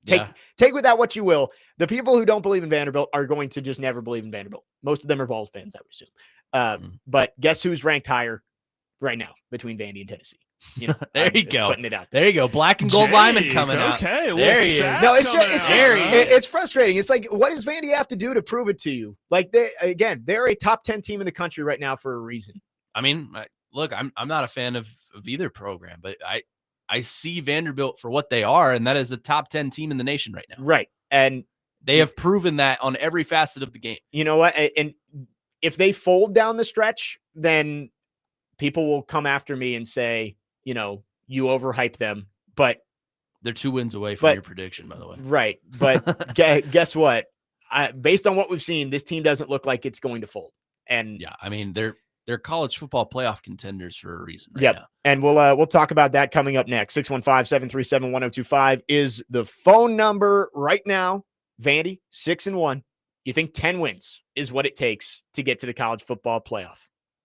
S1: take with that what you will. The people who don't believe in Vanderbilt are going to just never believe in Vanderbilt. Most of them are Vols fans, I would assume. But guess who's ranked higher? right now between Vandy and Tennessee. You know,
S4: There
S1: I'm
S4: you go.
S1: Putting it out.
S4: There you go. Black and gold lineman
S3: Jake,
S4: coming out.
S3: okay, a
S4: There
S3: little
S4: he is.
S3: sass
S1: No, it's
S3: coming
S1: just,
S3: out,
S4: There he
S3: huh?
S4: is.
S1: it's frustrating. It's like, what does Vandy have to do to prove it to you? Like they're a top 10 team in the country right now for a reason.
S4: I mean, look, I'm not a fan of either program, but I see Vanderbilt for what they are, and that is a top 10 team in the nation right now.
S1: Right. And
S4: They have proven that on every facet of the game.
S1: you know what? And if they fold down the stretch, then people will come after me and say, you know, you overhyped them. But
S4: They're 2 wins away from
S1: But-
S4: your prediction, by the way.
S1: right. But guess what? Based on what we've seen, this team doesn't look like it's going to fold. And
S4: Yeah, I mean, they're college football playoff contenders for a reason right
S1: Yep.
S4: now.
S1: And we'll talk about that coming up next. 615-737-1025 is the phone number right now. Vandy, 6-1. You think 10 wins is what it takes to get to the college football playoff.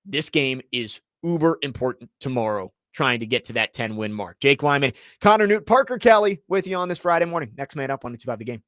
S1: This game is uber important tomorrow, trying to get to that 10-win mark. Jake Lyman, Connor Newt, Parker Kelly with you on this Friday morning. Next man up on 102.5 The Game.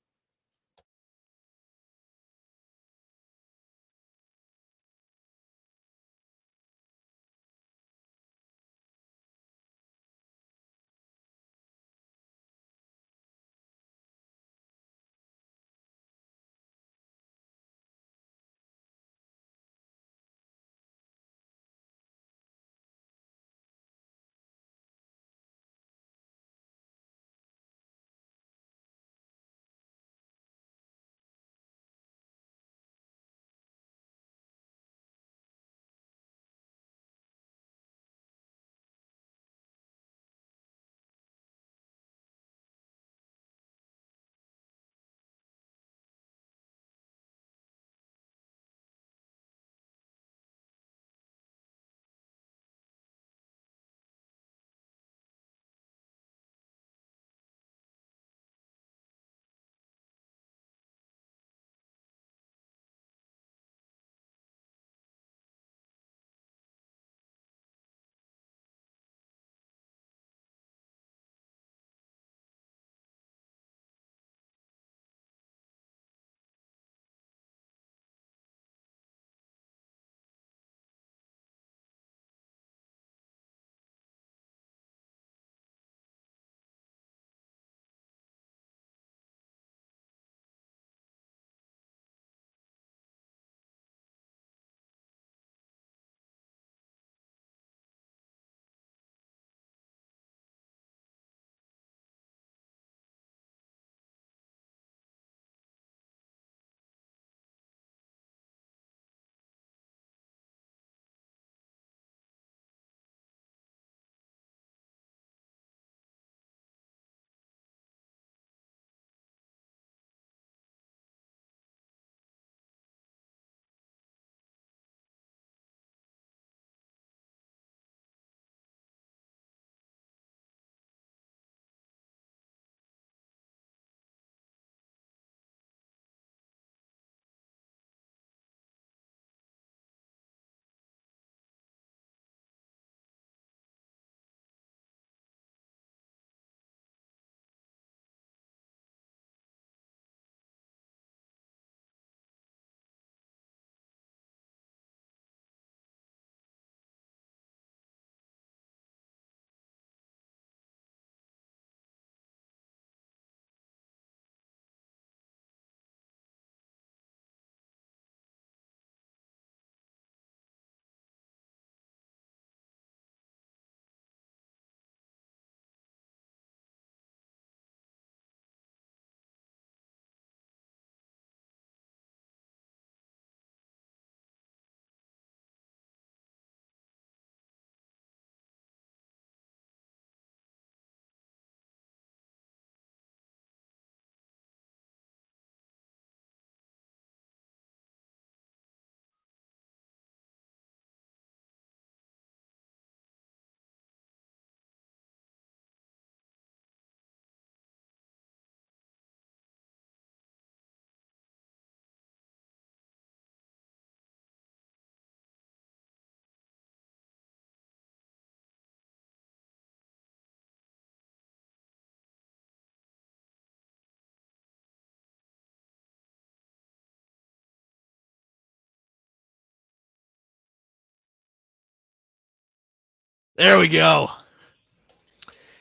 S4: There we go.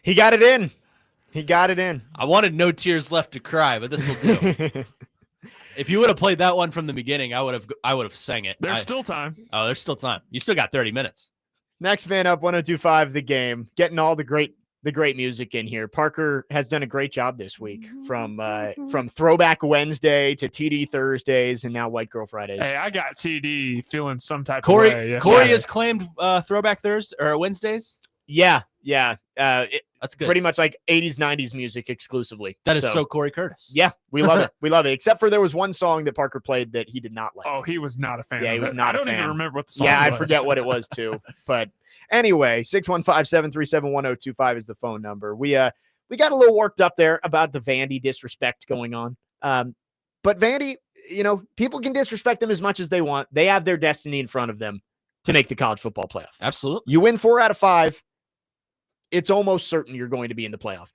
S1: He got it in. He got it in.
S4: I wanted no tears left to cry, but this will do. If you would have played that one from the beginning, I would have sang it.
S3: There's still time.
S4: Oh, there's still time. You still got 30 minutes.
S1: Next man up, 102.5 The Game, getting all the great music in here. Parker has done a great job this week, from Throwback Wednesday to TD Thursdays and now White Girl Fridays.
S3: Hey, I got TD feeling some type
S4: Corey,
S3: of way. Yes,
S4: Corey
S3: sir.
S4: has claimed Throwback Thursday or Wednesdays.
S1: Yeah.
S4: That's good.
S1: Pretty much like 80s, 90s music exclusively.
S4: That is so Corey Curtis.
S1: Yeah, we love it. We love it. Except for there was one song that Parker played that he did not like.
S3: Oh, he was not a fan.
S1: Yeah, he
S3: of
S1: was
S3: it.
S1: not a
S3: I don't
S1: fan.
S3: even remember what the song
S1: Yeah,
S3: was.
S1: I forget what it was too. But anyway, 615-737-1025 is the phone number. We got a little worked up there about the Vandy disrespect going on. But Vandy, people can disrespect them as much as they want. They have their destiny in front of them to make the college football playoff.
S4: Absolutely.
S1: You win 4 out of 5. It's almost certain you're going to be in the playoff.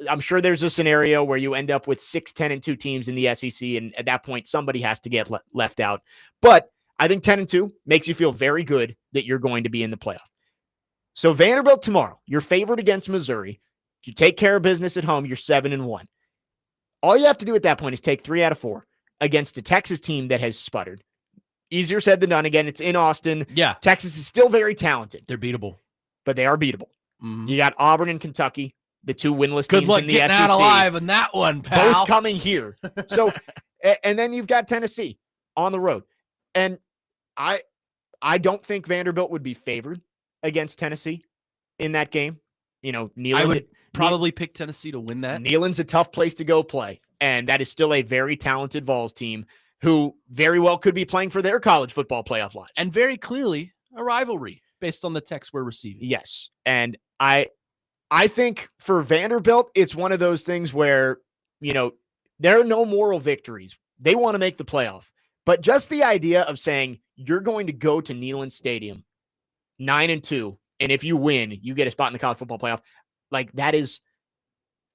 S1: I'm sure there's a scenario where you end up with 6, 10-2 teams in the SEC, and at that point, somebody has to get left out. But I think 10-2 makes you feel very good that you're going to be in the playoff. So Vanderbilt tomorrow, you're favored against Missouri. If you take care of business at home, you're 7-1. All you have to do at that point is take 3 out of 4 against a Texas team that has sputtered. Easier said than done. Again, it's in Austin.
S4: Yeah.
S1: Texas is still very talented.
S4: They're beatable.
S1: But they are beatable.
S4: Mm-hmm.
S1: You got Auburn and Kentucky, the 2 winless
S4: Good
S1: teams
S4: luck
S1: in the
S4: getting
S1: SEC.
S4: out alive in that one, pal.
S1: Both coming here. So, and then you've got Tennessee on the road. And I don't think Vanderbilt would be favored against Tennessee in that game. Neyland,
S4: I would probably pick Tennessee to win that.
S1: Neyland's a tough place to go play. And that is still a very talented Vols team who very well could be playing for their college football playoff lives.
S4: And very clearly a rivalry based on the text we're receiving.
S1: Yes. And I think for Vanderbilt, it's one of those things where, there are no moral victories. They want to make the playoff. But just the idea of saying you're going to go to Neyland Stadium 9-2, and if you win, you get a spot in the college football playoff. Like, that is,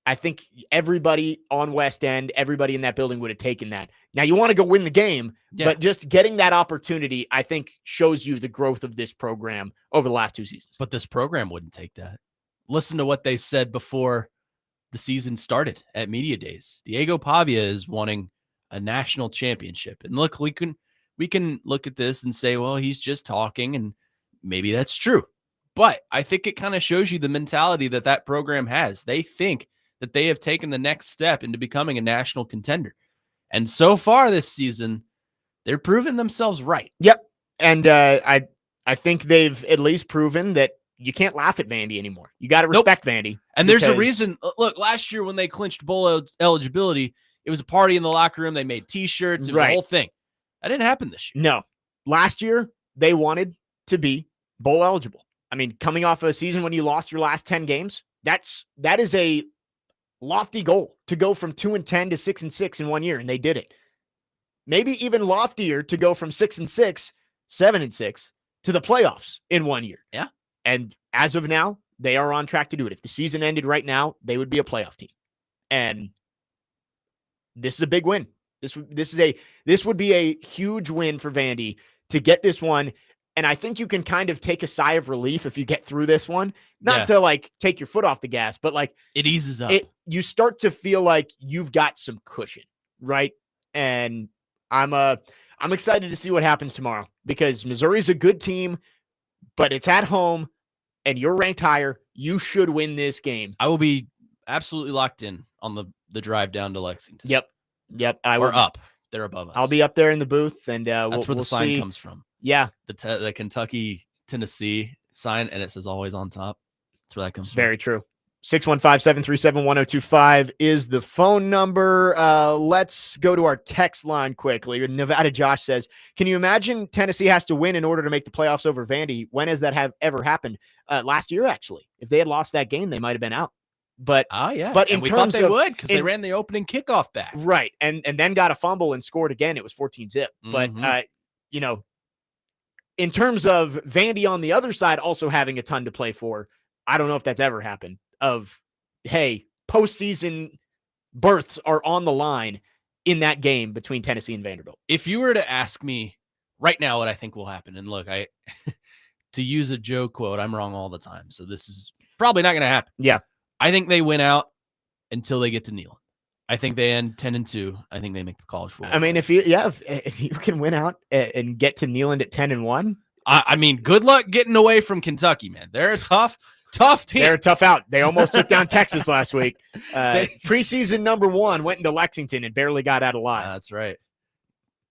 S1: I think everybody on West End, everybody in that building would have taken that. Now, you want to go win the game, but just getting that opportunity, I think, shows you the growth of this program over the last 2 seasons.
S4: But this program wouldn't take that. Listen to what they said before the season started at Media Days. Diego Pavia is wanting a national championship. And look, we can look at this and say, well, he's just talking, and maybe that's true. But I think it kind of shows you the mentality that program has. They think that they have taken the next step into becoming a national contender. And so far this season, they're proving themselves right.
S1: Yep. And I think they've at least proven that you can't laugh at Vandy anymore. You got to respect Vandy.
S4: And there's a reason. Look, last year when they clinched bowl eligibility, it was a party in the locker room. They made T-shirts. It was the whole thing. That didn't happen this year.
S1: No. Last year, they wanted to be bowl eligible. I mean, coming off a season when you lost your last 10 games, that is a lofty goal to go from 2-10 to 6-6 in 1 year, and they did it. Maybe even loftier to go from 6-6, 7-6 to the playoffs in 1 year.
S4: Yeah.
S1: And as of now, they are on track to do it. If the season ended right now, they would be a playoff team. And this is a big win. This would be a huge win for Vandy to get this one. And I think you can kind of take a sigh of relief if you get through this one. Not to like take your foot off the gas, but like
S4: it eases up.
S1: You start to feel like you've got some cushion, right? And I'm excited to see what happens tomorrow because Missouri's a good team, but it's at home and you're ranked higher. You should win this game.
S4: I will be absolutely locked in on the drive down to Lexington.
S1: Yep.
S4: We're up. They're above us.
S1: I'll be up there in the booth, and
S4: that's where the sign
S1: see.
S4: comes from.
S1: Yeah,
S4: the Kentucky Tennessee sign, and it says always on top. That's where that comes from.
S1: Very true. 615-737-1025 is the phone number. Let's go to our text line quickly. Nevada Josh says, can you imagine Tennessee has to win in order to make the playoffs over Vandy? When has that ever happened? Last year, actually. If they had lost that game, they might have been out. But
S4: but
S1: in
S4: we
S1: terms
S4: thought they
S1: of,
S4: would because they ran the opening kickoff back.
S1: Right. And then got a fumble and scored again. It was 14-zip. But in terms of Vandy on the other side also having a ton to play for, I don't know if that's ever happened. Of, hey, postseason berths are on the line in that game between Tennessee and Vanderbilt.
S4: If you were to ask me right now what I think will happen, and look, to use a Joe quote, I'm wrong all the time. So this is probably not going to happen.
S1: Yeah.
S4: I think they win out until they get to Neyland. I think they end 10-2. I think they make the college football.
S1: I mean, if you can win out and get to Neyland at 10-1,
S4: I mean, good luck getting away from Kentucky, man. They're a tough team.
S1: they're tough out. They almost took down Texas last week. Preseason number 1 went into Lexington and barely got out alive.
S4: That's right.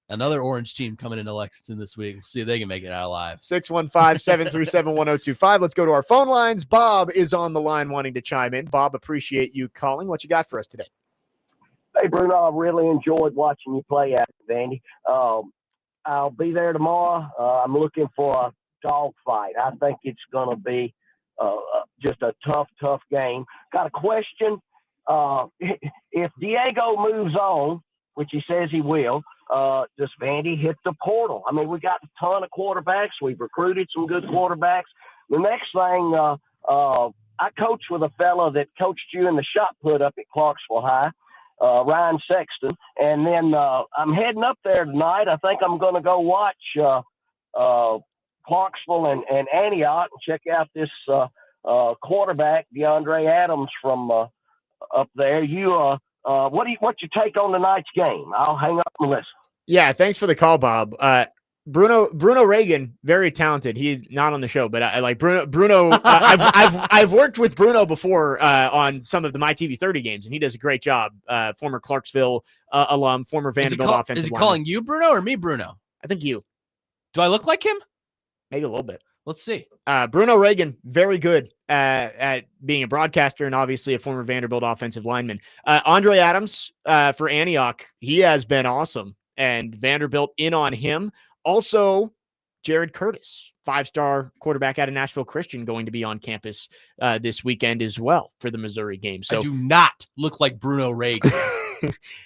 S4: Another orange team coming into Lexington this week. We'll see if they can make it out alive.
S1: 615-737-1025. Let's go to our phone lines. Bob is on the line wanting to chime in. Bob, appreciate you calling. What you got for us today?
S7: Hey, Bruno, I really enjoyed watching you play at it, Vandy. I'll be there tomorrow. I'm looking for a dogfight. I think it's going to be just a tough game. Got a question. If Diego moves on, which he says he will, does Vandy hit the portal? I mean, we got a ton of quarterbacks. We've recruited some good quarterbacks. The next thing, I coached with a fella that coached you in the shot put up at Clarksville High, Ryan Sexton. And then I'm heading up there tonight. I think I'm going to go watch Clarksville and Antioch and check out this quarterback, DeAndre Adams from up there. What's your take on tonight's game? I'll hang up and listen.
S1: Yeah, thanks for the call, Bob. Bruno Reagan, very talented. He's not on the show, but I like Bruno. I've worked with Bruno before on some of the My TV 30 games, and he does a great job. Former Clarksville alum, former Vanderbilt offensive.
S4: Is he
S1: lineman.
S4: calling you Bruno or me Bruno?
S1: I think you.
S4: Do I look like him?
S1: Maybe a little bit.
S4: Let's see.
S1: Bruno Reagan, very good at being a broadcaster and obviously a former Vanderbilt offensive lineman. Andre Adams for Antioch, he has been awesome, and Vanderbilt in on him. Also, Jared Curtis, 5-star quarterback out of Nashville Christian, going to be on campus this weekend as well for the Missouri game. So
S4: I do not look like Bruno Reagan.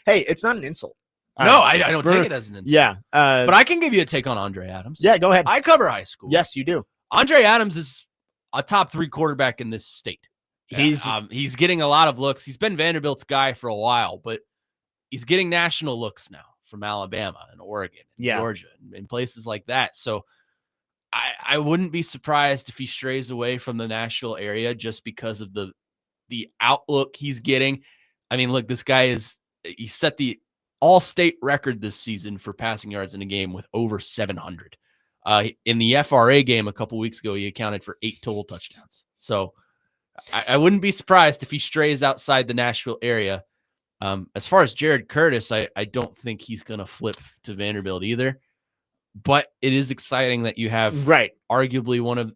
S1: Hey, it's not an insult.
S4: No, I don't take it as an insult.
S1: Yeah.
S4: But I can give you a take on Andre Adams.
S1: Yeah, go ahead.
S4: I cover high school.
S1: Yes, you do.
S4: Andre Adams is a top 3 quarterback in this state. He's getting a lot of looks. He's been Vanderbilt's guy for a while, but he's getting national looks now from Alabama and Oregon and Georgia and places like that. So I wouldn't be surprised if he strays away from the Nashville area just because of the outlook he's getting. I mean, look, this guy he set the all-state record this season for passing yards in a game with over 700. In the FRA game a couple weeks ago, he accounted for 8 total touchdowns. So I wouldn't be surprised if he strays outside the Nashville area. As far as Jared Curtis, I don't think he's going to flip to Vanderbilt either. But it is exciting that you have arguably one of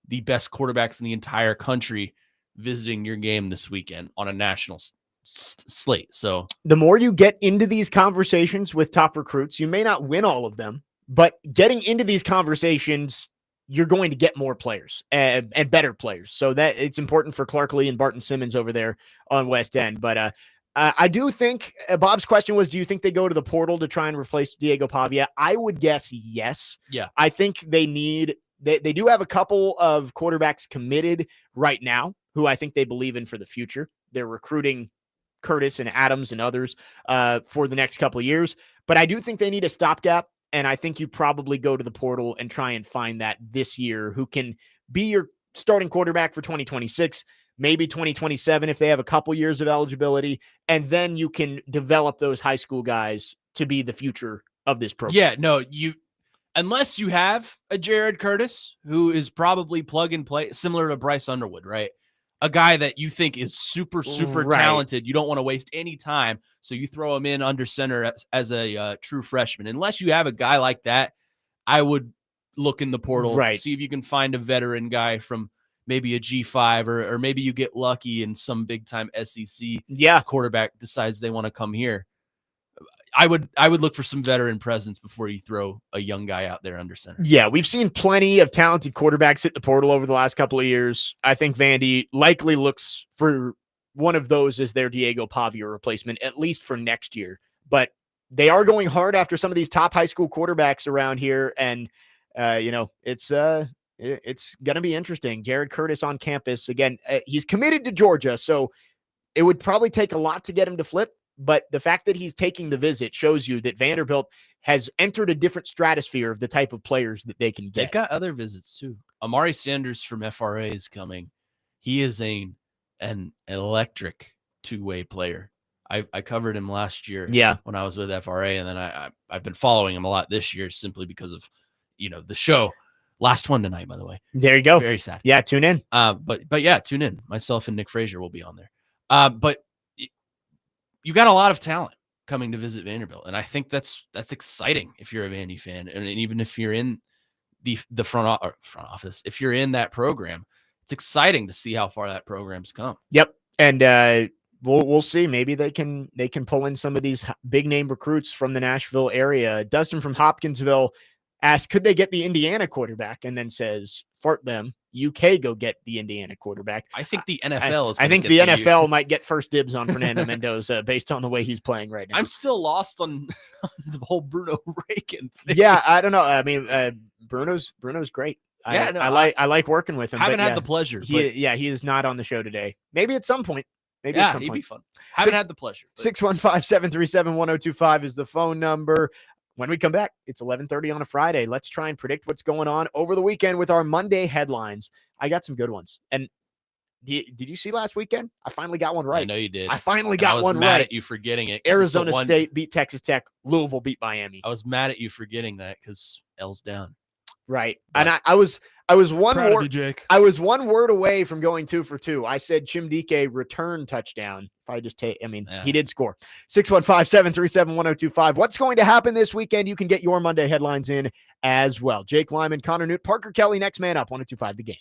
S4: the best quarterbacks in the entire country visiting your game this weekend on a national slate. So
S1: the more you get into these conversations with top recruits, you may not win all of them, but getting into these conversations, you're going to get more players and better players. So that it's important for Clark Lee and Barton Simmons over there on West End. But I do think Bob's question was, do you think they go to the portal to try and replace Diego Pavia? I would guess yes.
S4: Yeah.
S1: I think they do have a couple of quarterbacks committed right now who I think they believe in for the future. They're recruiting Curtis and Adams and others for the next couple of years. But I do think they need a stopgap. And I think you probably go to the portal and try and find that this year who can be your starting quarterback for 2026. Maybe 2027 if they have a couple years of eligibility, and then you can develop those high school guys to be the future of this program.
S4: Yeah, no, unless you have a Jared Curtis who is probably plug and play, similar to Bryce Underwood, right? A guy that you think is super talented. You don't want to waste any time, so you throw him in under center as a true freshman. Unless you have a guy like that, I would look in the portal, see if you can find a veteran guy from maybe a G5 or maybe you get lucky and some big time SEC quarterback decides they want to come here. I would look for some veteran presence before you throw a young guy out there under center.
S1: Yeah, we've seen plenty of talented quarterbacks hit the portal over the last couple of years. I think Vandy likely looks for one of those as their Diego Pavia replacement, at least for next year. But they are going hard after some of these top high school quarterbacks around here. And, it's going to be interesting. Jared Curtis on campus. Again, he's committed to Georgia, so it would probably take a lot to get him to flip. But the fact that he's taking the visit shows you that Vanderbilt has entered a different stratosphere of the type of players that they can
S4: They've
S1: get.
S4: got other visits too. Amari Sanders from FRA is coming. He is an electric two-way player. I covered him last year when I was with FRA, and then I've been following him a lot this year simply because of the show. Last one tonight, by the way.
S1: There you go.
S4: Very sad.
S1: Yeah, tune in.
S4: But yeah, tune in. Myself and Nick Frazier will be on there. But you got a lot of talent coming to visit Vanderbilt, and I think that's exciting if you're a Vandy fan, and even if you're in the front office, if you're in that program, it's exciting to see how far that program's come.
S1: Yep, and we'll see. Maybe they can pull in some of these big name recruits from the Nashville area. Dustin from Hopkinsville asked, could they get the Indiana quarterback? And then says, fart them. UK go get the Indiana quarterback.
S4: I think the NFL is.
S1: I think the NFL might get first dibs on Fernando Mendoza based on the way he's playing right now.
S4: I'm still lost on the whole Bruno Reagan thing.
S1: Yeah, I don't know. I mean, Bruno's great.
S4: Yeah,
S1: I like working with him.
S4: Haven't had the pleasure.
S1: He is not on the show today. Maybe at some point. Maybe
S4: yeah,
S1: at some
S4: he'd
S1: point.
S4: be fun. Haven't had the pleasure.
S1: 615-737-1025 is the phone number. When we come back, it's 11:30 on a Friday. Let's try and predict what's going on over the weekend with our Monday headlines. I got some good ones. And did you see last weekend? I finally got one right.
S4: I know you did.
S1: I finally got one right.
S4: I was mad at you for getting it.
S1: Arizona State beat Texas Tech. Louisville beat Miami.
S4: I was mad at you for getting that because L's down.
S1: Right. And I was one
S3: Proud of
S1: word.
S3: you, Jake.
S1: I was one word away from going 2 for 2. I said Chimdike return touchdown. If I just take, he did score. 615-737-1025. What's going to happen this weekend? You can get your Monday headlines in as well. Jake Lyman, Connor Newt, Parker Kelly, next man up, 1025 The Game.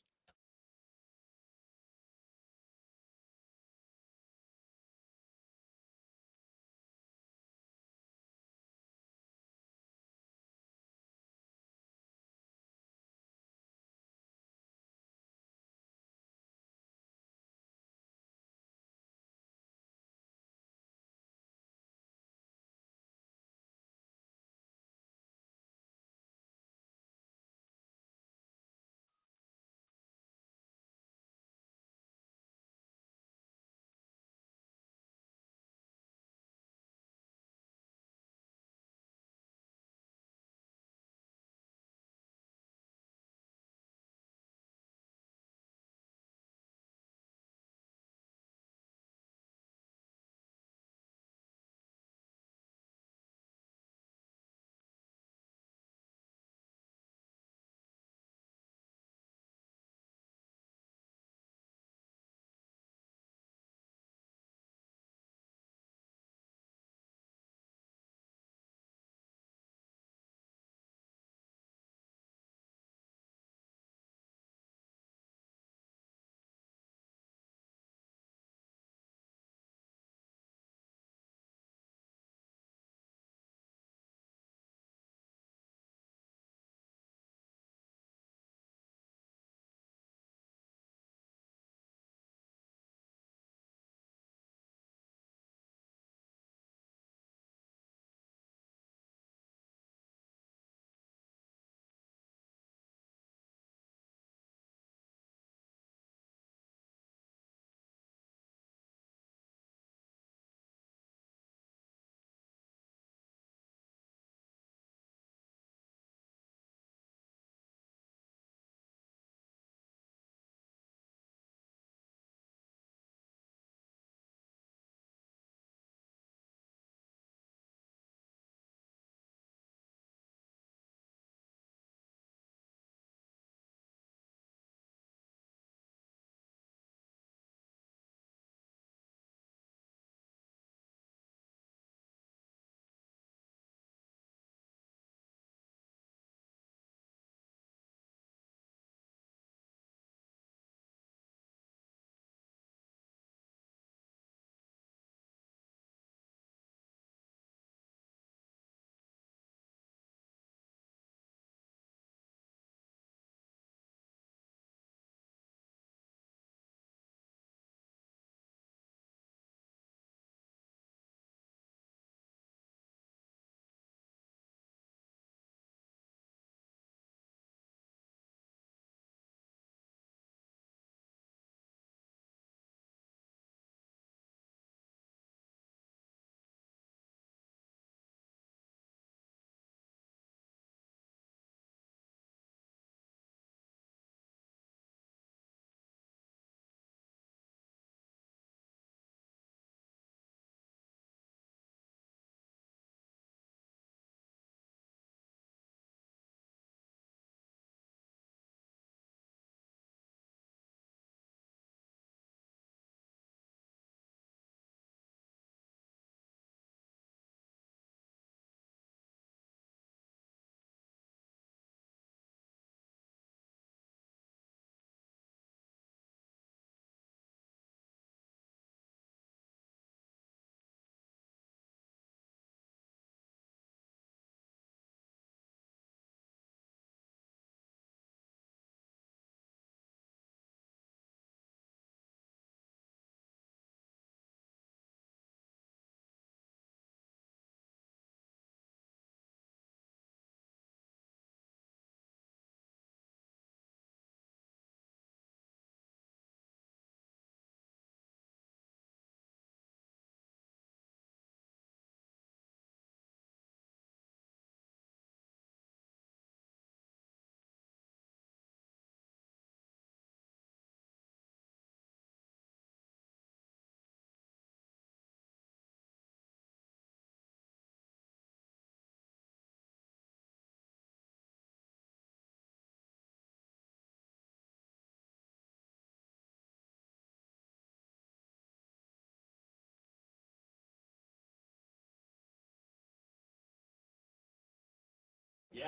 S1: Yeah.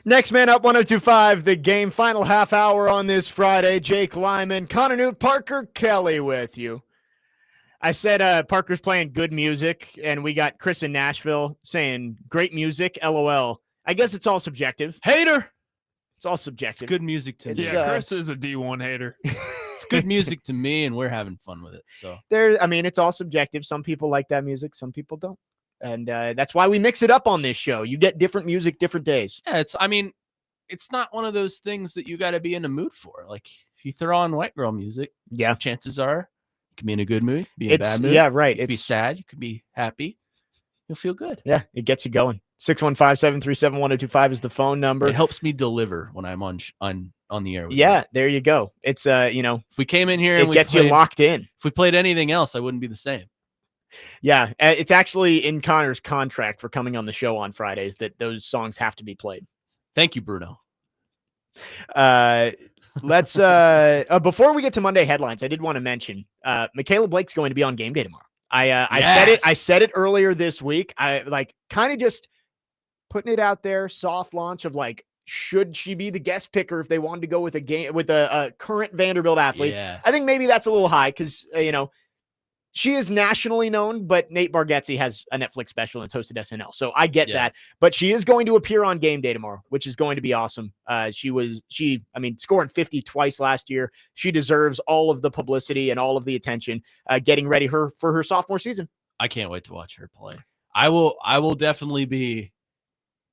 S1: Next man up, 102.5, The Game. Final half hour on this Friday. Jake Lyman, Connor Newt, Parker Kelly with you. I said Parker's playing good music, and we got Chris in Nashville saying great music, LOL. I guess it's all subjective.
S4: Hater.
S1: It's all
S4: It's
S1: subjective.
S4: good music to me.
S3: Yeah, Chris is a D1 hater.
S4: It's good music to me, and we're having fun with it. So
S1: It's all subjective. Some people like that music, some people don't. And that's why we mix it up on this show. You get different music, different days.
S4: yeah, it's not one of those things that you got to be in a mood for. Like if you throw on white girl music,
S1: Yeah.
S4: chances are you can be in a good mood, be in a
S1: It's,
S4: bad mood.
S1: yeah, right.
S4: You could be
S1: It's,
S4: sad, you could be happy. You'll feel good.
S1: yeah, it gets you going. 615-737-1025 is the phone number.
S4: It helps me deliver when I'm on the air with
S1: Yeah,
S4: you.
S1: there you go. It's,
S4: If we came in here
S1: it
S4: and we
S1: gets
S4: played,
S1: you locked in.
S4: if we played anything else, I wouldn't be the same.
S1: Yeah, it's actually in Connor's contract for coming on the show on Fridays that those songs have to be played.
S4: Thank you, Bruno.
S1: Let's before we get to Monday headlines, I did want to mention Michaela Blake's going to be on Game Day tomorrow. I said it earlier this week. I like kind of just putting it out there, soft launch of like, should she be the guest picker if they wanted to go with a current Vanderbilt athlete?
S4: Yeah.
S1: I think maybe that's a little high because she is nationally known, but Nate Bargatze has a Netflix special and it's hosted SNL. So I get that. But she is going to appear on Game Day tomorrow, which is going to be awesome. Scoring 50 twice last year. She deserves all of the publicity and all of the attention, getting ready for her sophomore season.
S4: I can't wait to watch her play. I will definitely be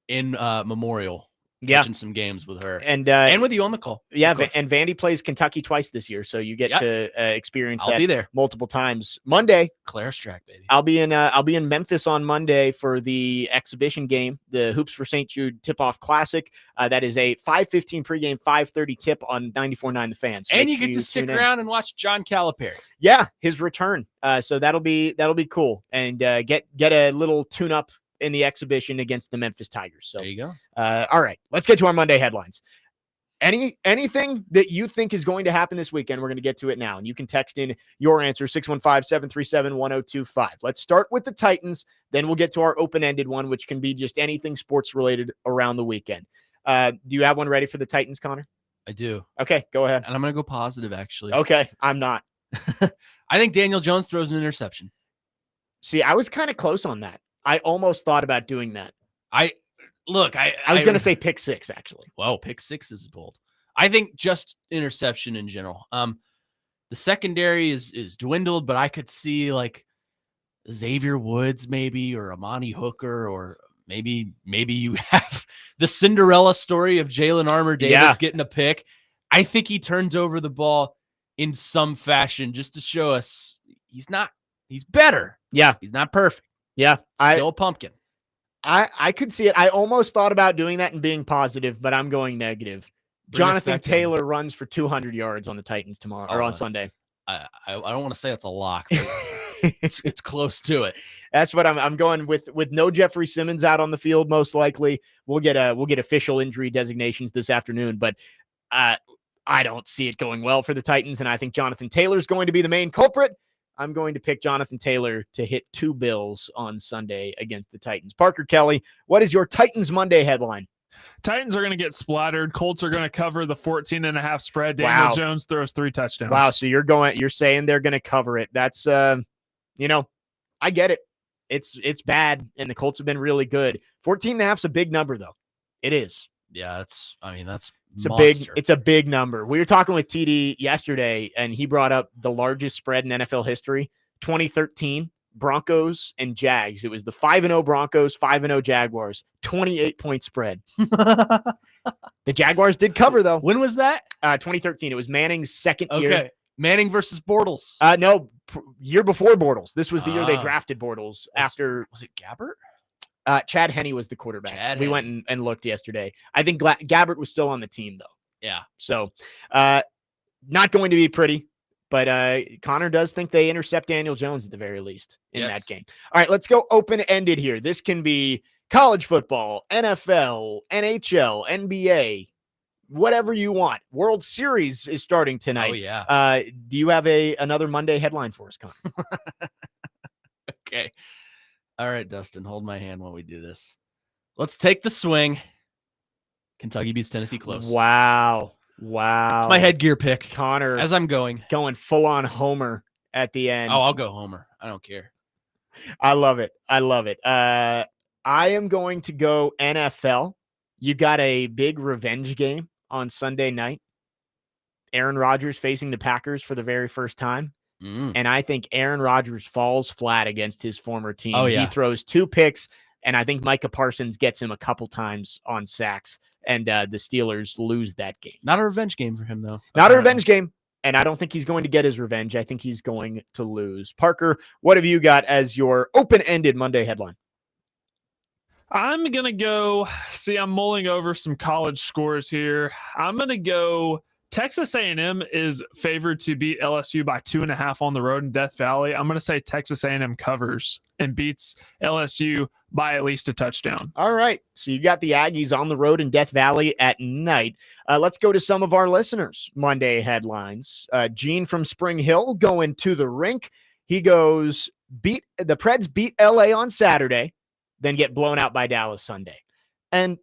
S4: in Memorial catching some games with her
S1: and
S4: with you on the call.
S1: Yeah, and Vandy plays Kentucky twice this year, so you get to experience
S4: I'll
S1: that
S4: be there
S1: multiple times. Monday,
S4: Claire's track, baby.
S1: I'll be in Memphis on Monday for the exhibition game, the Hoops for St. Jude Tip-Off Classic. That is a 5:15 pregame, 5:30 tip on 94.9 The Fan. So
S4: And
S1: make
S4: you get
S1: sure
S4: to stick
S1: tune in.
S4: around and watch John Calipari.
S1: Yeah, his return. So that'll be cool, and get a little tune-up in the exhibition against the Memphis Tigers. So
S4: There you go.
S1: all right, let's get to our Monday headlines. Anything that you think is going to happen this weekend, we're going to get to it now. And you can text in your answer, 615-737-1025. Let's start with the Titans. Then we'll get to our open-ended one, which can be just anything sports-related around the weekend. Do you have one ready for the Titans, Connor?
S4: I do.
S1: Okay, go ahead.
S4: And I'm going to go positive, actually.
S1: Okay, I'm not.
S4: I think Daniel Jones throws an interception.
S1: See, I was kind of close on that. I almost thought about doing that.
S4: I was
S1: going to say pick six, actually.
S4: Well, pick six is bold. I think just interception in general. The secondary is dwindled, but I could see like Xavier Woods maybe, or Amani Hooker, or maybe you have the Cinderella story of Jalen Armour Davis getting a pick. I think he turns over the ball in some fashion just to show us he's better.
S1: Yeah.
S4: He's not perfect.
S1: Yeah.
S4: Still a pumpkin.
S1: I could see it. I almost thought about doing that and being positive, but I'm going negative. Jonathan Taylor runs for 200 yards on the Titans tomorrow or on Sunday.
S4: I don't want to say it's a lock, but it's close to it.
S1: That's what I'm going with no Jeffrey Simmons out on the field. Most likely we'll get official injury designations this afternoon, but I don't see it going well for the Titans. And I think Jonathan Taylor is going to be the main culprit. I'm going to pick Jonathan Taylor to hit 2 bills on Sunday against the Titans. Parker Kelly, what is your Titans Monday headline?
S3: Titans are going to get splattered. Colts are going to cover the 14.5 spread. Daniel Jones throws 3 touchdowns.
S1: Wow. So you're saying they're going to cover it. That's, I get it. It's bad. And the Colts have been really good. 14.5 is a big number though. It is.
S4: Yeah. That's
S1: it's a big number. We were talking with TD yesterday and he brought up the largest spread in NFL history, 2013. Broncos and Jags. It was the 5-0 Broncos, 5-0 Jaguars, 28-point spread. The Jaguars did cover, though.
S4: When was that?
S1: 2013. It was Manning's second year.
S4: Okay. Manning versus Bortles.
S1: No, year before Bortles. This was the year they drafted Bortles.
S4: Was it Gabbert?
S1: Chad Henne was the quarterback. We
S4: Henne.
S1: went and looked yesterday. I think Gabbert was still on the team, though.
S4: Yeah.
S1: So not going to be pretty. But Connor does think they intercept Daniel Jones at the very least in that game. All right, let's go open-ended here. This can be college football, NFL, NHL, NBA, whatever you want. World Series is starting tonight.
S4: Oh, yeah.
S1: Do you have another Monday headline for us, Connor?
S4: Okay. All right, Dustin, hold my hand while we do this. Let's take the swing. Kentucky beats Tennessee close.
S1: Wow.
S4: It's my headgear pick.
S1: Connor
S4: As I'm going
S1: full on homer at the end.
S4: Oh, I'll go homer. I don't care.
S1: I love it. I am going to go NFL. You got a big revenge game on Sunday night. Aaron Rodgers facing the Packers for the very first time. And I think Aaron Rodgers falls flat against his former team.
S4: Oh, yeah.
S1: He throws 2 picks, and I think Micah Parsons gets him a couple times on sacks, and the Steelers lose that game.
S4: Not a revenge game for him, though.
S1: Not a revenge game, and I don't think he's going to get his revenge. I think he's going to lose. Parker, what have you got as your open-ended Monday headline?
S3: I'm going to go, I'm mulling over some college scores here. I'm going to go Texas A&M is favored to beat LSU by 2.5 on the road in Death Valley. I'm going to say Texas A&M covers and beats LSU by at least a touchdown.
S1: All right. So you got the Aggies on the road in Death Valley at night. Let's go to some of our listeners' Monday headlines. Gene from Spring Hill going to the rink. He goes, the Preds beat LA on Saturday, then get blown out by Dallas Sunday. And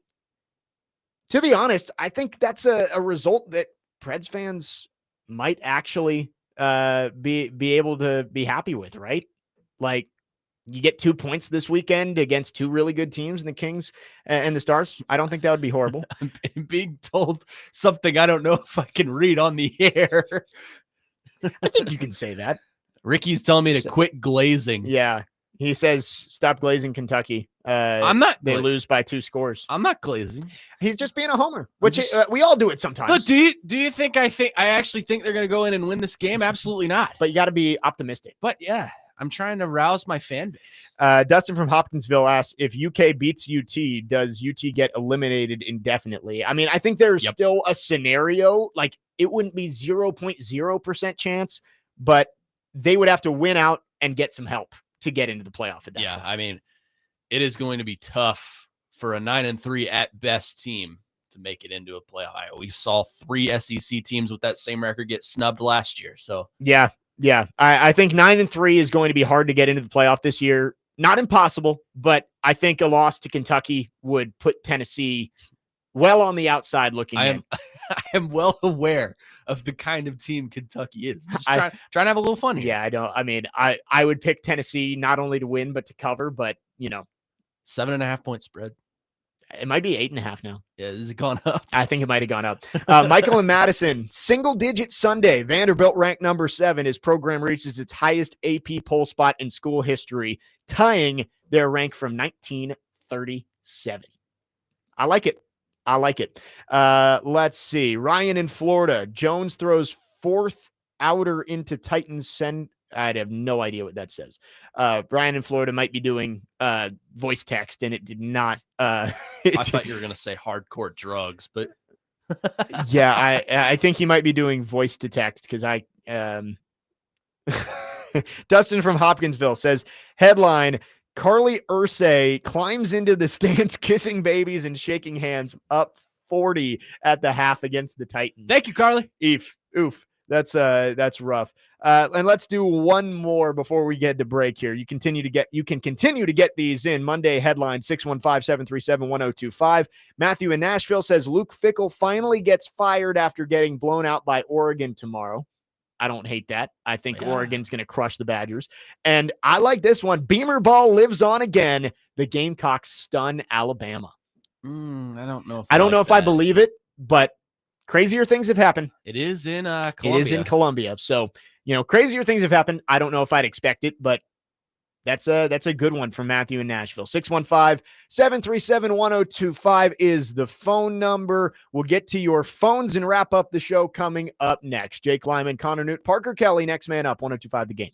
S1: to be honest, I think that's a result that Preds fans might actually be able to be happy with, right? Like, you get 2 points this weekend against 2 really good teams in the Kings and the Stars. I don't think that would be horrible.
S4: I'm being told something I don't know if I can read on the air.
S1: I think you can say that.
S4: Ricky's telling me to quit glazing.
S1: Yeah. He says, stop glazing Kentucky.
S4: I'm not.
S1: They lose by 2 scores.
S4: I'm not glazing.
S1: He's just being a homer, which we all do it sometimes.
S4: Look, do you think I actually think they're going to go in and win this game? Absolutely not.
S1: But you got to be optimistic.
S4: But yeah, I'm trying to rouse my fan base.
S1: Dustin from Hopkinsville asks, if UK beats UT, does UT get eliminated indefinitely? I mean, I think there's still a scenario, like it wouldn't be 0.0% chance, but they would have to win out and get some help to get into the playoff at that point.
S4: I mean, it is going to be tough for a 9-3 at best team to make it into a playoff. We saw 3 SEC teams with that same record get snubbed last year. So
S1: yeah. I think 9-3 is going to be hard to get into the playoff this year. Not impossible, but I think a loss to Kentucky would put Tennessee well on the outside looking in.
S4: I am well aware of the kind of team Kentucky is. Just trying to have a little fun here.
S1: Yeah, I don't. I mean, I would pick Tennessee not only to win but to cover. But
S4: 7.5 point spread.
S1: It might be 8.5 now.
S4: Yeah, has it gone up?
S1: I think it might have gone up. Michael and Madison, single-digit Sunday. Vanderbilt ranked number 7. His program reaches its highest AP poll spot in school history, tying their rank from 1937. I like it. Let's see. Ryan in Florida. Jones throws 4th outer into Titans send. I have no idea what that says. Brian in Florida might be doing voice text, and it did not.
S4: I thought you were going to say hardcore drugs, but
S1: yeah, I think he might be doing voice to text because I. Dustin from Hopkinsville says, headline, Carly Ursay climbs into the stands kissing babies and shaking hands, up 40 at the half against the Titans.
S4: Thank you, Carly.
S1: Oof. That's rough. And let's do one more before we get to break here. You can continue to get these in. Monday headline 615-737-1025. Matthew in Nashville says Luke Fickell finally gets fired after getting blown out by Oregon tomorrow. I don't hate that. I think Oregon's going to crush the Badgers. And I like this one. Beamer ball lives on again. The Gamecocks stun Alabama.
S4: I don't know.
S1: I don't know if I believe it, but crazier things have happened.
S4: It is in Columbia.
S1: It is in Columbia. So, crazier things have happened. I don't know if I'd expect it, but that's a good one from Matthew in Nashville. 615-737-1025 is the phone number. We'll get to your phones and wrap up the show coming up next. Jake Lyman, Connor Newt, Parker Kelly, next man up, 1025 The Game.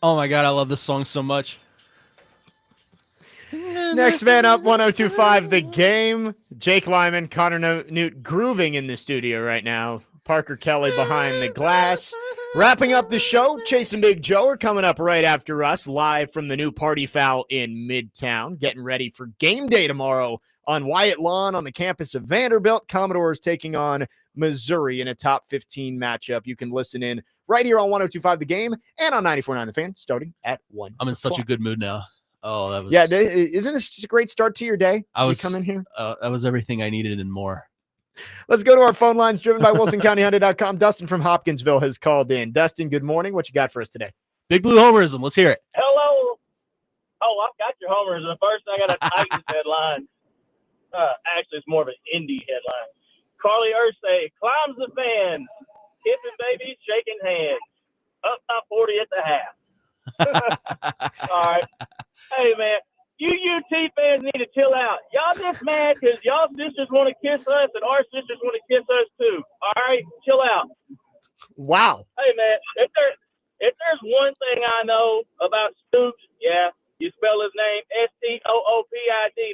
S4: Oh my God, I love this song so much.
S1: Next man up, 102.5 The Game. Jake Lyman, Connor Newt grooving in the studio right now. Parker Kelly behind the glass. Wrapping up the show, Chase and Big Joe are coming up right after us, live from the new Party Foul in Midtown. Getting ready for game day tomorrow on Wyatt Lawn on the campus of Vanderbilt. Commodores taking on Missouri in a top 15 matchup. You can listen in right here on 102.5 The Game and on 94.9 The Fan, starting at 1
S4: I'm in such a good mood now. Oh, that was
S1: isn't this just a great start to your day? You come in here.
S4: That was everything I needed and more.
S1: Let's go to our phone lines driven by WilsonCountyHyundai.com. Dustin from Hopkinsville has called in. Dustin, good morning. What you got for us today?
S4: Big Blue Homerism. Let's hear it.
S8: Hello. Oh, I've got your homers. The first, I got a Titans headline. Actually, it's more of an indie headline. Carly Ursay climbs the fence, kissing babies, shaking hands. Up by 40 at the half. All right. Hey, man, you UT fans need to chill out. Y'all just mad because y'all sisters want to kiss us and our sisters want to kiss us too. All right? Chill out.
S1: Wow.
S8: Hey, man, if there's one thing I know about Stoops, yeah, you spell his name Stoopid,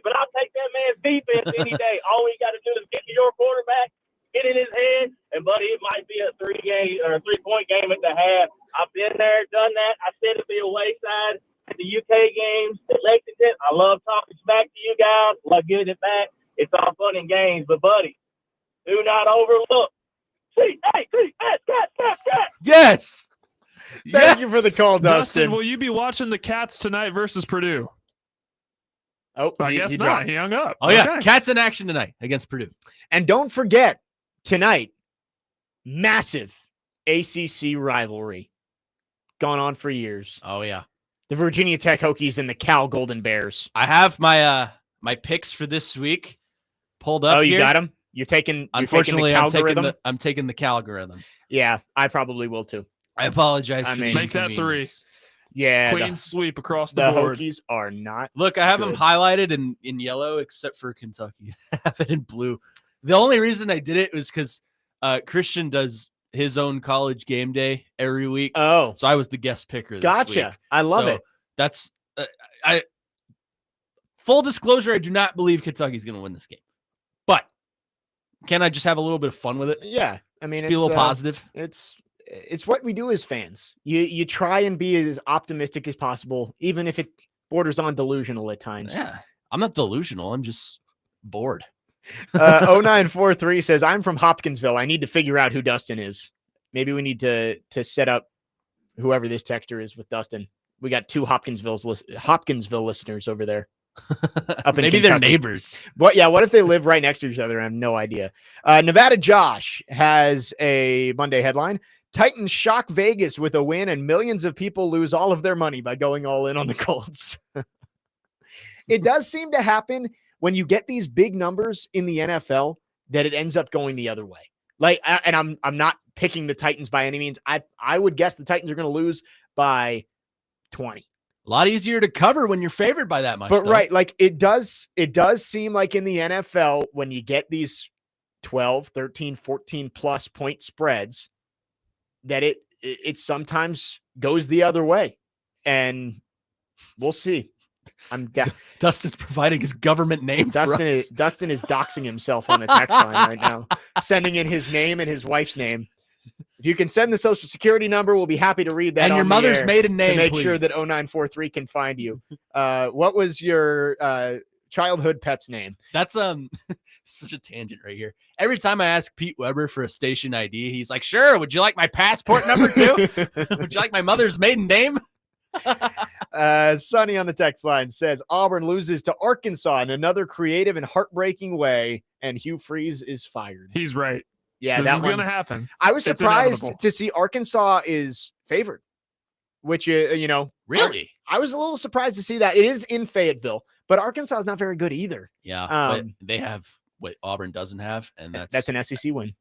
S8: but I'll take that man's defense any day. All we got to do is get to your quarterback, get in his head, and, buddy, it might be a 3-point game at the half. I've been there, done that. I said it'd be a wayside at the UK games, at Lexington. I love talking smack to you guys. Love giving it back. It's all fun and games. But, buddy, do not overlook.
S1: Yes. Thank you for the call, Dustin.
S3: Will you be watching the Cats tonight versus Purdue?
S1: Oh,
S3: I guess not.
S1: dropped.
S3: He hung up.
S4: Oh, yeah. Cats in action tonight against Purdue.
S1: And don't forget, tonight, massive ACC rivalry going on for years.
S4: Oh, yeah.
S1: The Virginia Tech Hokies and the Cal Golden Bears.
S4: I have my my picks for this week pulled up.
S1: Oh, you
S4: here.
S1: got them?
S4: Unfortunately,
S1: the
S4: I'm taking the Calgorithm.
S1: Yeah, I probably will too.
S4: I apologize for the
S3: make that 3.
S4: inconvenience.
S1: Yeah,
S3: Clean sweep across the board.
S1: Hokies are not.
S4: Look, I have
S1: good.
S4: them highlighted in yellow, except for Kentucky. I have it in blue. The only reason I did it was because Christian does his own college game day every week.
S1: Oh,
S4: So I was the guest picker this
S1: gotcha.
S4: week.
S1: I love it.
S4: That's I. Full disclosure, I do not believe Kentucky's going to win this game. But can I just have a little bit of fun with it?
S1: Yeah, I mean,
S4: Be a little positive.
S1: It's what we do as fans. You try and be as optimistic as possible, even if it borders on delusional at times.
S4: Yeah, I'm not delusional. I'm just bored.
S1: 0943 says, I'm from Hopkinsville. I need to figure out who Dustin is. Maybe we need to set up whoever this texter is with Dustin. We got 2 Hopkinsville listeners over there. Up in
S4: Maybe
S1: Kentucky.
S4: they're neighbors.
S1: What if they live right next to each other? I have no idea. Nevada Josh has a Monday headline. Titans shock Vegas with a win, and millions of people lose all of their money by going all in on the Colts. It does seem to happen when you get these big numbers in the NFL that it ends up going the other way. And I'm not picking the Titans by any means. I would guess the Titans are going to lose by 20.
S4: A lot easier to cover when you're favored by that much.
S1: But
S4: though.
S1: right, like it does seem like in the NFL, when you get these 12, 13, 14 plus point spreads, that it sometimes goes the other way. And we'll see.
S4: Dustin's providing his government name.
S1: Dustin is doxing himself on the text line right now, sending in his name and his wife's name. If you can send the social security number, we'll be happy to read that.
S4: And your mother's maiden name,
S1: to make
S4: please.
S1: sure that 0943 can find you. What was your childhood pet's name?
S4: That's such a tangent right here. Every time I ask Pete Weber for a station ID, he's like, "Sure. Would you like my passport number too? Would you like my mother's maiden name?"
S1: Sonny on the text line says Auburn loses to Arkansas in another creative and heartbreaking way, and Hugh Freeze is fired.
S3: He's right.
S1: Yeah,
S3: this is going to happen.
S1: I was
S3: It's
S1: surprised
S3: inevitable.
S1: to see Arkansas is favored, which,
S4: Really?
S1: I was a little surprised to see that. It is in Fayetteville, but Arkansas is not very good either.
S4: Yeah, but
S1: Um,
S4: they have what Auburn doesn't have, and
S1: That's an SEC win.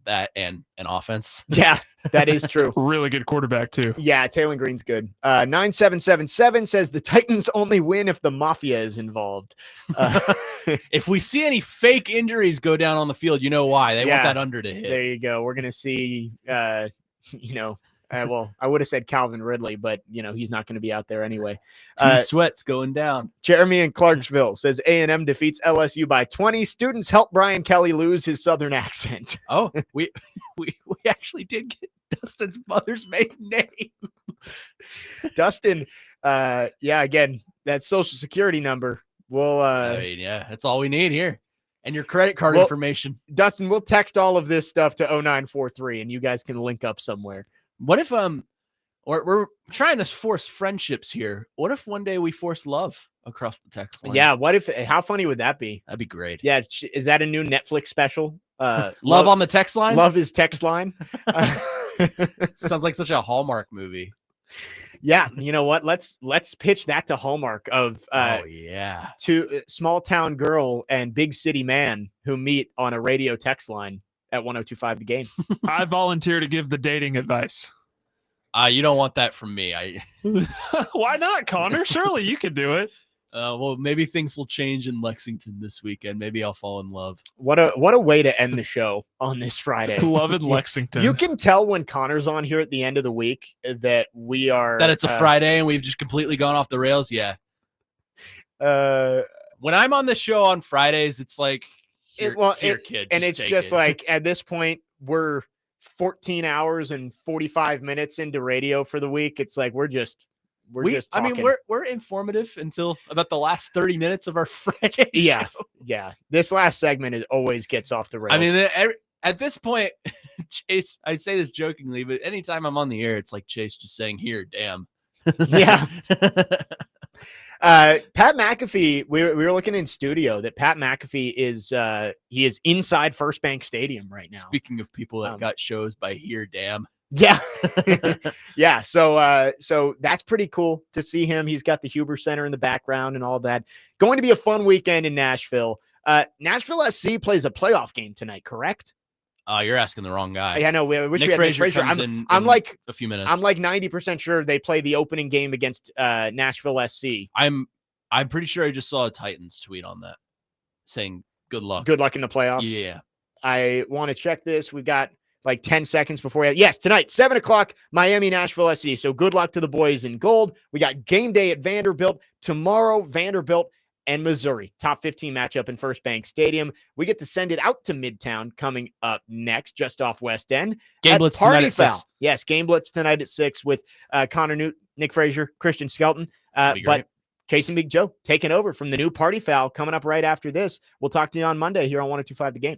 S4: that and an offense.
S1: Yeah, that is true.
S3: Really good quarterback, too.
S1: Yeah, Taylor Green's good. 9777 says the Titans only win if the Mafia is involved.
S4: If we see any fake injuries go down on the field, you know why. They want
S1: Yeah,
S4: that under to hit.
S1: There you go. We're going to see, Well, I would have said Calvin Ridley, but he's not going to be out there anyway.
S4: Sweats going down.
S1: Jeremy in Clarksville says A&M defeats LSU by 20. Students help Brian Kelly lose his Southern accent.
S4: Oh, we actually did get Dustin's mother's maiden name.
S1: Dustin, again, that social security number.
S4: That's all we need here. And your credit card information.
S1: Dustin, we'll text all of this stuff to 0943 and you guys can link up somewhere.
S4: What if we're trying to force friendships here. What if one day we force love across the text line?
S1: Yeah, how funny would that be?
S4: That'd be great.
S1: Yeah, is that a new Netflix special?
S4: Love on the text line?
S1: Love is text line.
S4: Sounds like such a Hallmark movie.
S1: Yeah, you know what? Let's pitch that to Hallmark of two small town girl and big city man who meet on a radio text line at 1025 The Game.
S3: I volunteer to give the dating advice.
S4: You don't want that from me.
S3: Why not, Connor? Surely you could do it.
S4: Well, maybe things will change in Lexington this weekend. Maybe I'll fall in love.
S1: What a way to end the show on this Friday.
S3: Love in Lexington.
S1: You can tell when Connor's on here at the end of the week that
S4: it's a Friday and we've just completely gone off the rails. Yeah. When I'm on the show on Fridays, it's like, kid.
S1: And it's just like at this point we're 14 hours and 45 minutes into radio for the week. It's like we're just talking.
S4: I mean, we're informative until about the last 30 minutes of our Friday
S1: show. Yeah. This last segment always gets off the rails.
S4: I mean, at this point, Chase, I say this jokingly, but anytime I'm on the air, it's like Chase just saying, "Here, damn."
S1: Yeah. Pat McAfee, we were looking in studio that Pat McAfee is inside First Bank Stadium right now.
S4: Speaking of people that got shows by "Here, damn."
S1: Yeah. Yeah. So that's pretty cool to see him. He's got the Huber Center in the background and all that. Going to be a fun weekend in Nashville. Nashville SC plays a playoff game tonight, correct?
S4: You're asking the wrong guy.
S1: Yeah, I know. We wish
S4: Nick
S1: we had Nick Frazier.
S4: I'm like a few minutes.
S1: I'm like 90% sure they play the opening game against Nashville SC.
S4: I'm pretty sure I just saw a Titans tweet on that saying good luck.
S1: Good luck in the playoffs.
S4: Yeah.
S1: I want to check this. We've got like 10 seconds before yes, tonight, 7:00, Miami, Nashville SC. So good luck to the boys in gold. We got game day at Vanderbilt tomorrow. Vanderbilt and Missouri, top 15 matchup in First Bank Stadium. We get to send it out to Midtown coming up next, just off West End.
S4: Game Blitz tonight at 6.
S1: Yes, Game Blitz tonight at 6 with Connor Newt, Nick Frazier, Christian Skelton. But Chase and Big Joe taking over from the new Party Foul coming up right after this. We'll talk to you on Monday here on 1025 The Game.